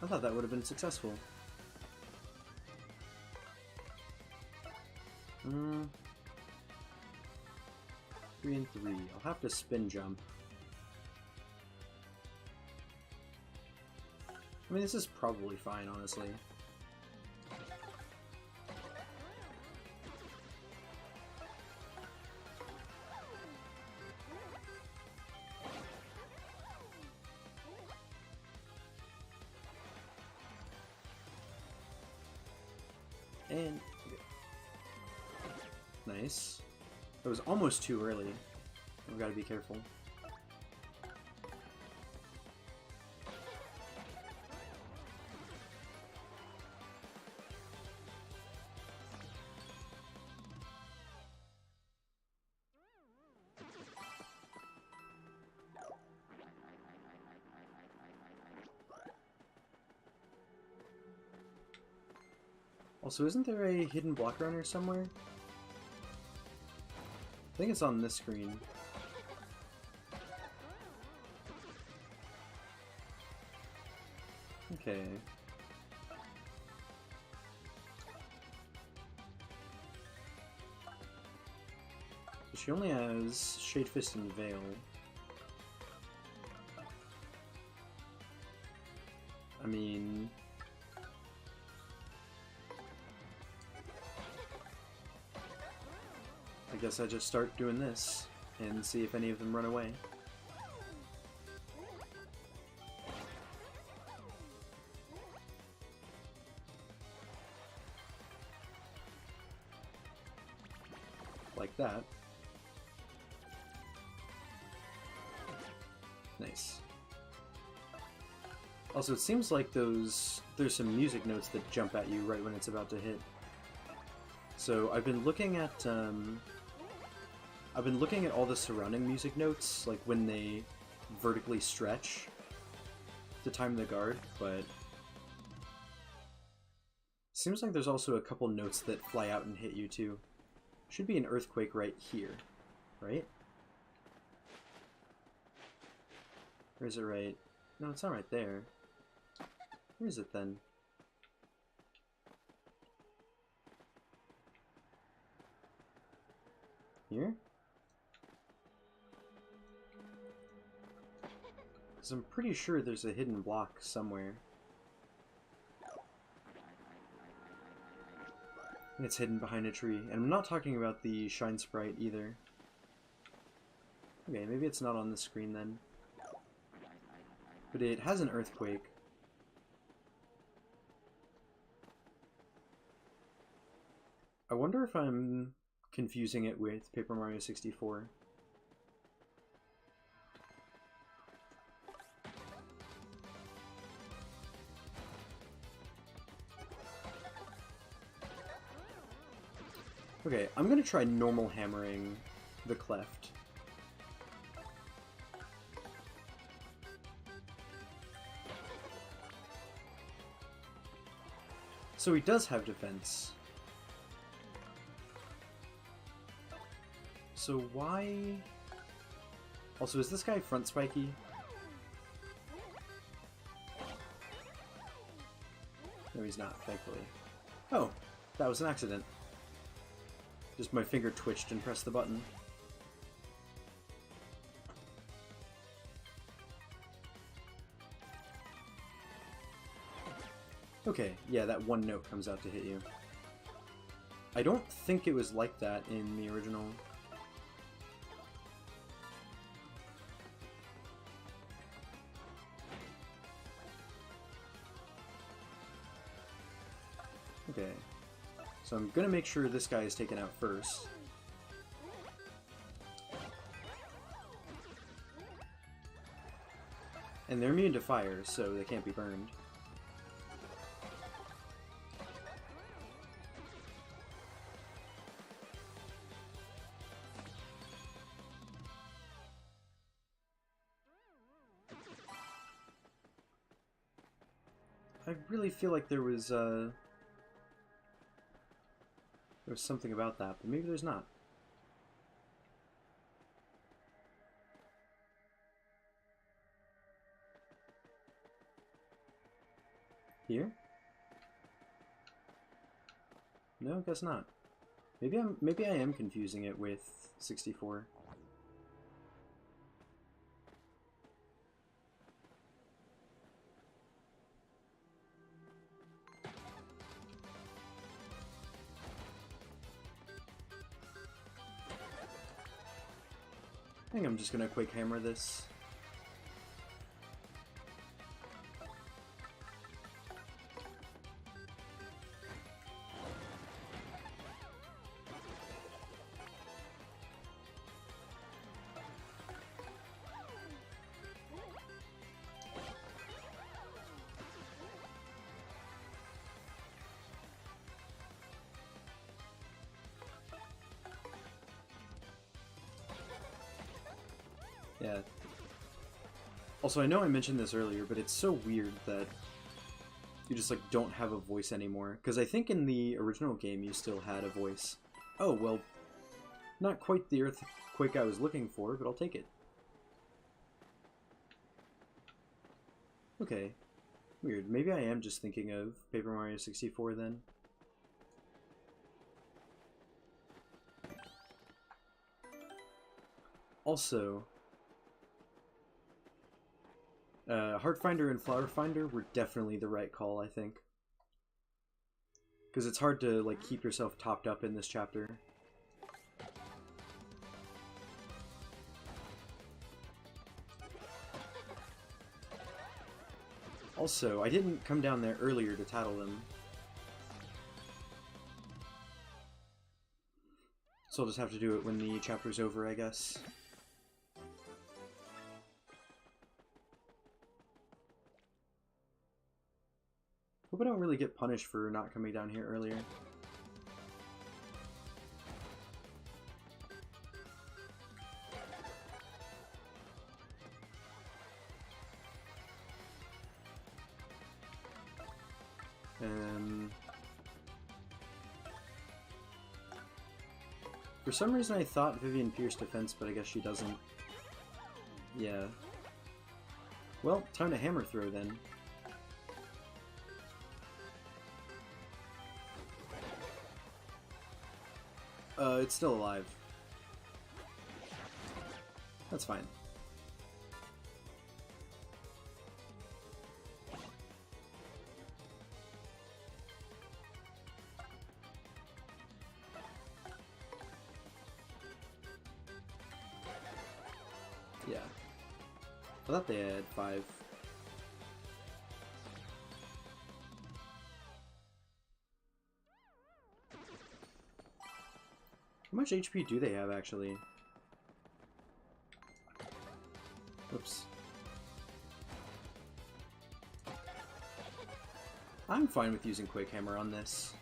I thought that would have been successful. 3 and 3. I'll have to spin jump. I mean, this is probably fine, honestly. And nice. That was almost too early. We've got to be careful. Also, isn't there a hidden block runner somewhere? I think it's on this screen. Okay. So she only has Shade Fist and Veil. I mean... I guess I just start doing this and see if any of them run away. Like that. Nice. Also, it seems like there's some music notes that jump at you right when it's about to hit. So I've been looking at all the surrounding music notes, like when they vertically stretch to time the guard, but seems like there's also a couple notes that fly out and hit you too. Should be an earthquake right here, right? Or is it right? No, it's not right there. Where is it then? Here? Because I'm pretty sure there's a hidden block somewhere. And it's hidden behind a tree. And I'm not talking about the Shine Sprite either. Okay, maybe it's not on the screen then. But it has an earthquake. I wonder if I'm confusing it with Paper Mario 64. Okay, I'm gonna try normal hammering the cleft. So he does have defense. So why... Also, is this guy front spiky? No, he's not, thankfully. Oh, that was an accident. Just my finger twitched and pressed the button. Okay, yeah, that one note comes out to hit you. I don't think it was like that in the original. Okay. So I'm gonna make sure this guy is taken out first. And they're immune to fire, so they can't be burned. I really feel like there was something about that, but maybe there's not. Here? No, guess not. Maybe I am confusing it with 64. I think I'm just gonna quick hammer this. Yeah. Also, I know I mentioned this earlier, but it's so weird that you just, like, don't have a voice anymore. Because I think in the original game you still had a voice. Oh, well, not quite the earthquake I was looking for, but I'll take it. Okay. Weird. Maybe I am just thinking of Paper Mario 64 then. Also, Heart Finder and Flower Finder were definitely the right call, I think. Because it's hard to, like, keep yourself topped up in this chapter. Also, I didn't come down there earlier to tattle them. So I'll just have to do it when the chapter's over, I guess. Hope I don't really get punished for not coming down here earlier. For some reason I thought Vivian pierced defense, but I guess she doesn't. Yeah. Well, time to hammer throw then. It's still alive. That's fine. Yeah. I thought they had 5. How much HP do they have, actually? Whoops. I'm fine with using Quake Hammer on this.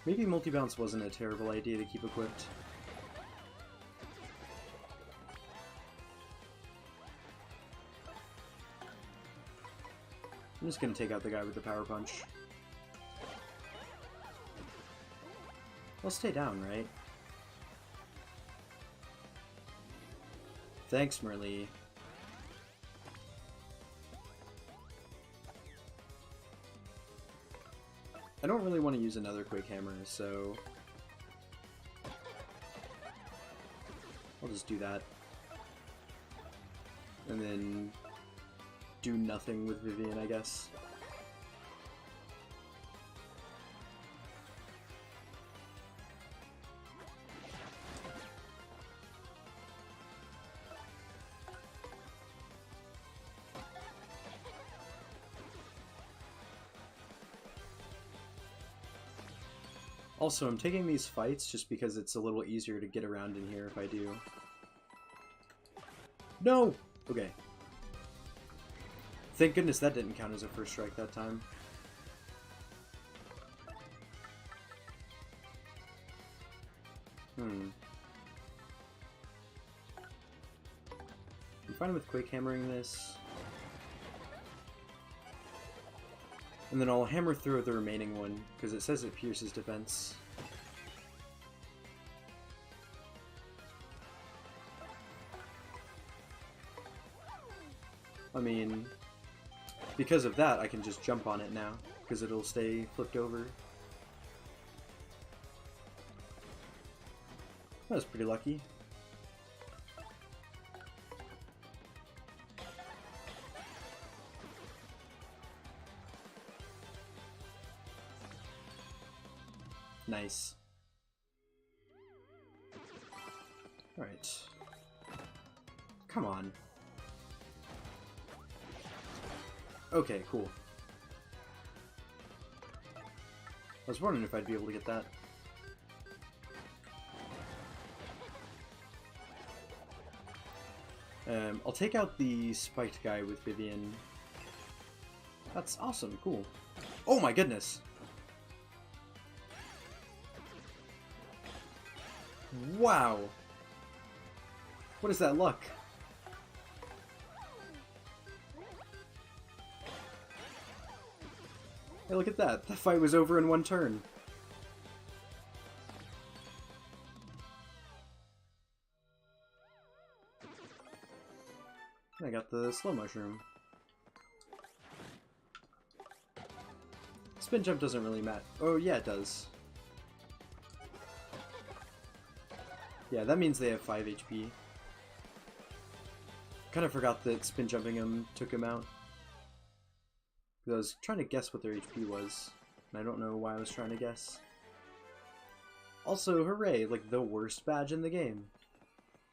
Maybe multi-bounce wasn't a terrible idea to keep equipped. I'm just gonna take out the guy with the power punch. I'll stay down, right? Thanks, Merlee. I don't really want to use another Quake Hammer, so I'll just do that. And then do nothing with Vivian, I guess. Also, I'm taking these fights just because it's a little easier to get around in here if I do. No! Okay. Thank goodness that didn't count as a first strike that time. I'm fine with quick hammering this. And then I'll hammer through the remaining one, because it says it pierces defense. I mean, because of that, I can just jump on it now, because it'll stay flipped over. That was pretty lucky. Nice. Alright. Come on. Okay, cool. I was wondering if I'd be able to get that. I'll take out the spiked guy with Vivian. That's awesome, cool. Oh my goodness! Wow! What is that luck? Hey, look at that! The fight was over in one turn. I got the slow mushroom. Spin jump doesn't really matter. Oh yeah, it does. Yeah, that means they have 5 HP. Kind of forgot that spin jumping him took him out. I was trying to guess what their HP was, and I don't know why I was trying to guess. Also, hooray! Like, the worst badge in the game.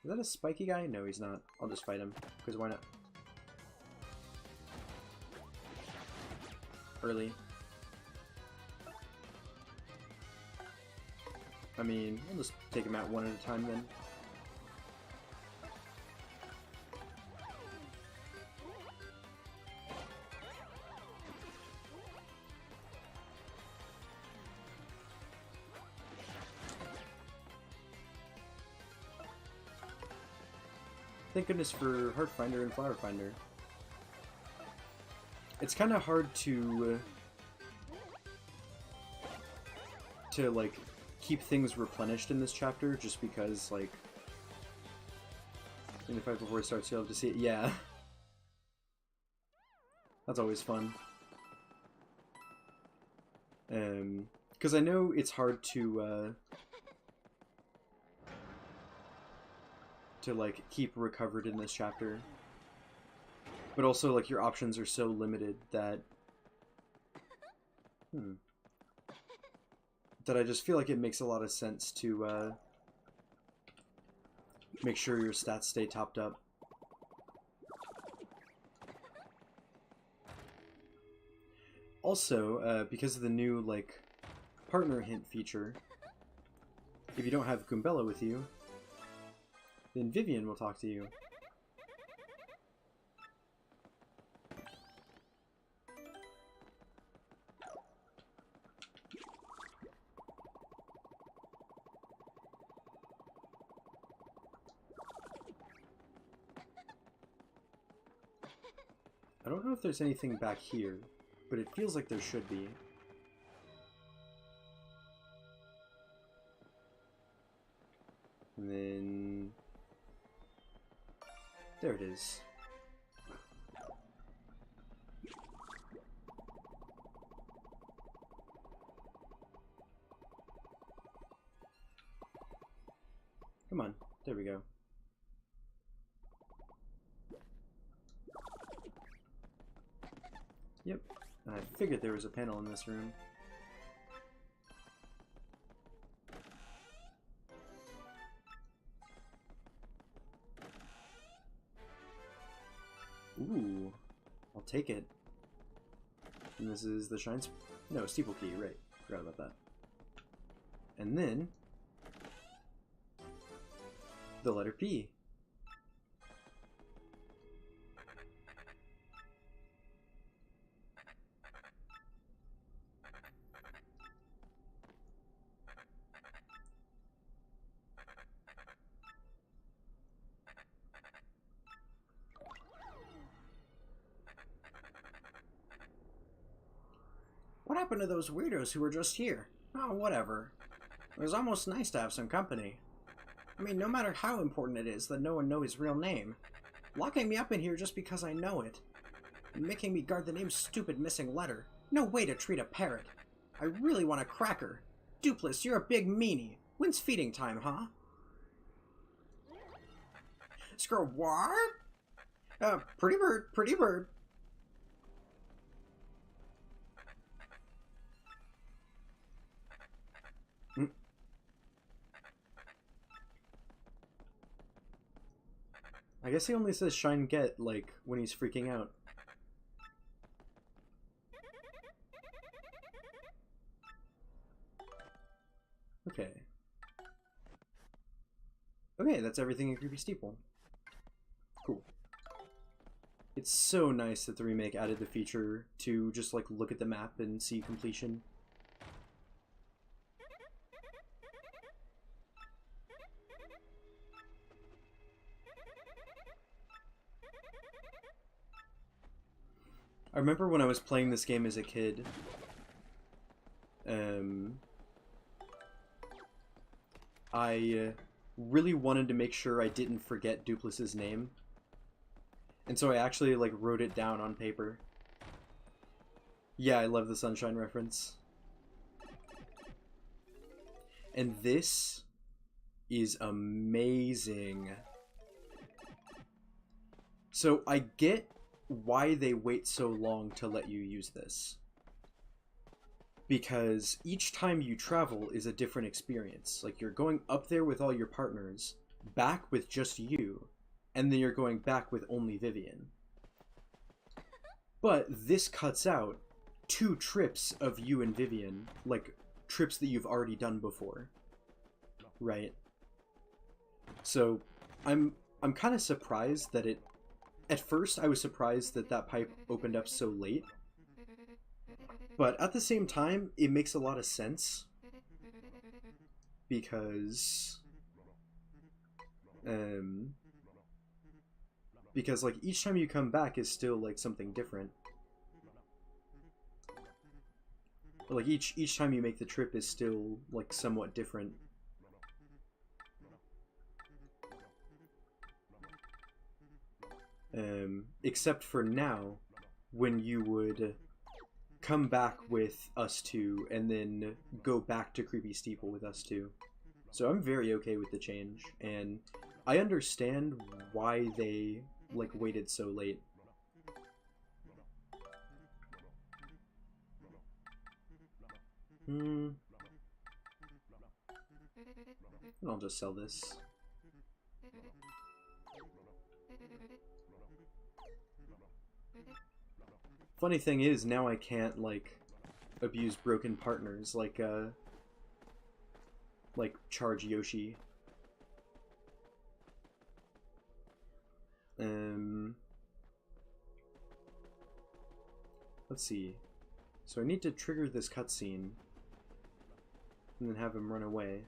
Is that a spiky guy? No, he's not. I'll just fight him, because why not? Early. I mean, we'll just take him out one at a time then. Thank goodness for Heart Finder and Flower Finder. It's kind of hard to like keep things replenished in this chapter, just because like in the fight before it starts, you'll have to see it. Yeah, that's always fun. Because I know it's hard to like keep recovered in this chapter, but also like your options are so limited that that I just feel like it makes a lot of sense to make sure your stats stay topped up. Also, because of the new like partner hint feature, if you don't have Goombella with you, then Vivian will talk to you. I don't know if there's anything back here, but it feels like there should be. And then there it is. Come on, there we go. Yep, I figured there was a panel in this room. Ooh, I'll take it. And this is the no, steeple key, right. Forgot about that. And then the letter P. What happened to those weirdos who were just here? Oh, whatever. It was almost nice to have some company. I mean, no matter how important it is that no one know his real name, locking me up in here just because I know it, and making me guard the name's stupid missing letter. No way to treat a parrot. I really want a cracker. Dupless, you're a big meanie. When's feeding time, huh? Screw what? Pretty bird, pretty bird. I guess he only says shine get, like, when he's freaking out. Okay. Okay, that's everything in Creepy Steeple. Cool. It's so nice that the remake added the feature to just, like, look at the map and see completion. I remember when I was playing this game as a kid, I really wanted to make sure I didn't forget Dupless's name. And so I actually, like, wrote it down on paper. Yeah, I love the Sunshine reference. And this is amazing. So I get why they wait so long to let you use this. Because each time you travel is a different experience. Like, you're going up there with all your partners, back with just you, and then you're going back with only Vivian. But this cuts out 2 trips of you and Vivian, like, trips that you've already done before. Right? So, I'm kind of surprised that it... At first, I was surprised that that pipe opened up so late. But at the same time, it makes a lot of sense. Because... Because, like, each time you come back is still, like, something different. Like, each time you make the trip is still, like, somewhat different. Except for now, when you would come back with us two, and then go back to Creepy Steeple with us two. So I'm very okay with the change, and I understand why they, like, waited so late. And I'll just sell this. Funny thing is, now I can't, like, abuse broken partners, like charge Yoshi. Let's see. So I need to trigger this cutscene, and then have him run away.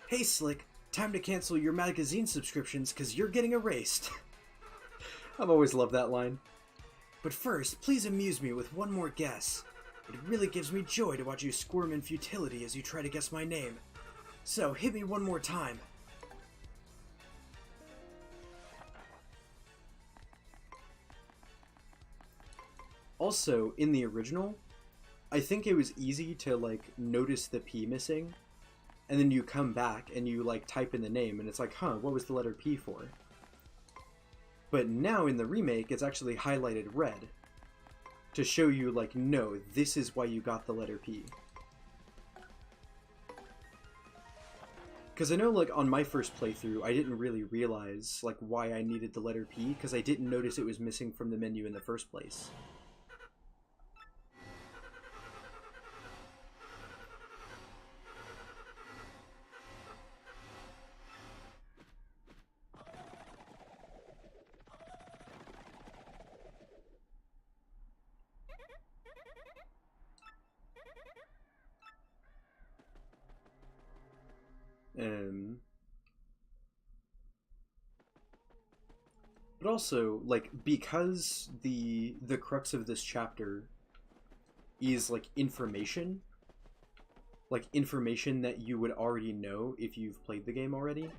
Hey Slick, time to cancel your magazine subscriptions because you're getting erased. I've always loved that line. But first, please amuse me with one more guess. It really gives me joy to watch you squirm in futility as you try to guess my name. So, hit me one more time. Also, in the original, I think it was easy to, like, notice the P missing, and then you come back and you, like, type in the name, and it's like, huh, what was the letter P for? But now in the remake, it's actually highlighted red to show you, like, no, this is why you got the letter P. Because I know, like, on my first playthrough, I didn't really realize, like, why I needed the letter P, because I didn't notice it was missing from the menu in the first place. But also, like, because the crux of this chapter is like information that you would already know if you've played the game already,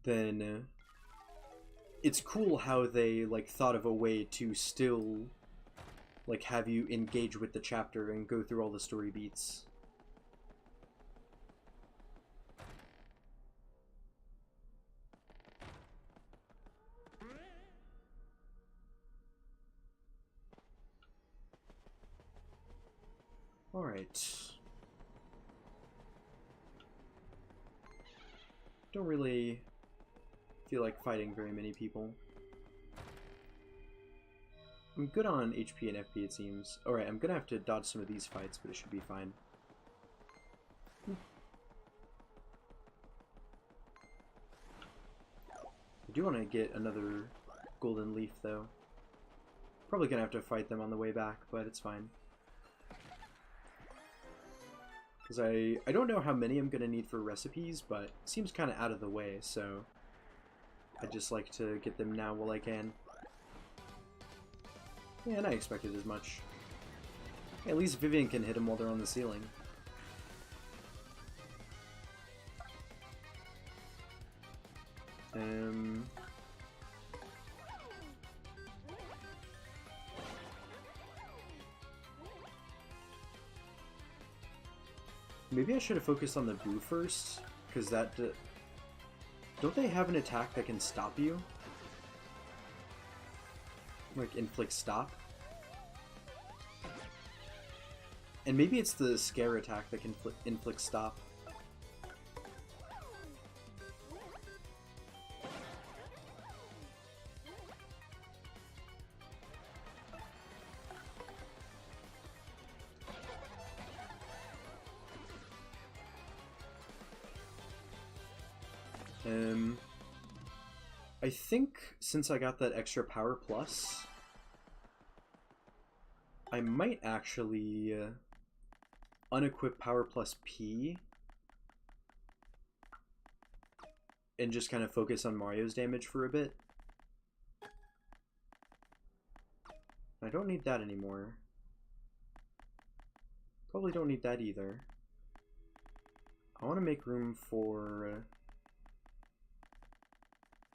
then it's cool how they like thought of a way to still like have you engage with the chapter and go through all the story beats. Alright. Don't really feel like fighting very many people. I'm good on HP and FP, it seems. Alright, I'm gonna have to dodge some of these fights, but it should be fine. I do want to get another golden leaf, though. Probably gonna have to fight them on the way back, but it's fine. Because I don't know how many I'm going to need for recipes, but it seems kind of out of the way, so I just like to get them now while I can. Yeah, and I expected as much. At least Vivian can hit them while they're on the ceiling. Maybe I should have focused on the Boo first, because that... don't they have an attack that can stop you? Like, inflict stop? And maybe it's the scare attack that can inflict stop. I think since I got that extra power plus, I might actually unequip power plus P and just kind of focus on Mario's damage for a bit. I don't need that anymore. Probably don't need that either. I want to make room for...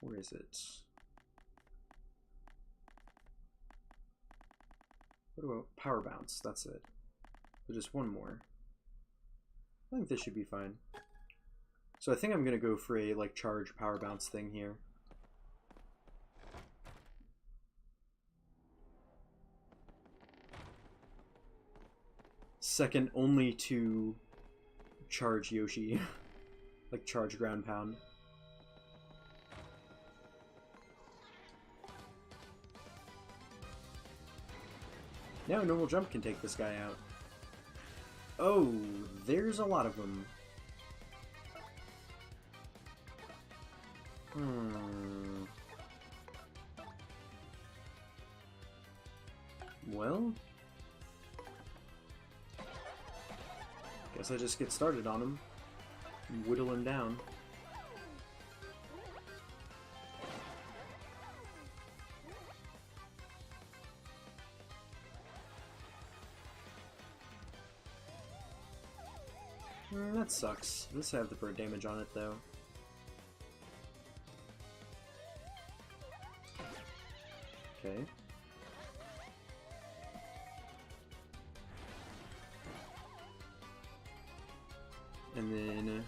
where is it? What about Power Bounce? That's it. So just one more. I think this should be fine. So I think I'm going to go for a like charge Power Bounce thing here. Second only to charge Yoshi. Like charge Ground Pound. Now normal jump can take this guy out. Oh, there's a lot of them. Well, guess I just get started on him and whittle him down. That sucks. Let's have the bird damage on it, though. Okay. And then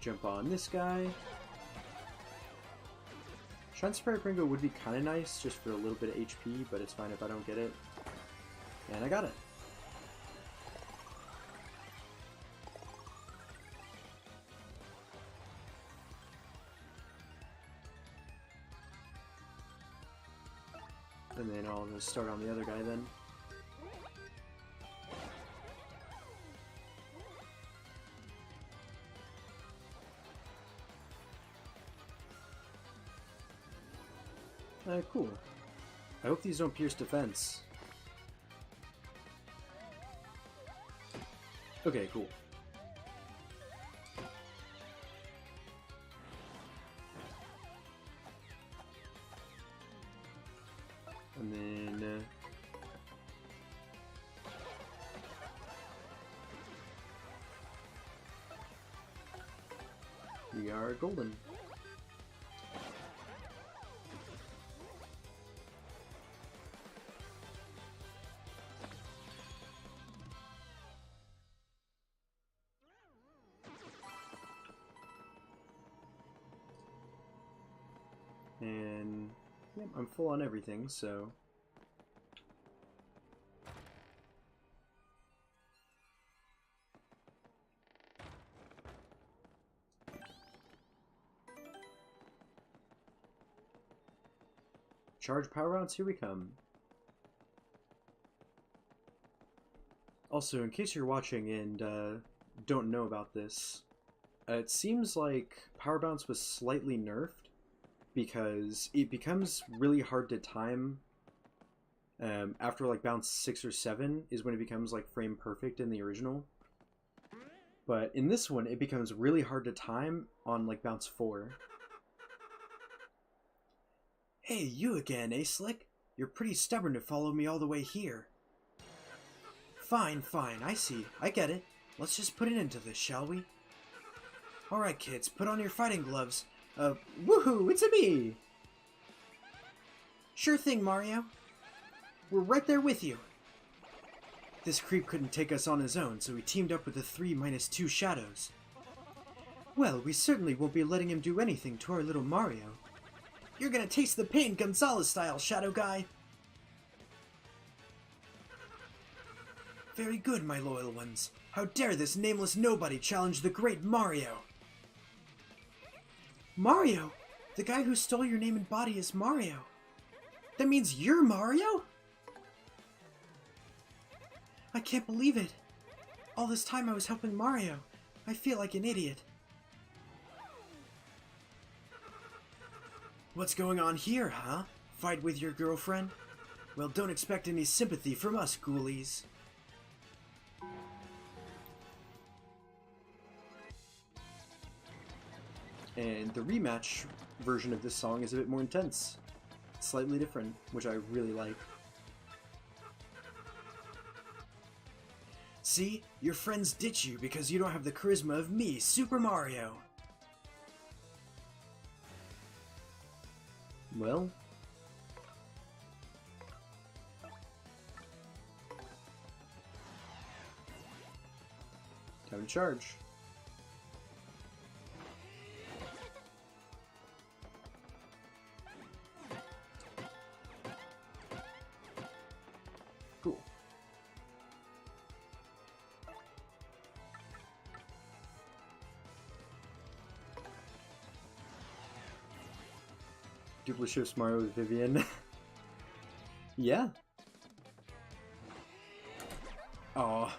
jump on this guy. Shine Sprite Pringo would be kind of nice just for a little bit of HP, but it's fine if I don't get it. And I got it. And then I'll just start on the other guy then. Cool. I hope these don't pierce defense. Okay, cool. And then... we are golden. And yep, I'm full on everything, so... charge power rounds, here we come. Also, in case you're watching and don't know about this, it seems like Power Bounce was slightly nerfed because it becomes really hard to time after like bounce 6 or 7 is when it becomes like frame perfect in the original. But in this one, it becomes really hard to time on like bounce 4. Hey, you again, eh, Slick? You're pretty stubborn to follow me all the way here. Fine, fine, I see. I get it. Let's just put an end to this, shall we? Alright, kids, put on your fighting gloves. Woohoo, it's a me! Sure thing, Mario. We're right there with you. This creep couldn't take us on his own, so we teamed up with the 3-2 shadows. Well, we certainly won't be letting him do anything to our little Mario. You're gonna taste the pain Gonzalez style, Shadow Guy! Very good, my loyal ones. How dare this nameless nobody challenge the great Mario? Mario? The guy who stole your name and body is Mario. That means you're Mario? I can't believe it. All this time I was helping Mario. I feel like an idiot. What's going on here, huh? Fight with your girlfriend? Well, don't expect any sympathy from us, ghoulies. And the rematch version of this song is a bit more intense. It's slightly different, which I really like. See? Your friends ditch you because you don't have the charisma of me, Super Mario. Well... time to charge. Cool. Duplo shifts Mario with Vivian. Yeah. Aw.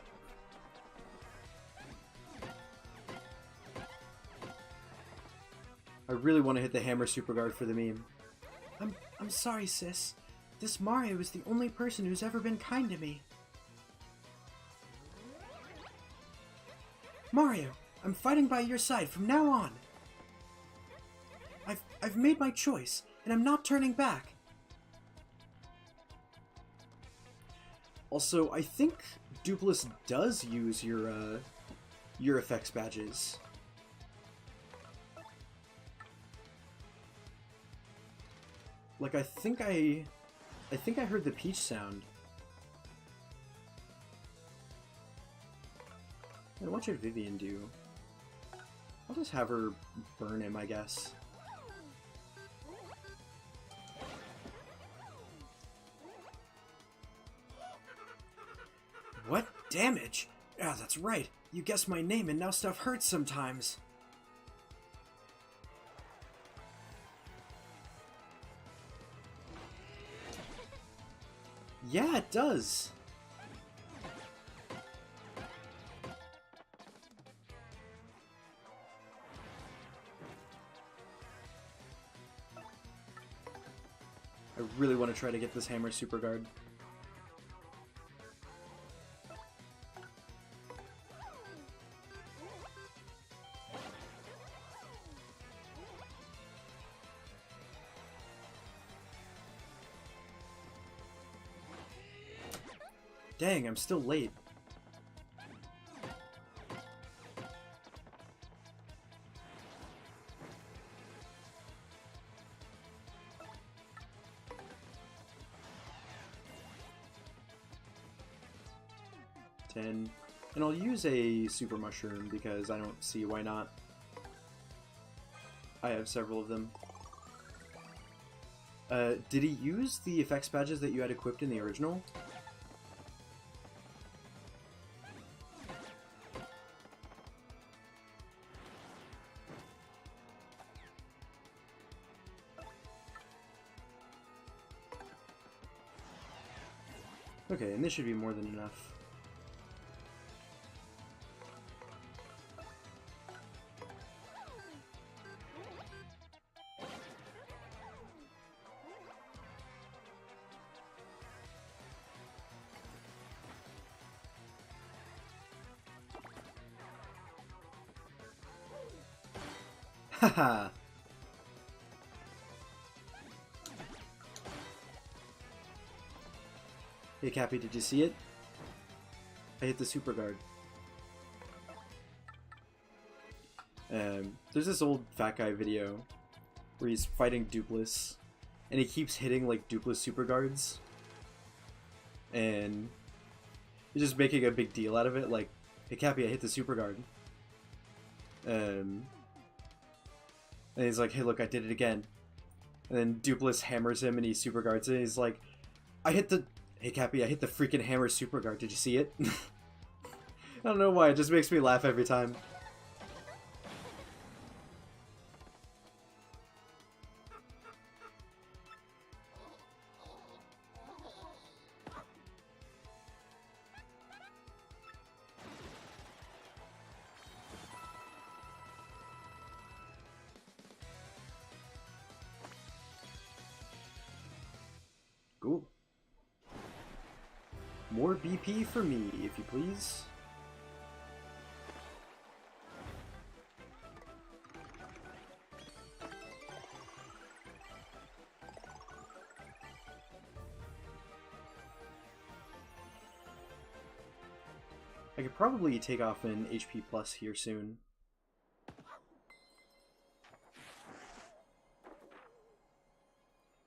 I really want to hit the hammer super guard for the meme. I'm sorry, sis. This Mario is the only person who's ever been kind to me. Mario, I'm fighting by your side from now on. I've made my choice, and I'm not turning back. Also, I think Dupless does use your effects badges. Like, I think I heard the Peach sound. And what should Vivian do? I'll just have her burn him, I guess. What? Damage? Ah, that's right. You guessed my name and now stuff hurts sometimes. Yeah, it does. I really want to try to get this hammer super guard. Dang, I'm still late. And I'll use a super mushroom because I don't see why not. I have several of them. Did he use the effects badges that you had equipped in the original? Okay, and this should be more than enough. Haha! Hey Cappy, did you see it? I hit the super guard. There's this old fat guy video where he's fighting Dupless, and he keeps hitting like Dupless super guards, and he's just making a big deal out of it, like, hey Cappy, I hit the super guard. And he's like, hey look, I did it again. And then Dupless hammers him and he super guards it, and he's like, hey Cappy, I hit the freaking hammer super guard, did you see it? I don't know why, it just makes me laugh every time. Cool. More BP for me, if you please. I could probably take off an HP plus here soon.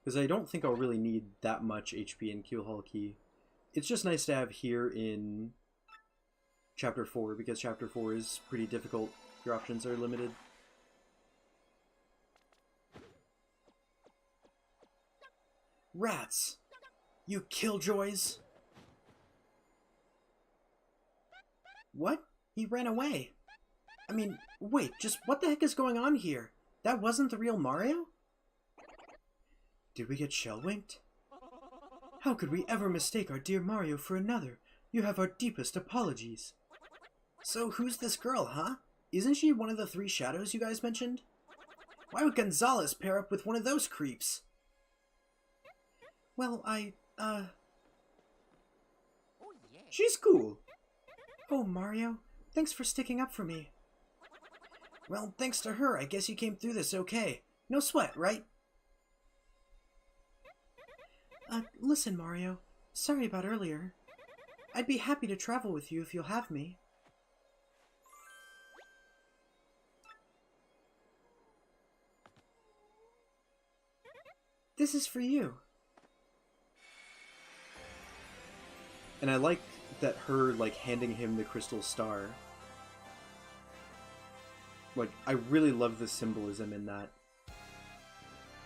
Because I don't think I'll really need that much HP in Keelhaul Key. It's just nice to have here in Chapter 4, because Chapter 4 is pretty difficult. Your options are limited. Rats! You killjoys! What? He ran away. I mean, wait, just what the heck is going on here? That wasn't the real Mario? Did we get shell-winked? How could we ever mistake our dear Mario for another? You have our deepest apologies. So who's this girl, huh? Isn't she one of the 3 shadows you guys mentioned? Why would Gonzalez pair up with one of those creeps? Well, she's cool. Oh, Mario, thanks for sticking up for me. Well, thanks to her, I guess you came through this okay. No sweat, right? Listen, Mario. Sorry about earlier. I'd be happy to travel with you if you'll have me. This is for you. And I like that her, like, handing him the crystal star. Like, I really love the symbolism in that.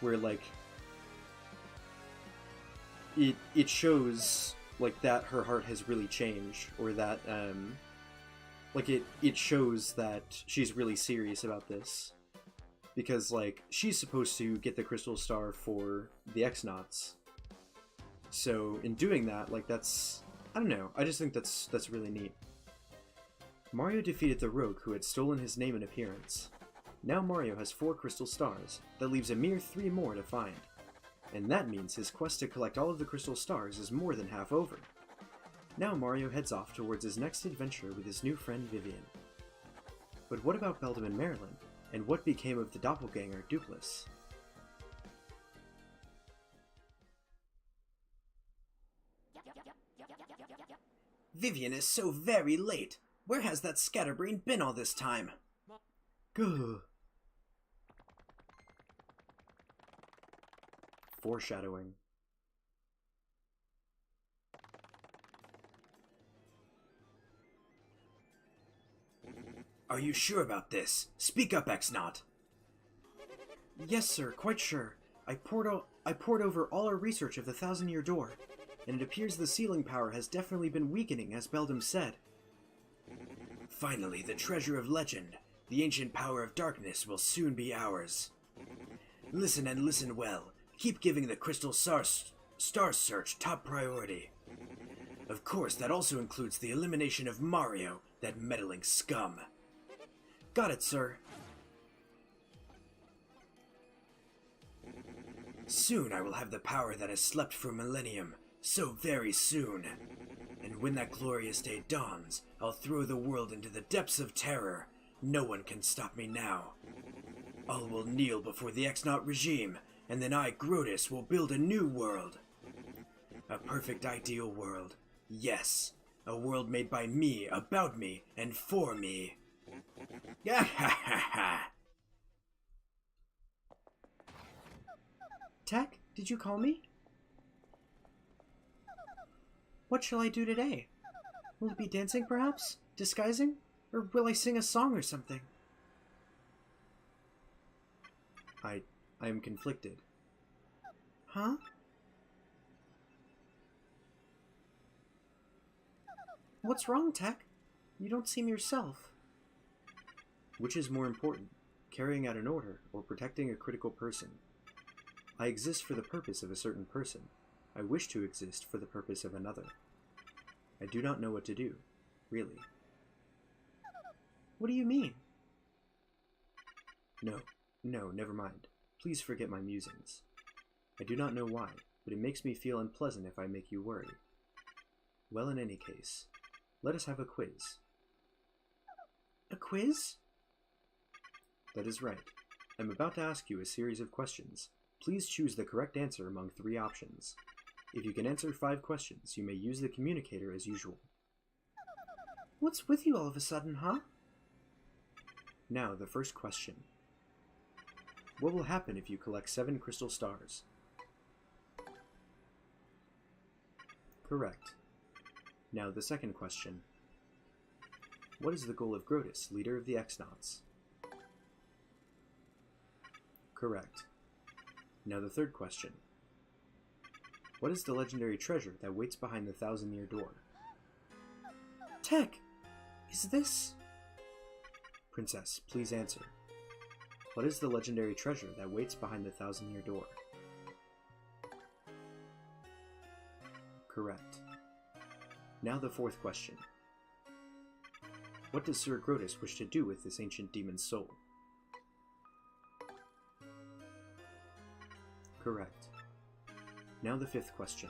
Where, like, it shows, like, that her heart has really changed, or that, like, it shows that she's really serious about this. Because, like, she's supposed to get the crystal star for the X-Nauts. So, in doing that, like, that's, I don't know, I just think that's really neat. Mario defeated the rogue who had stolen his name and appearance. Now Mario has 4 crystal stars, that leaves a mere 3 more to find. And that means his quest to collect all of the crystal stars is more than half over. Now Mario heads off towards his next adventure with his new friend Vivian. But what about Beldam and Marilyn? And what became of the doppelganger Dupless? Vivian is so very late. Where has that scatterbrain been all this time? Gah. Foreshadowing. Are you sure about this? Speak up, X-Naut. Yes, sir, quite sure. I pored over all our research of the Thousand-Year Door, and it appears the sealing power has definitely been weakening, as Beldam said. Finally, the treasure of legend, the ancient power of darkness, will soon be ours. Listen and listen well. Keep giving the Crystal Star Search top priority. Of course, that also includes the elimination of Mario, that meddling scum. Got it, sir. Soon I will have the power that has slept for a millennium, so very soon. And when that glorious day dawns, I'll throw the world into the depths of terror. No one can stop me now. All will kneel before the X-Naut regime, and then I, Grotus, will build a new world. A perfect ideal world. Yes, a world made by me, about me, and for me. Ha ha ha ha! Tech, did you call me? What shall I do today? Will it be dancing, perhaps? Disguising? Or will I sing a song or something? I am conflicted. Huh? What's wrong, Tech? You don't seem yourself. Which is more important, carrying out an order or protecting a critical person? I exist for the purpose of a certain person. I wish to exist for the purpose of another. I do not know what to do, really. What do you mean? No, never mind. Please forget my musings. I do not know why, but it makes me feel unpleasant if I make you worry. Well, in any case, let us have a quiz. A quiz? That is right. I'm about to ask you a series of questions. Please choose the correct answer among 3 options. If you can answer 5 questions, you may use the communicator as usual. What's with you all of a sudden, huh? Now, the first question. What will happen if you collect 7 crystal stars? Correct. Now, the second question. What is the goal of Grotus, leader of the X-Nauts? Correct. Now the third question. What is the legendary treasure that waits behind the Thousand-Year Door? Tech! Is this... Princess, please answer. What is the legendary treasure that waits behind the Thousand-Year Door? Correct. Now the fourth question. What does Sir Grotus wish to do with this ancient demon's soul? Correct. Now the fifth question.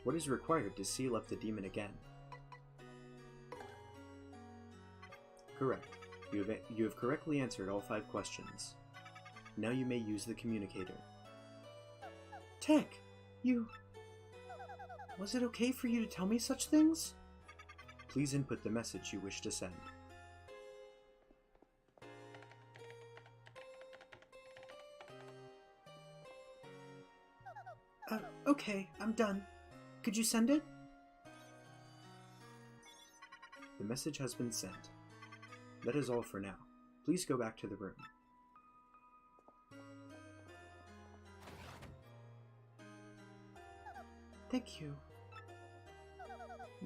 What is required to seal up the demon again? Correct. You have correctly answered all 5 questions. Now you may use the communicator. Tech, you... Was it okay for you to tell me such things? Please input the message you wish to send. Okay, I'm done. Could you send it? The message has been sent. That is all for now. Please go back to the room. Thank you.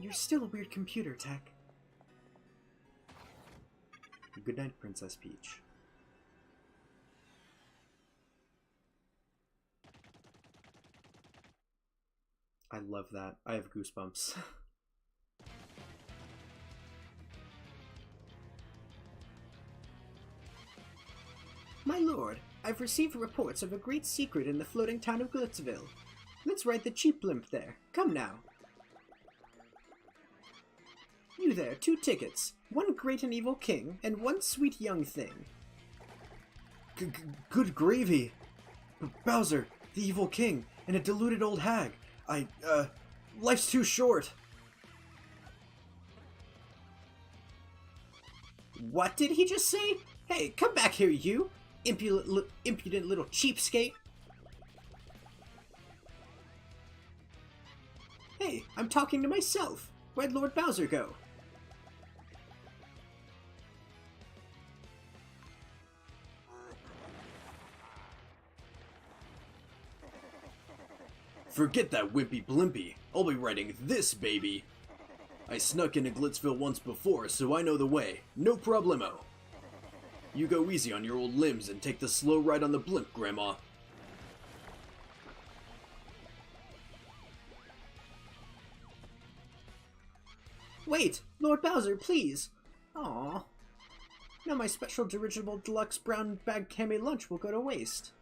You're still a weird computer, Tech. Good night, Princess Peach. I love that. I have goosebumps. My lord, I've received reports of a great secret in the floating town of Glitzville. Let's ride the cheap blimp there. Come now. You there, 2 tickets. 1 great and evil king, and 1 sweet young thing. Good gravy! Bowser, the evil king, and a deluded old hag. Life's too short. What did he just say? Hey, come back here, you! Impudent little cheapskate! Hey, I'm talking to myself! Where'd Lord Bowser go? Forget that wimpy blimpy. I'll be riding this baby. I snuck into Glitzville once before, so I know the way. No problemo. You go easy on your old limbs and take the slow ride on the blimp, Grandma. Wait! Lord Bowser, please! Aww. Now my special dirigible deluxe brown bag cami lunch will go to waste.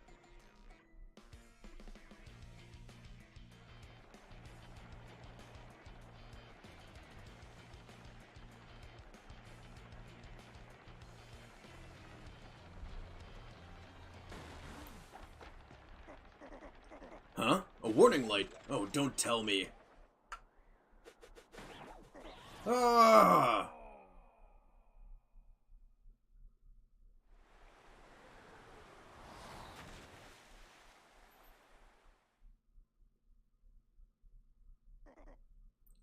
Huh? A warning light? Oh, don't tell me. Ah!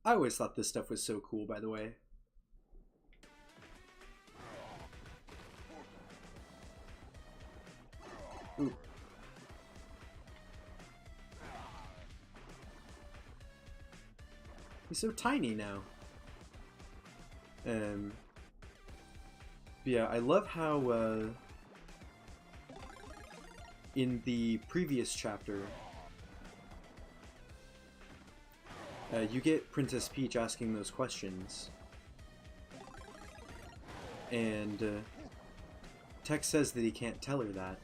I always thought this stuff was so cool, by the way. Ooh. He's so tiny now. Yeah, I love how, in the previous chapter, you get Princess Peach asking those questions. And, Tex says that he can't tell her that.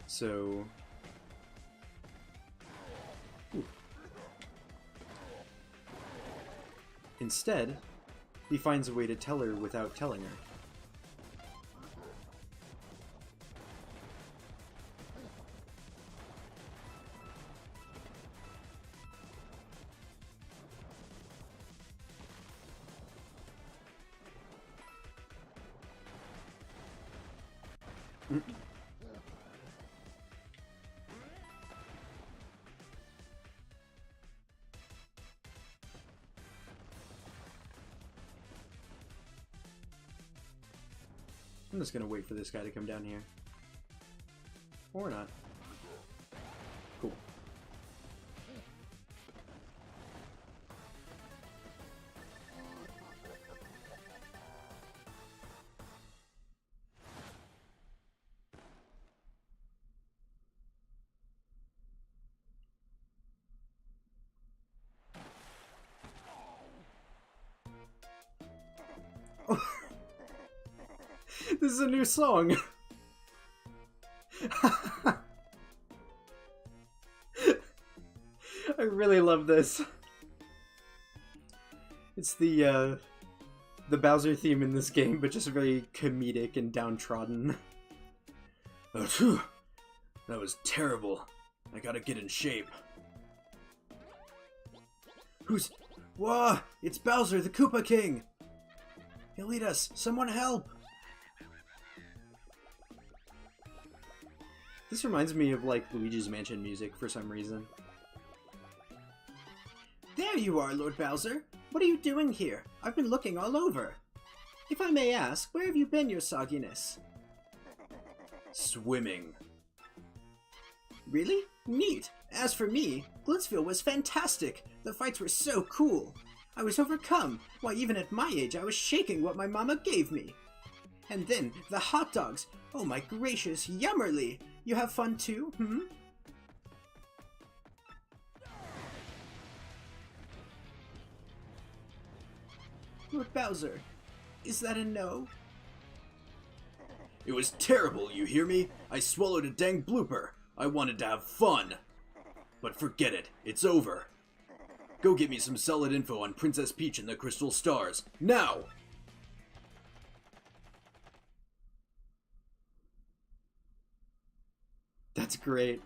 So... Ooh. Instead, he finds a way to tell her without telling her. I'm just gonna wait for this guy to come down here. Or not. Cool. This is a new song. I really love this. It's the Bowser theme in this game, but just very comedic and downtrodden. Oh, phew. That was terrible. I gotta get in shape. Who's... Whoa! It's Bowser, the Koopa King! He'll eat us! Someone help! This reminds me of, like, Luigi's Mansion music for some reason. There you are, Lord Bowser! What are you doing here? I've been looking all over. If I may ask, where have you been, your sogginess? Swimming. Really? Neat! As for me, Glitzville was fantastic! The fights were so cool! I was overcome! Why, even at my age, I was shaking what my mama gave me! And then, the hot dogs! Oh my gracious, yummerly! You have fun too, hmm? Lord Bowser, is that a no? It was terrible, you hear me? I swallowed a dang blooper. I wanted to have fun. But forget it, it's over. Go get me some solid info on Princess Peach and the Crystal Stars, now! That's great.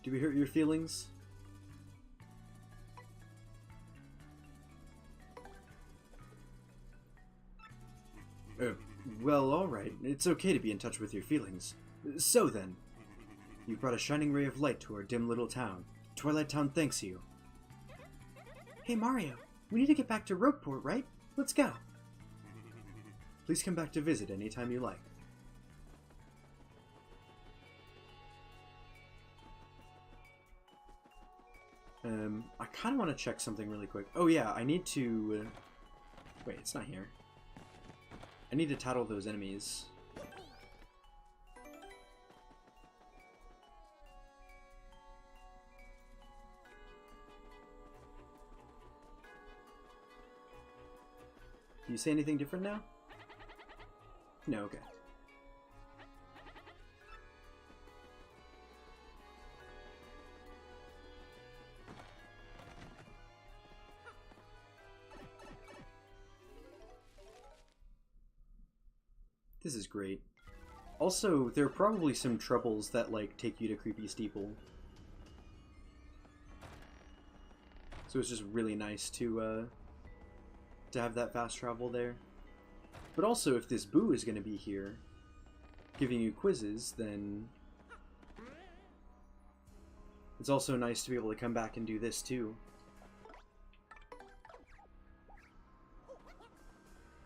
Do we hurt your feelings? Well, alright. It's okay to be in touch with your feelings. So then, you brought a shining ray of light to our dim little town. Twilight Town thanks you. Hey Mario, we need to get back to Rogueport, right? Let's go. Please come back to visit anytime you like. I kind of want to check something really quick. Oh yeah, I need to... Wait, it's not here. I need to tattle those enemies. Do you say anything different now? No, okay. This is great. Also, there are probably some troubles that, like, take you to Creepy Steeple. So it's just really nice to have that fast travel there. But also, if this Boo is going to be here, giving you quizzes, then it's also nice to be able to come back and do this too.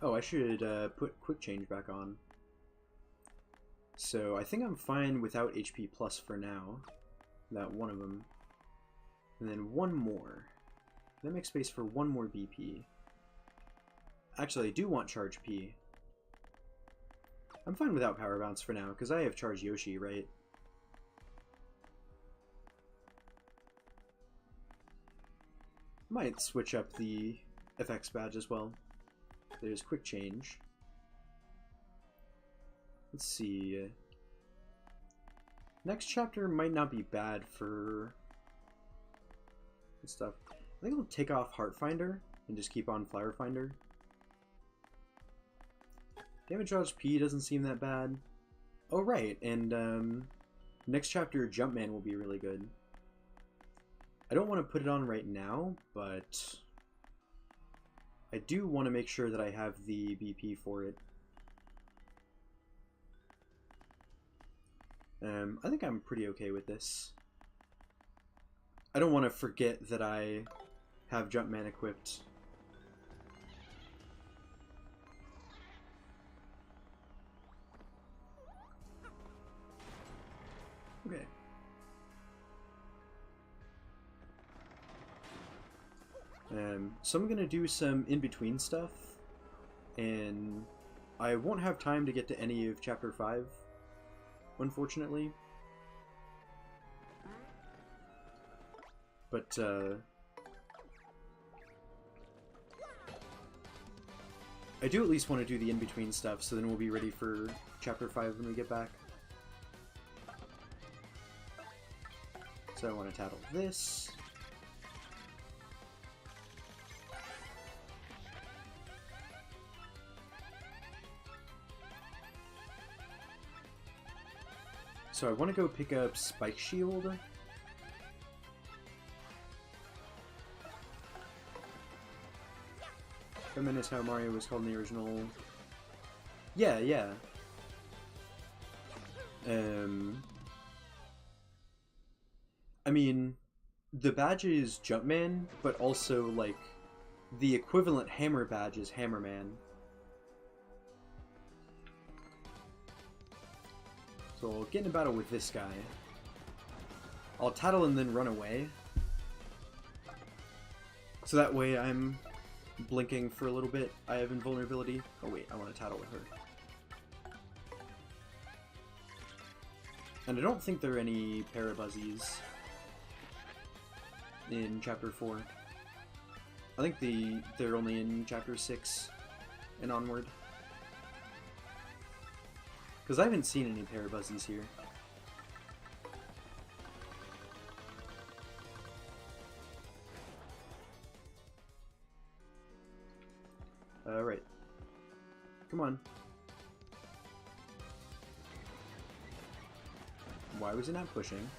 Oh, I should put Quick Change back on. So I think I'm fine without HP plus for now. That one of them. And then one more. That makes space for one more BP. Actually, I do want Charge P. I'm fine without Power Bounce for now, because I have Charge Yoshi, right? Might switch up the FX badge as well. There's Quick Change. Let's see. Next chapter might not be bad for stuff. I think I'll take off Heart Finder and just keep on Flower Finder. Damage Dodge P doesn't seem that bad. Oh right, and next chapter Jumpman will be really good. I don't want to put it on right now, but I do want to make sure that I have the BP for it. I think I'm pretty okay with this. I don't want to forget that I have Jumpman equipped. Okay. So I'm gonna do some in-between stuff, and I won't have time to get to any of Chapter 5, unfortunately. But, I do at least want to do the in-between stuff, so then we'll be ready for Chapter 5 when we get back. So I want to tattle this. So I want to go pick up Spike Shield. I mean, is how Mario was called in the original. Yeah, yeah. I mean, the badge is Jumpman, but also, like, the equivalent hammer badge is Hammerman. So I'll get in a battle with this guy. I'll tattle and then run away. So that way I'm blinking for a little bit. I have invulnerability. Oh wait, I want to tattle with her. And I don't think there are any Parabuzzies in Chapter 4. I think they're only in Chapter 6 and onward. Because I haven't seen any Parabuzzies here. Alright. Come on. Why was it not pushing?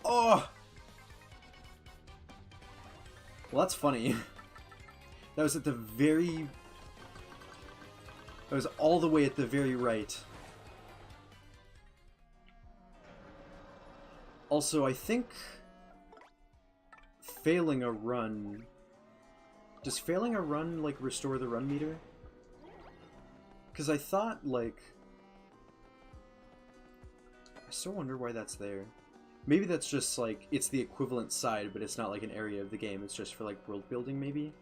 Oh! Well, that's funny. That was at the very... That was all the way at the very right. Also, I think... Failing a run... Does failing a run, like, restore the run meter? Because I thought, like... I still wonder why that's there. Maybe that's just, like, it's the equivalent side, but it's not, like, an area of the game. It's just for, like, world building, maybe?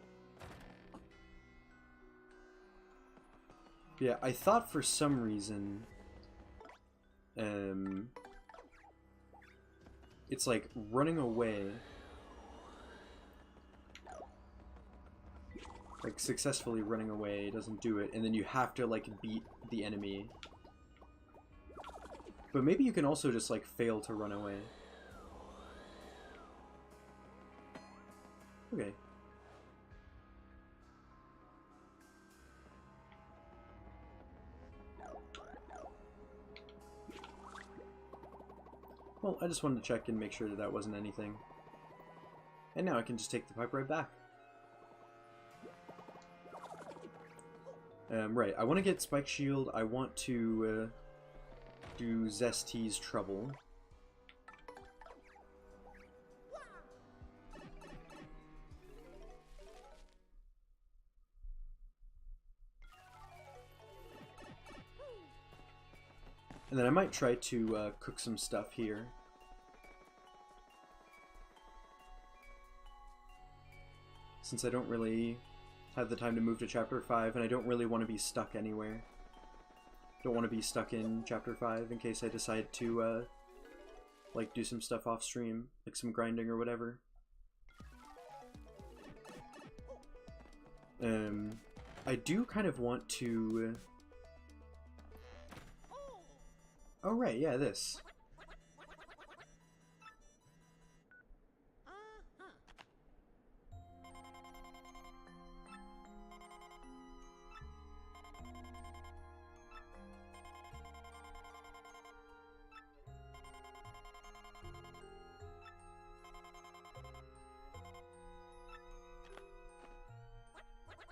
Yeah, I thought for some reason... It's, like, running away... Like, successfully running away doesn't do it, and then you have to, like, beat the enemy. But maybe you can also just, like, fail to run away. Okay. Well, I just wanted to check and make sure that that wasn't anything. And now I can just take the pipe right back. Right, I want to get Spike Shield. I want to do Zesty's Trouble. And then I might try to cook some stuff here. Since I don't really have the time to move to Chapter 5, and I don't really want to be stuck anywhere. Don't want to be stuck in Chapter 5 in case I decide to, like, do some stuff off stream, like some grinding or whatever. I do kind of want to... Oh, right, yeah, this.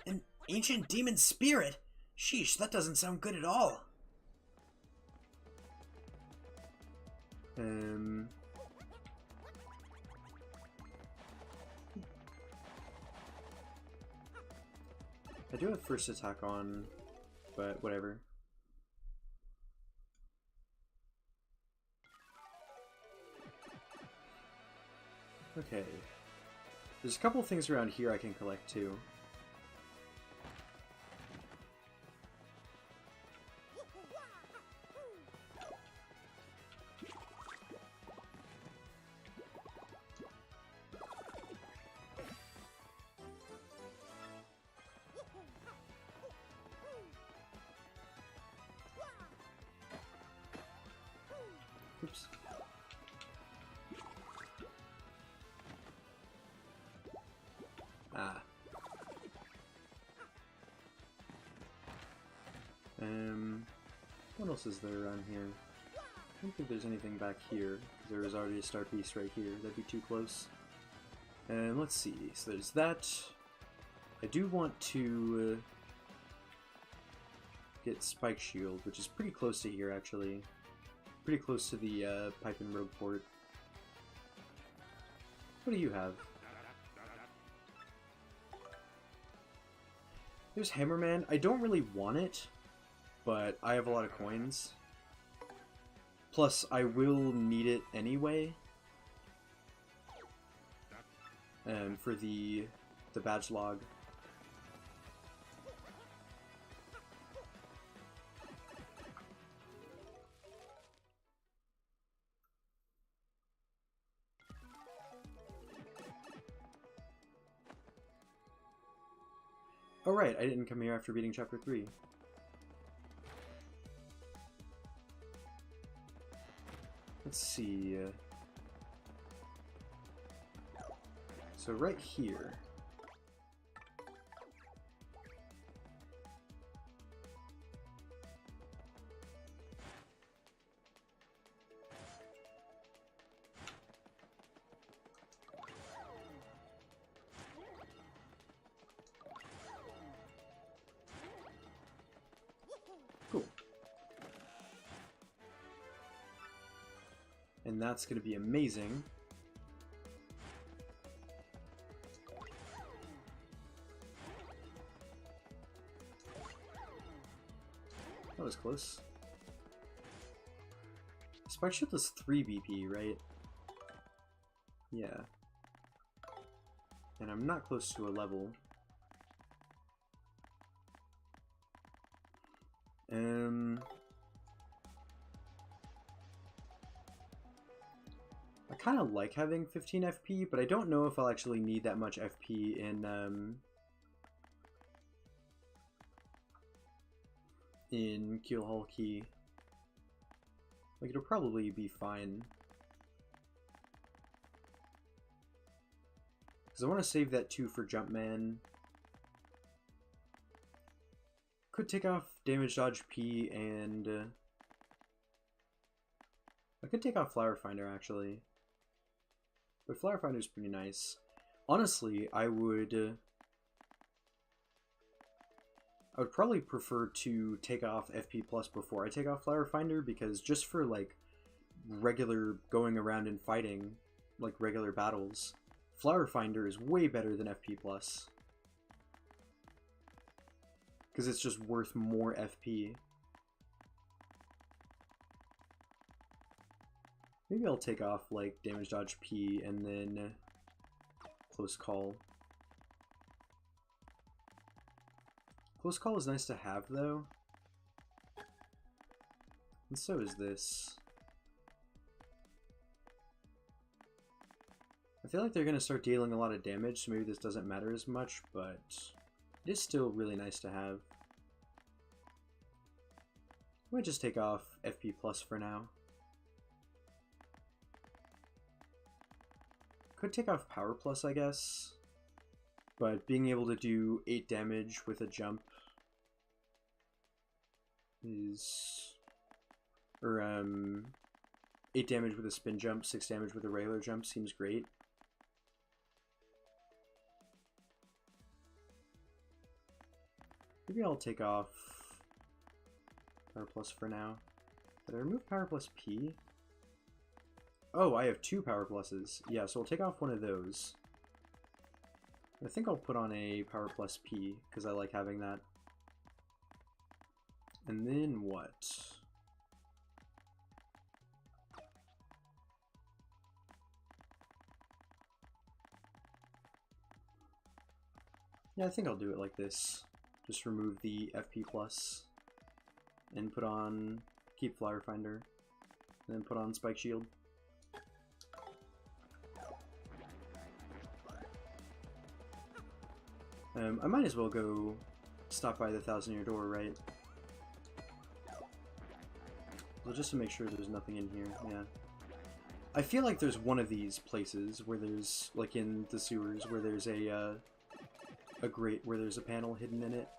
An ancient demon spirit? Sheesh, that doesn't sound good at all. I do have first attack on, but whatever. Okay. There's a couple things around here I can collect too. Oops. Ah. What else is there around here? I don't think there's anything back here. There is already a star piece right here. That'd be too close. And let's see. So there's that. I do want to get Spike Shield, which is pretty close to here, actually. Pretty close to the Pipe and Rogue port. What do you have? There's Hammerman. I don't really want it, but I have a lot of coins. Plus, I will need it anyway. For the badge log. Oh right, I didn't come here after beating Chapter 3. Let's see. So right here. Cool. And that's going to be amazing. That was close. Spike Shield is 3 BP, right? Yeah. And I'm not close to a level. I kind of like having 15 FP, but I don't know if I'll actually need that much FP in Keelhaul Key. Like, it'll probably be fine. Because I want to save that 2 for Jumpman. Could take off Damage Dodge P and... I could take off Flower Finder, actually. But Flower Finder's pretty nice. Honestly, I would probably prefer to take off FP Plus before I take off Flower Finder, because just for, like, regular going around and fighting, like, regular battles, Flower Finder is way better than FP Plus. Because it's just worth more FP. Maybe I'll take off, like, Damage Dodge P and then Close Call. Close Call is nice to have, though. And so is this. I feel like they're going to start dealing a lot of damage, so maybe this doesn't matter as much, but it is still really nice to have. I might just take off FP Plus for now. Could take off Power Plus, I guess. But being able to do 8 damage with a jump is... Or, 8 damage with a spin jump, 6 damage with a regular jump seems great. Maybe I'll take off Power Plus for now. Did I remove Power Plus P? Oh, I have 2 Power Pluses. Yeah, so I'll take off one of those. I think I'll put on a Power Plus P, because I like having that. And then what? Yeah, I think I'll do it like this. Just remove the FP Plus and put on, keep Flower Finder, and then put on Spike Shield. I might as well go stop by the 1,000-year door, right? Well, just to make sure there's nothing in here, yeah. I feel like there's one of these places where there's, like in the sewers, where there's a grate where there's a panel hidden in it.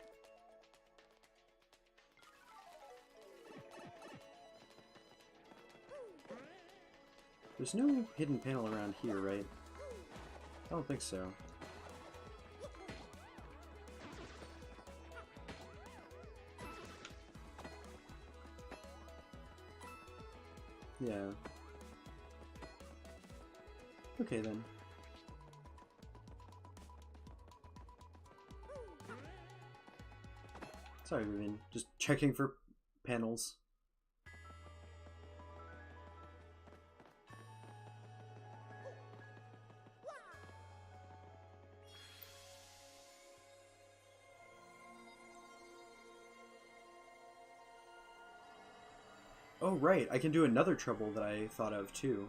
There's no hidden panel around here, right? I don't think so. Yeah. Okay then. Sorry, Ruben. Just checking for panels. Oh, right. I can do another trouble that I thought of, too.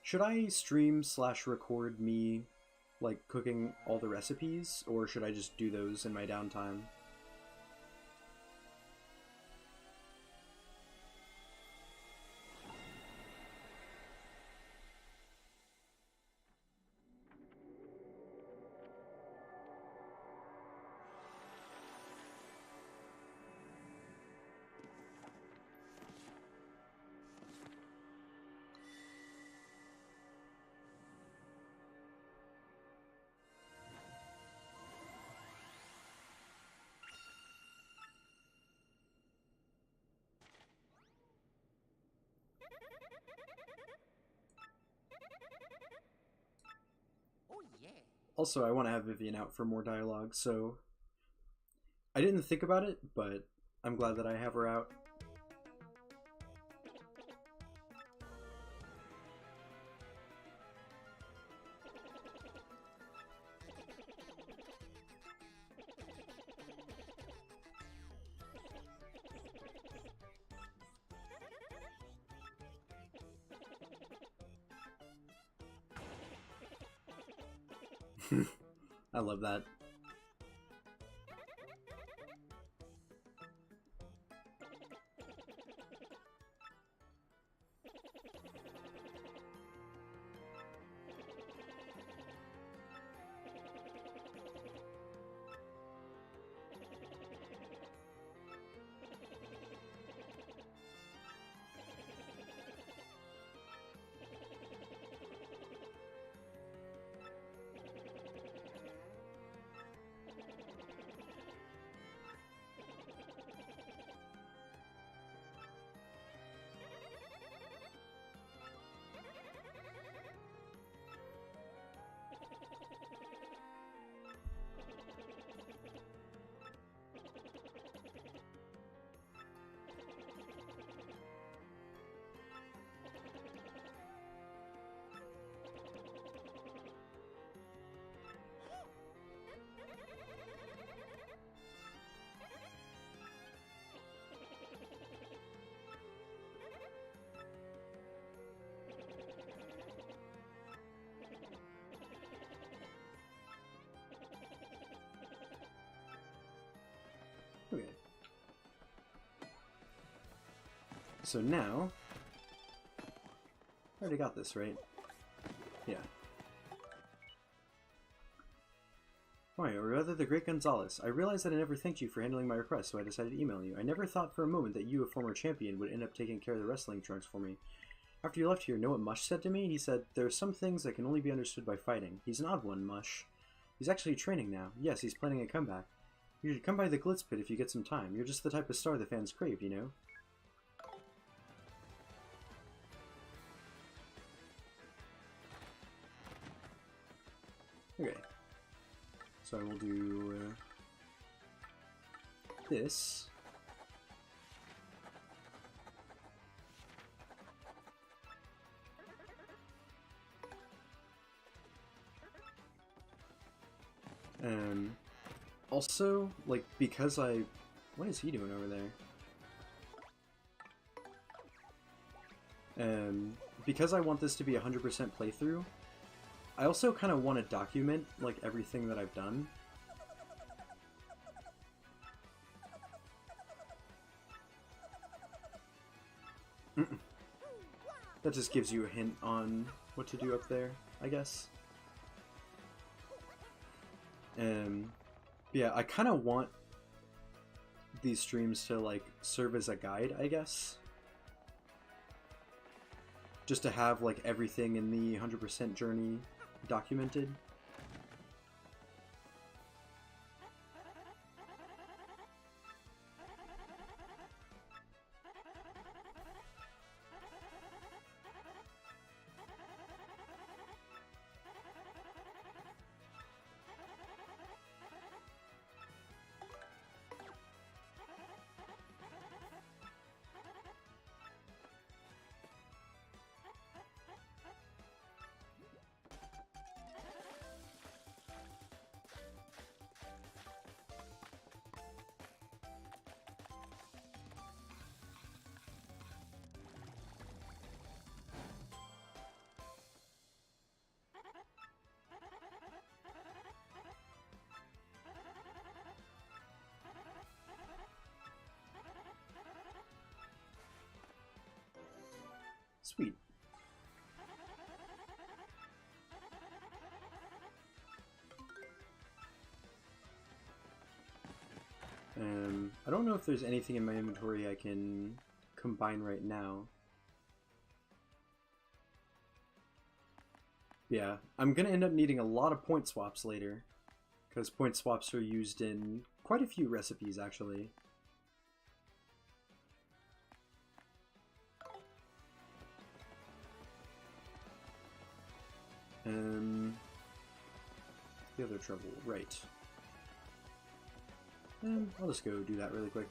Should I stream/record me, like, cooking all the recipes, or should I just do those in my downtime? Also, I want to have Vivian out for more dialogue, so I didn't think about it, but I'm glad that I have her out. I love that. Okay. So now, I already got this, right? Yeah. Why, or rather the great Gonzalez. I realized that I never thanked you for handling my request, so I decided to email you. I never thought for a moment that you, a former champion, would end up taking care of the wrestling trunks for me. After you left here, know what Mush said to me? He said, "There are some things that can only be understood by fighting." He's an odd one, Mush. He's actually training now. Yes, he's planning a comeback. You should come by the Glitz Pit if you get some time. You're just the type of star the fans crave, you know? Okay. So I will do this. Also, like, because I... What is he doing over there? Because I want this to be a 100% playthrough, I also kind of want to document, like, everything that I've done. That just gives you a hint on what to do up there, I guess. Yeah, I kind of want these streams to, like, serve as a guide, I guess. Just to have, like, everything in the 100% journey documented. Sweet. I don't know if there's anything in my inventory I can combine right now. Yeah, I'm gonna end up needing a lot of point swaps later, because point swaps are used in quite a few recipes, actually. The other trouble, right. And I'll just go do that really quick.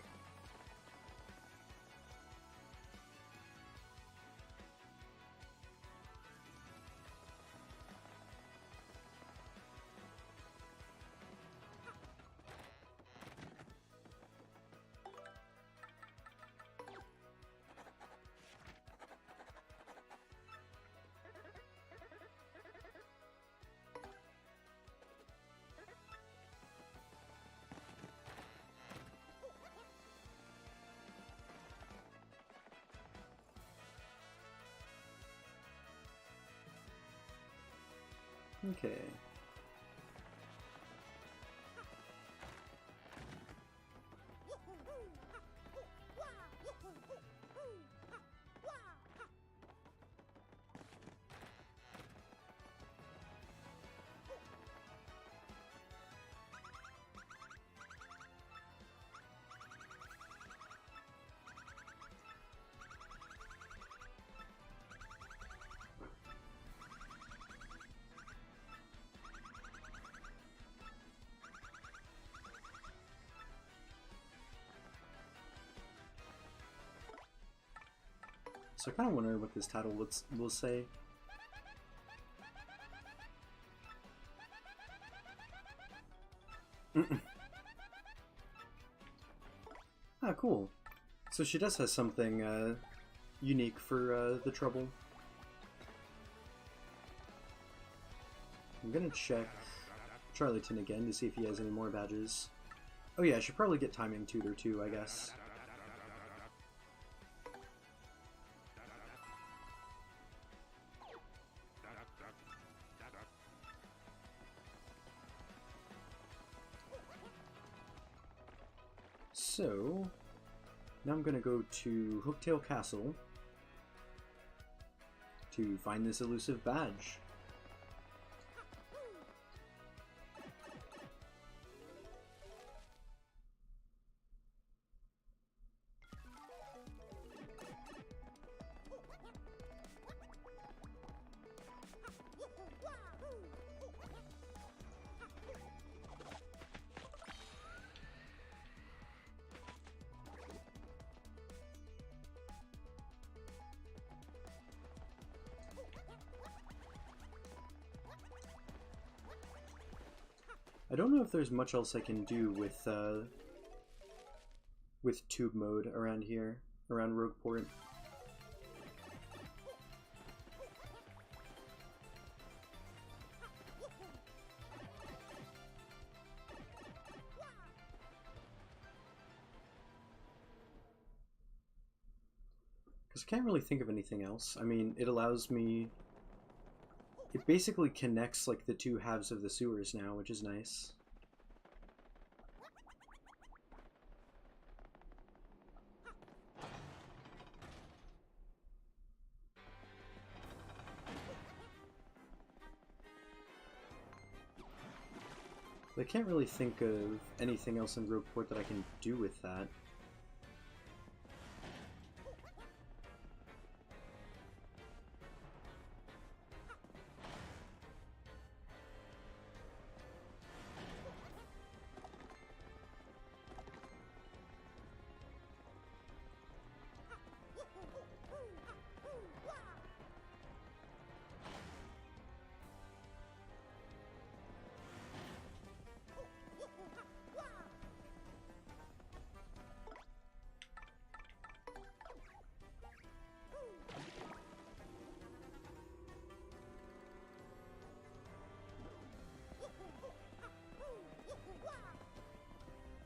Okay. So I kind of wonder what this title will say. Ah, cool. So she does have something unique for the trouble. I'm gonna check Charlieton again to see if he has any more badges. Oh yeah, I should probably get Timing Tutor too, I guess. So, now I'm gonna go to Hooktail Castle to find this elusive badge. I don't know if there's much else I can do with tube mode around here, around Rogueport. Because I can't really think of anything else. I mean, it allows me... It basically connects like the two halves of the sewers now, which is nice. But I can't really think of anything else in Rogueport that I can do with that.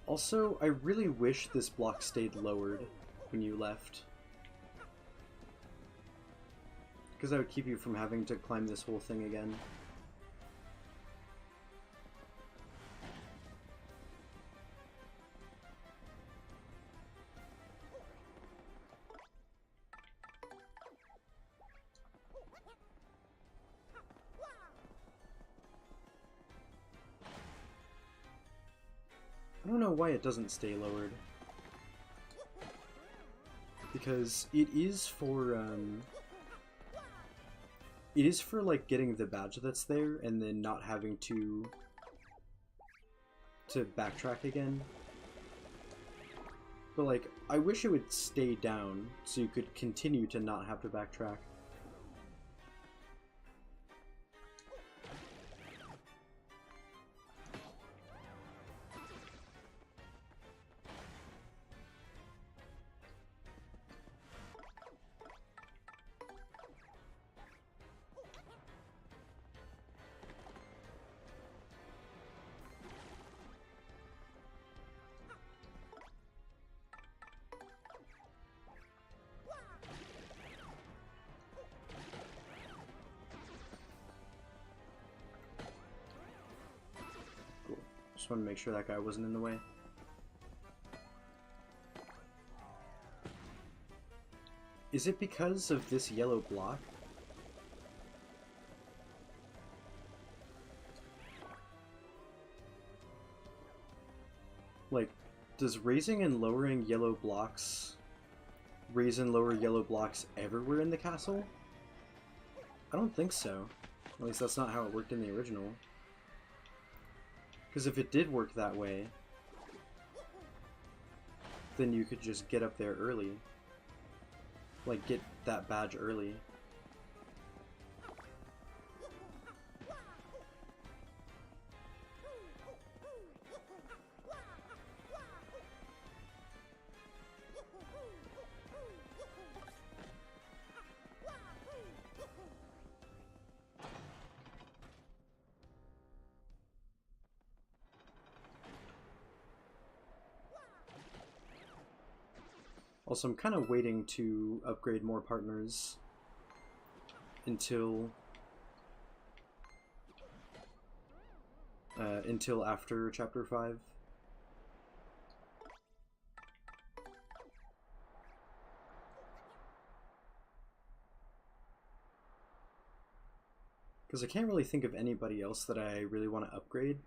Also, I really wish this block stayed lowered when you left. Because that would keep you from having to climb this whole thing again. I don't know why it doesn't stay lowered. Because it is for like getting the badge that's there and then not having to to backtrack again. But like, I wish it would stay down so you could continue to not have to backtrack. Just want to make sure that guy wasn't in the way. Is it because of this yellow block? Like, does raising and lowering yellow blocks raise and lower yellow blocks everywhere in the castle? I don't think so. At least that's not how it worked in the original. Because if it did work that way, then you could just get up there early. Like, get that badge early. Also, I'm kind of waiting to upgrade more partners until after Chapter 5. Because I can't really think of anybody else that I really want to upgrade.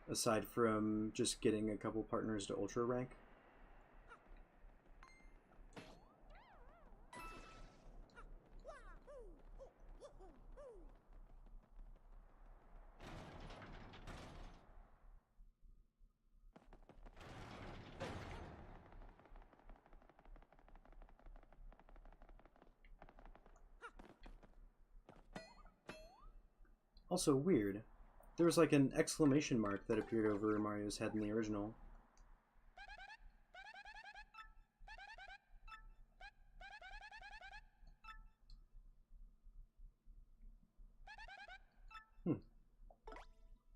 Aside from just getting a couple partners to Ultra rank. Also weird. There was like an exclamation mark that appeared over Mario's head in the original.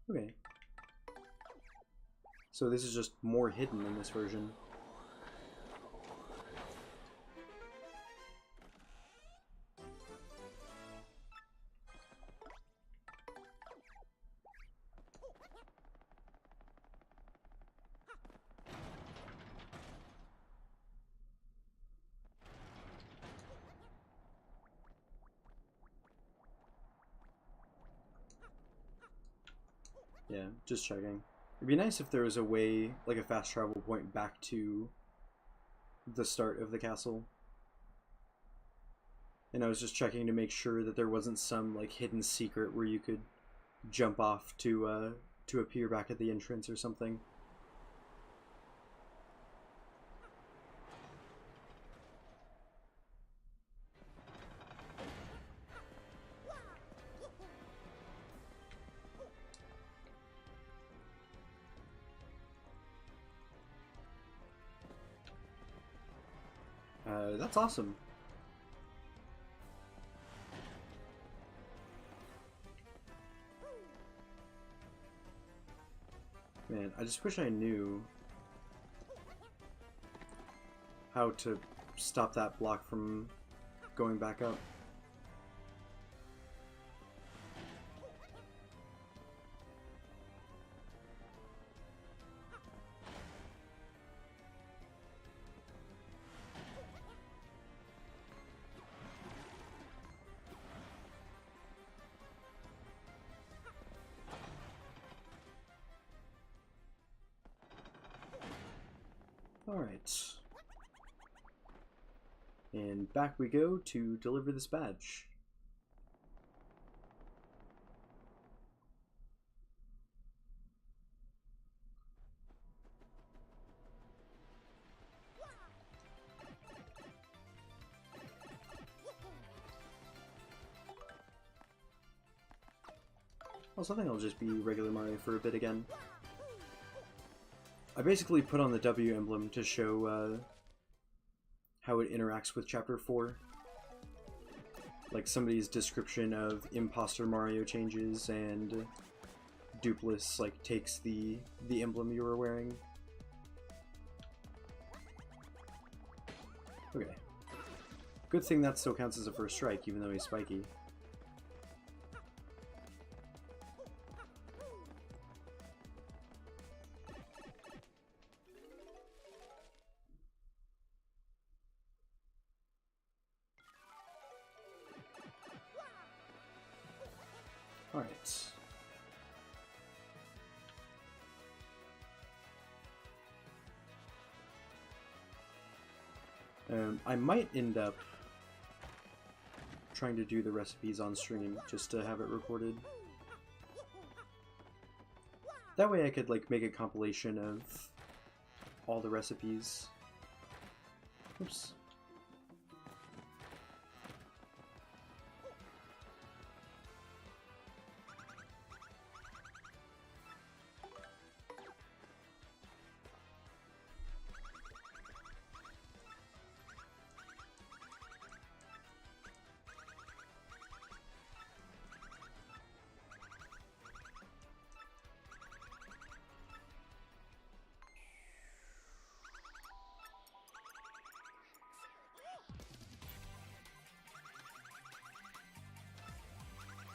Okay. So this is just more hidden in this version. Yeah, just checking. It'd be nice if there was a way, like a fast travel point back to the start of the castle. And I was just checking to make sure that there wasn't some like hidden secret where you could jump off to appear back at the entrance or something. That's awesome. Man, I just wish I knew how to stop that block from going back up. Alright. And back we go to deliver this badge. Also, I think I'll just be regular Mario for a bit again. I basically put on the W emblem to show how it interacts with Chapter 4. Like somebody's description of Imposter Mario changes and Dupless like takes the emblem you were wearing. Okay. Good thing that still counts as a first strike, even though he's spiky. Alright. I might end up trying to do the recipes on stream just to have it recorded. That way I could like make a compilation of all the recipes. Oops.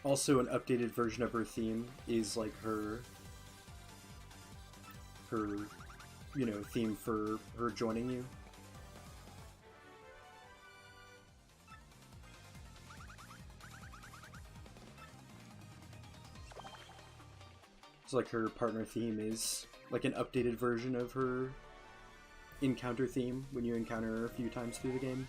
Also, an updated version of her theme is like her, you know, theme for her joining you. It's like her partner theme is like an updated version of her encounter theme when you encounter her a few times through the game.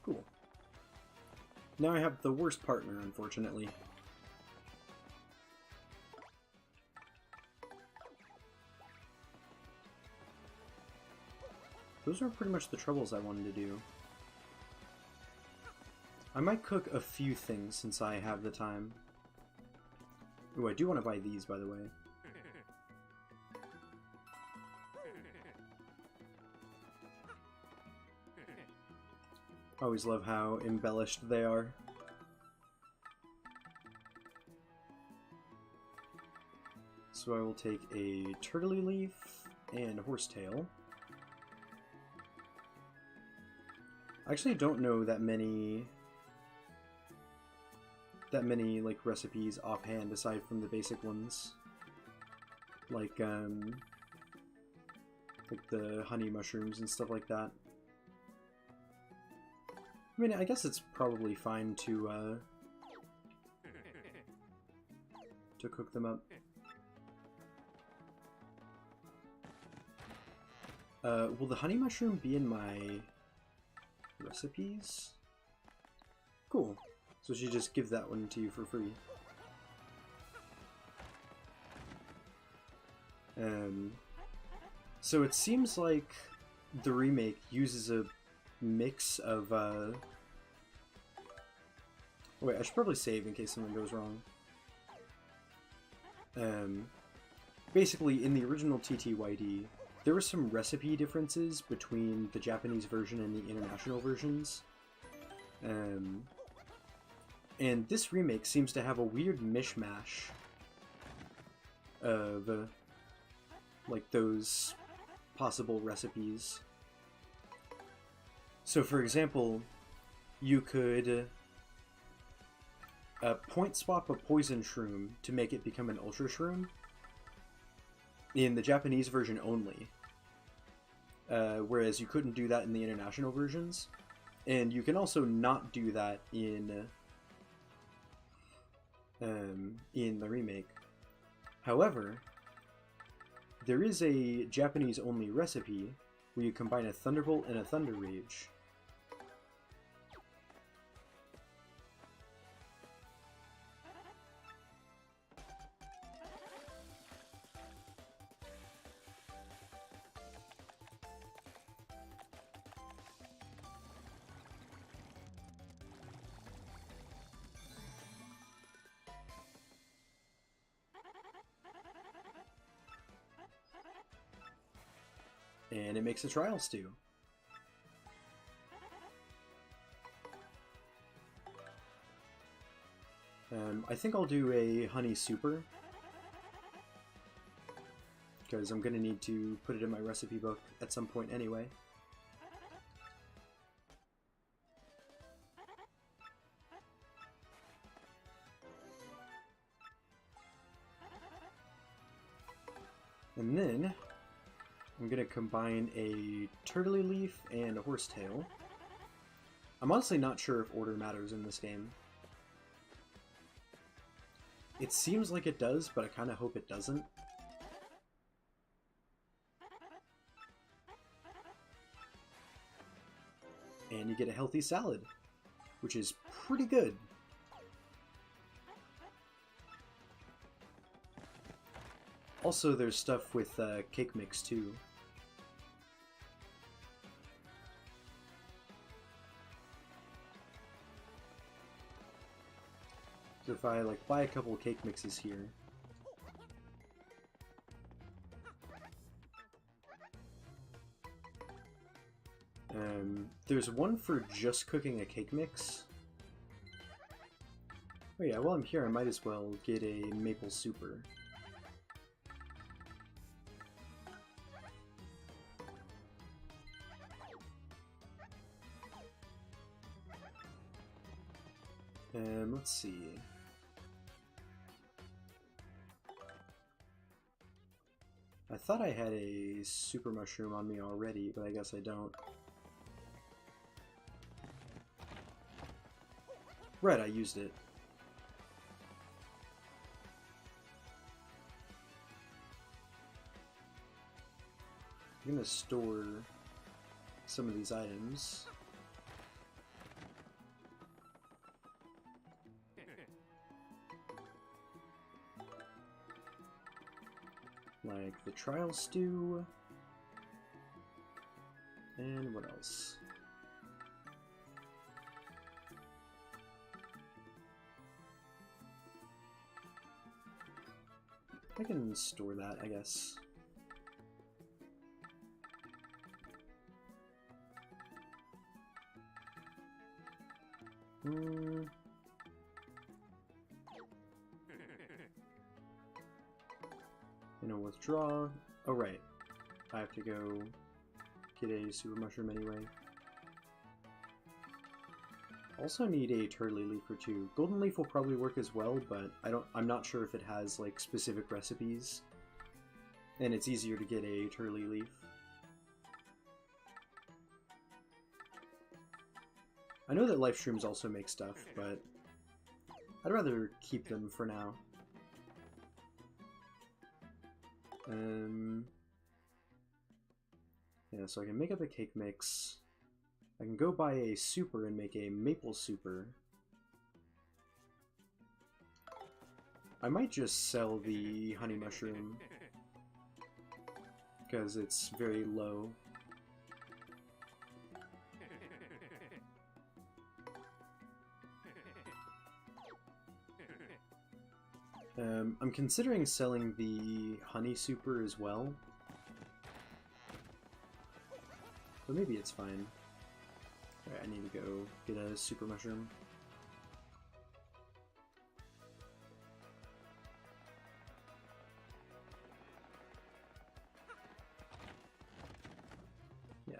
Cool. Now I have the worst partner, unfortunately. Those are pretty much the troubles I wanted to do. I might cook a few things since I have the time. Ooh, I do want to buy these, by the way. Always love how embellished they are. So I will take a turtley leaf and a horsetail. I actually don't know that many like recipes offhand aside from the basic ones. Like the honey mushrooms and stuff like that. I mean, I guess it's probably fine to cook them up. Will the honey mushroom be in my recipes? Cool. So she just give that one to you for free. So it seems like the remake uses a mix of wait, I should probably save in case something goes wrong. Basically, in the original TTYD, there were some recipe differences between the Japanese version and the international versions. And this remake seems to have a weird mishmash of like those possible recipes. So for example, you could point swap a poison shroom to make it become an ultra shroom. in the Japanese version only, whereas you couldn't do that in the international versions, and you can also not do that in the remake. However, there is a Japanese-only recipe where you combine a Thunderbolt and a Thunder Rage. And it makes a trial stew. I think I'll do a honey super, because I'm going to need to put it in my recipe book at some point anyway. And then I'm going to combine a turtley leaf and a horsetail. I'm honestly not sure if order matters in this game. It seems like it does, but I kind of hope it doesn't. And you get a healthy salad, which is pretty good. Also, there's stuff with cake mix too. So if I like buy a couple of cake mixes here, there's one for just cooking a cake mix. Oh yeah, while I'm here I might as well get a maple super. Let's see. I thought I had a super mushroom on me already, but I guess I don't. Right, I used it. I'm gonna store some of these items. Like the trial stew, and what else? I can store that, I guess. Withdraw. Oh right, I have to go get a super mushroom anyway. Also need a turtley leaf or two. Golden leaf will probably work as well, but I'm not sure if it has like specific recipes, and it's easier to get a turtley leaf. I know that life shrooms also make stuff, but I'd rather keep them for now. Yeah, so I can make up a cake mix. I can go buy a super and make a maple super. I might just sell the honey mushroom, because it's very low. I'm considering selling the honey super as well, but maybe it's fine. Alright, I need to go get a super mushroom. Yeah.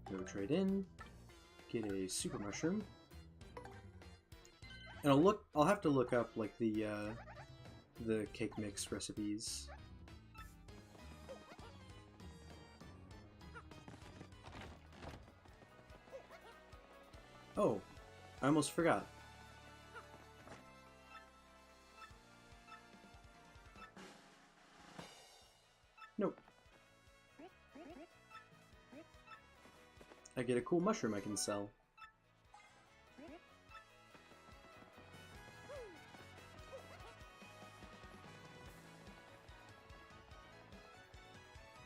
Go trade in. Get a super mushroom. And I'll have to look up like the cake mix recipes. Oh, I almost forgot. Nope. I get a cool mushroom I can sell.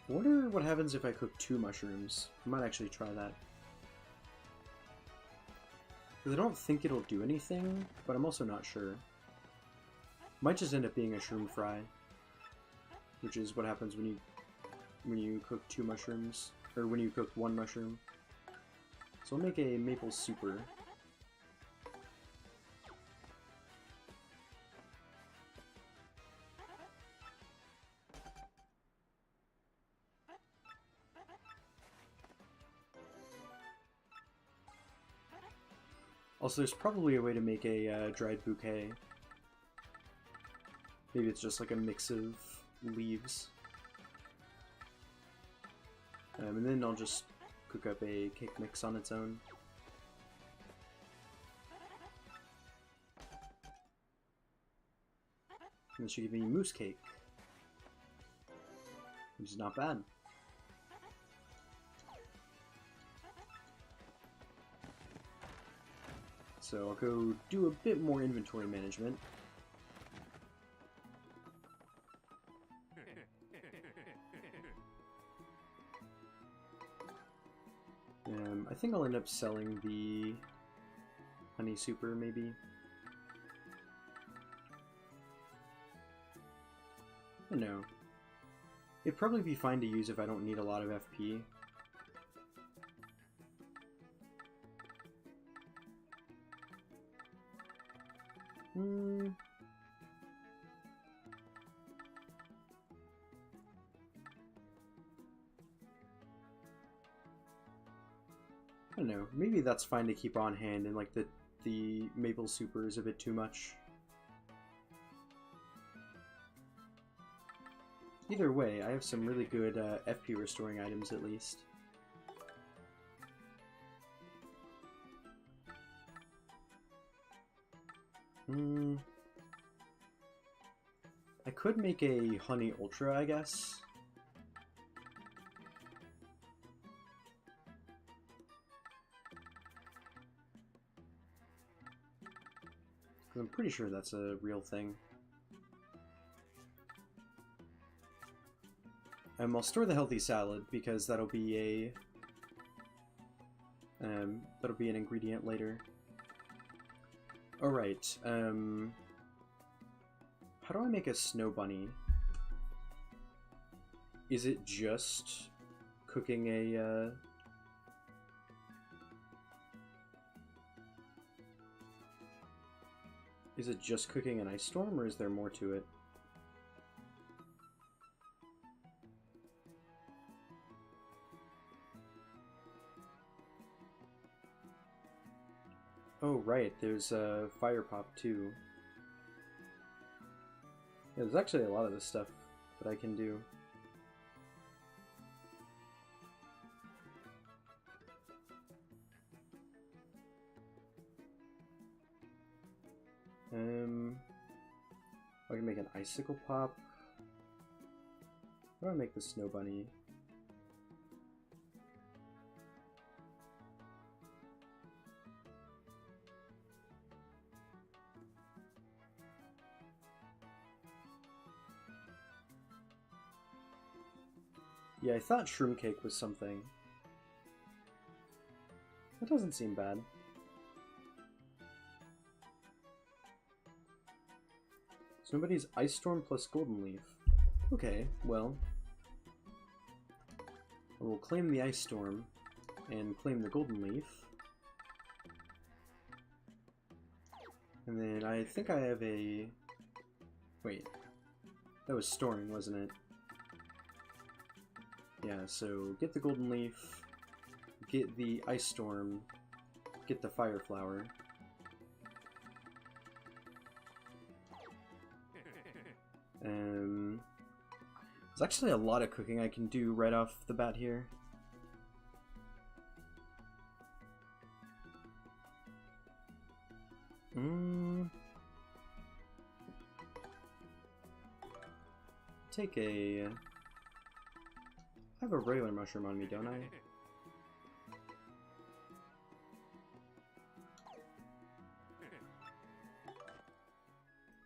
I wonder what happens if I cook 2 mushrooms. I might actually try that. Because I don't think it'll do anything, but I'm also not sure. Might just end up being a shroom fry, which is what happens when you cook 2 mushrooms, or when you cook 1 mushroom. So I'll make a maple super. Also, there's probably a way to make a dried bouquet. Maybe it's just like a mix of leaves. And then I'll just cook up a cake mix on its own. And this should give me mousse cake, which is not bad. So I'll go do a bit more inventory management. I think I'll end up selling the honey super, maybe. I don't know. It'd probably be fine to use if I don't need a lot of FP. I don't know, maybe that's fine to keep on hand, and like the maple super is a bit too much. Either way, I have some really good FP restoring items at least. I could make a honey ultra, I guess. I'm pretty sure that's a real thing. I'll store the healthy salad because that'll be an ingredient later. All right. How do I make a snow bunny? Is it just cooking a? Is it just cooking an ice storm, or is there more to it? Oh, right, there's a fire pop too. Yeah, there's actually a lot of this stuff that I can do. I can make an icicle pop. How do I make the snow bunny? Yeah, I thought shroom cake was something. That doesn't seem bad. Somebody's Ice Storm plus Golden Leaf. Okay, well, I will claim the Ice Storm and claim the Golden Leaf. And then I think I have a... Wait, that was storing, wasn't it? Yeah, so get the Golden Leaf, get the Ice Storm, get the Fire Flower. There's actually a lot of cooking I can do right off the bat here. Take a... I have a regular mushroom on me, don't I?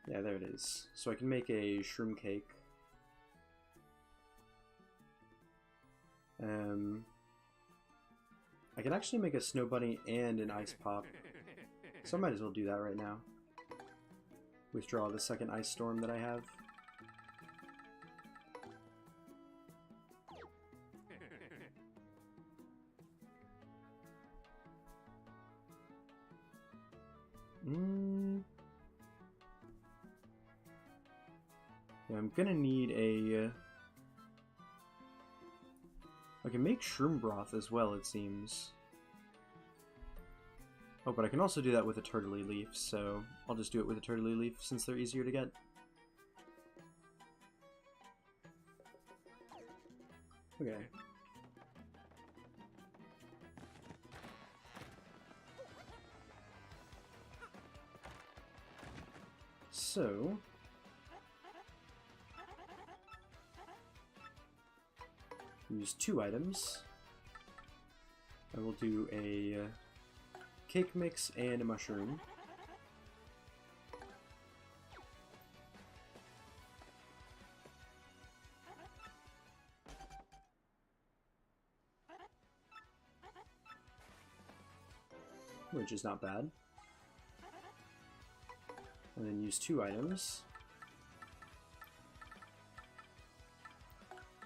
Yeah, there it is. So I can make a shroom cake. I can actually make a snow bunny and an ice pop. So I might as well do that right now. Withdraw the second ice storm that I have. Yeah, I'm gonna need a... I can make shroom broth as well, it seems. Oh, but I can also do that with a turtley leaf, so I'll just do it with a turtley leaf since they're easier to get. Okay. So... use 2 items. I will do a cake mix and a mushroom. Which is not bad. And then use 2 items.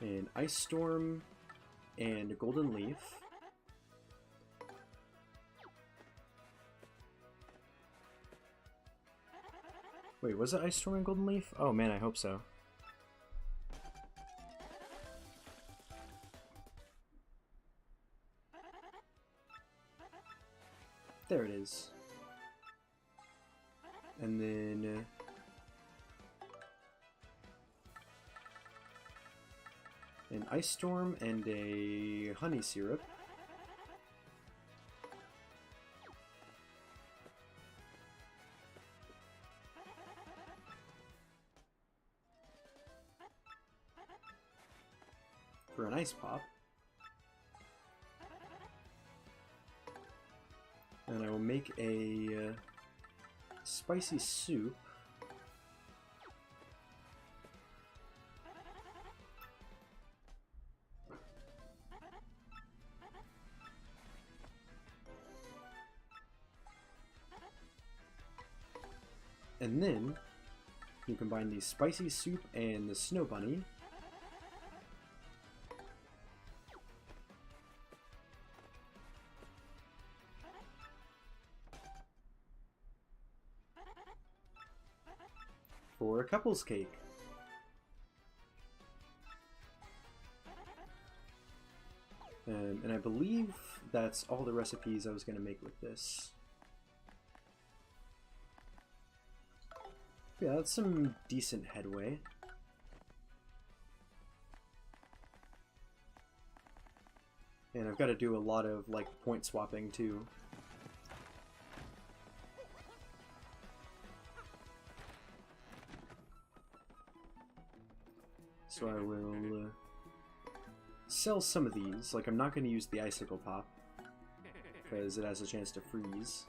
An ice storm and a golden leaf. Wait, was it ice storm and golden leaf? Oh man, I hope so. There it is. And then an ice storm and a honey syrup. For an ice pop. And I will make a spicy soup. And then you combine the spicy soup and the snow bunny. For a couple's cake. And I believe that's all the recipes I was going to make with this. Yeah, that's some decent headway. And I've got to do a lot of, like, point swapping, too. So I will sell some of these. Like, I'm not going to use the icicle pop, because it has a chance to freeze.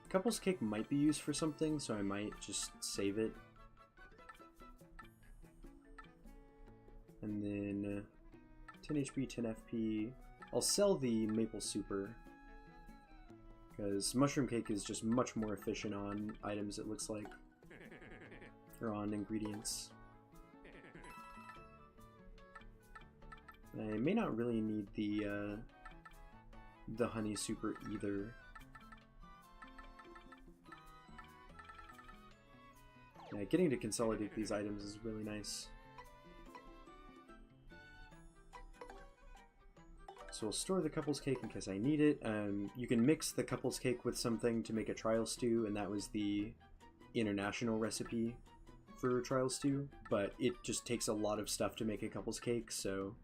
Couple's cake might be used for something, so I might just save it. And then 10 HP, 10 FP. I'll sell the maple super, because mushroom cake is just much more efficient on items, it looks like, or on ingredients. I may not really need the honey super either. Yeah, getting to consolidate these items is really nice. So So we'll store the couples cake in case I need it. You can mix the couples cake with something to make a trial stew, and that was the international recipe for trial stew, but it just takes a lot of stuff to make a couples cake, so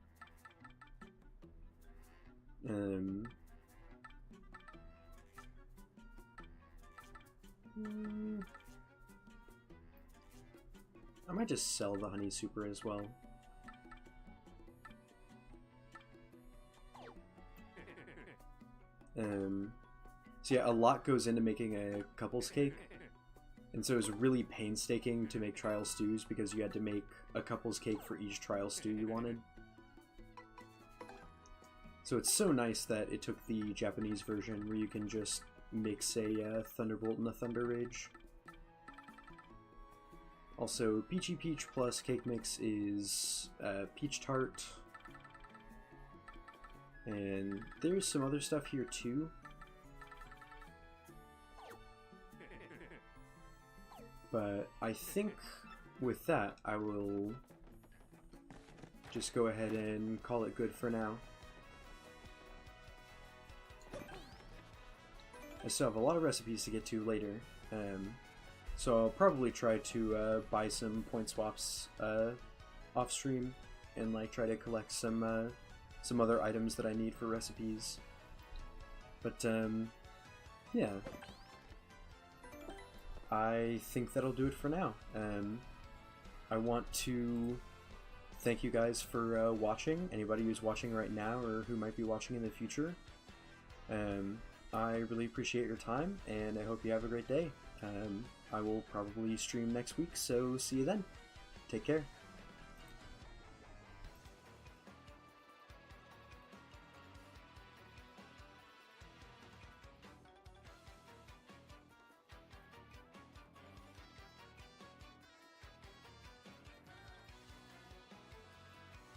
I might just sell the honey super as well. So yeah, a lot goes into making a couples cake, and so it was really painstaking to make trial stews because you had to make a couples cake for each trial stew you wanted. So it's so nice that it took the Japanese version where you can just mix a Thunderbolt and a Thunder Rage. Also, Peachy Peach plus cake mix is peach tart. And there's some other stuff here too. But I think with that, I will just go ahead and call it good for now. I still have a lot of recipes to get to later, so I'll probably try to buy some point swaps off stream and like try to collect some other items that I need for recipes. But yeah, I think that'll do it for now. I want to thank you guys for watching, anybody who's watching right now or who might be watching in the future. I really appreciate your time, and I hope you have a great day. I will probably stream next week, so see you then. Take care.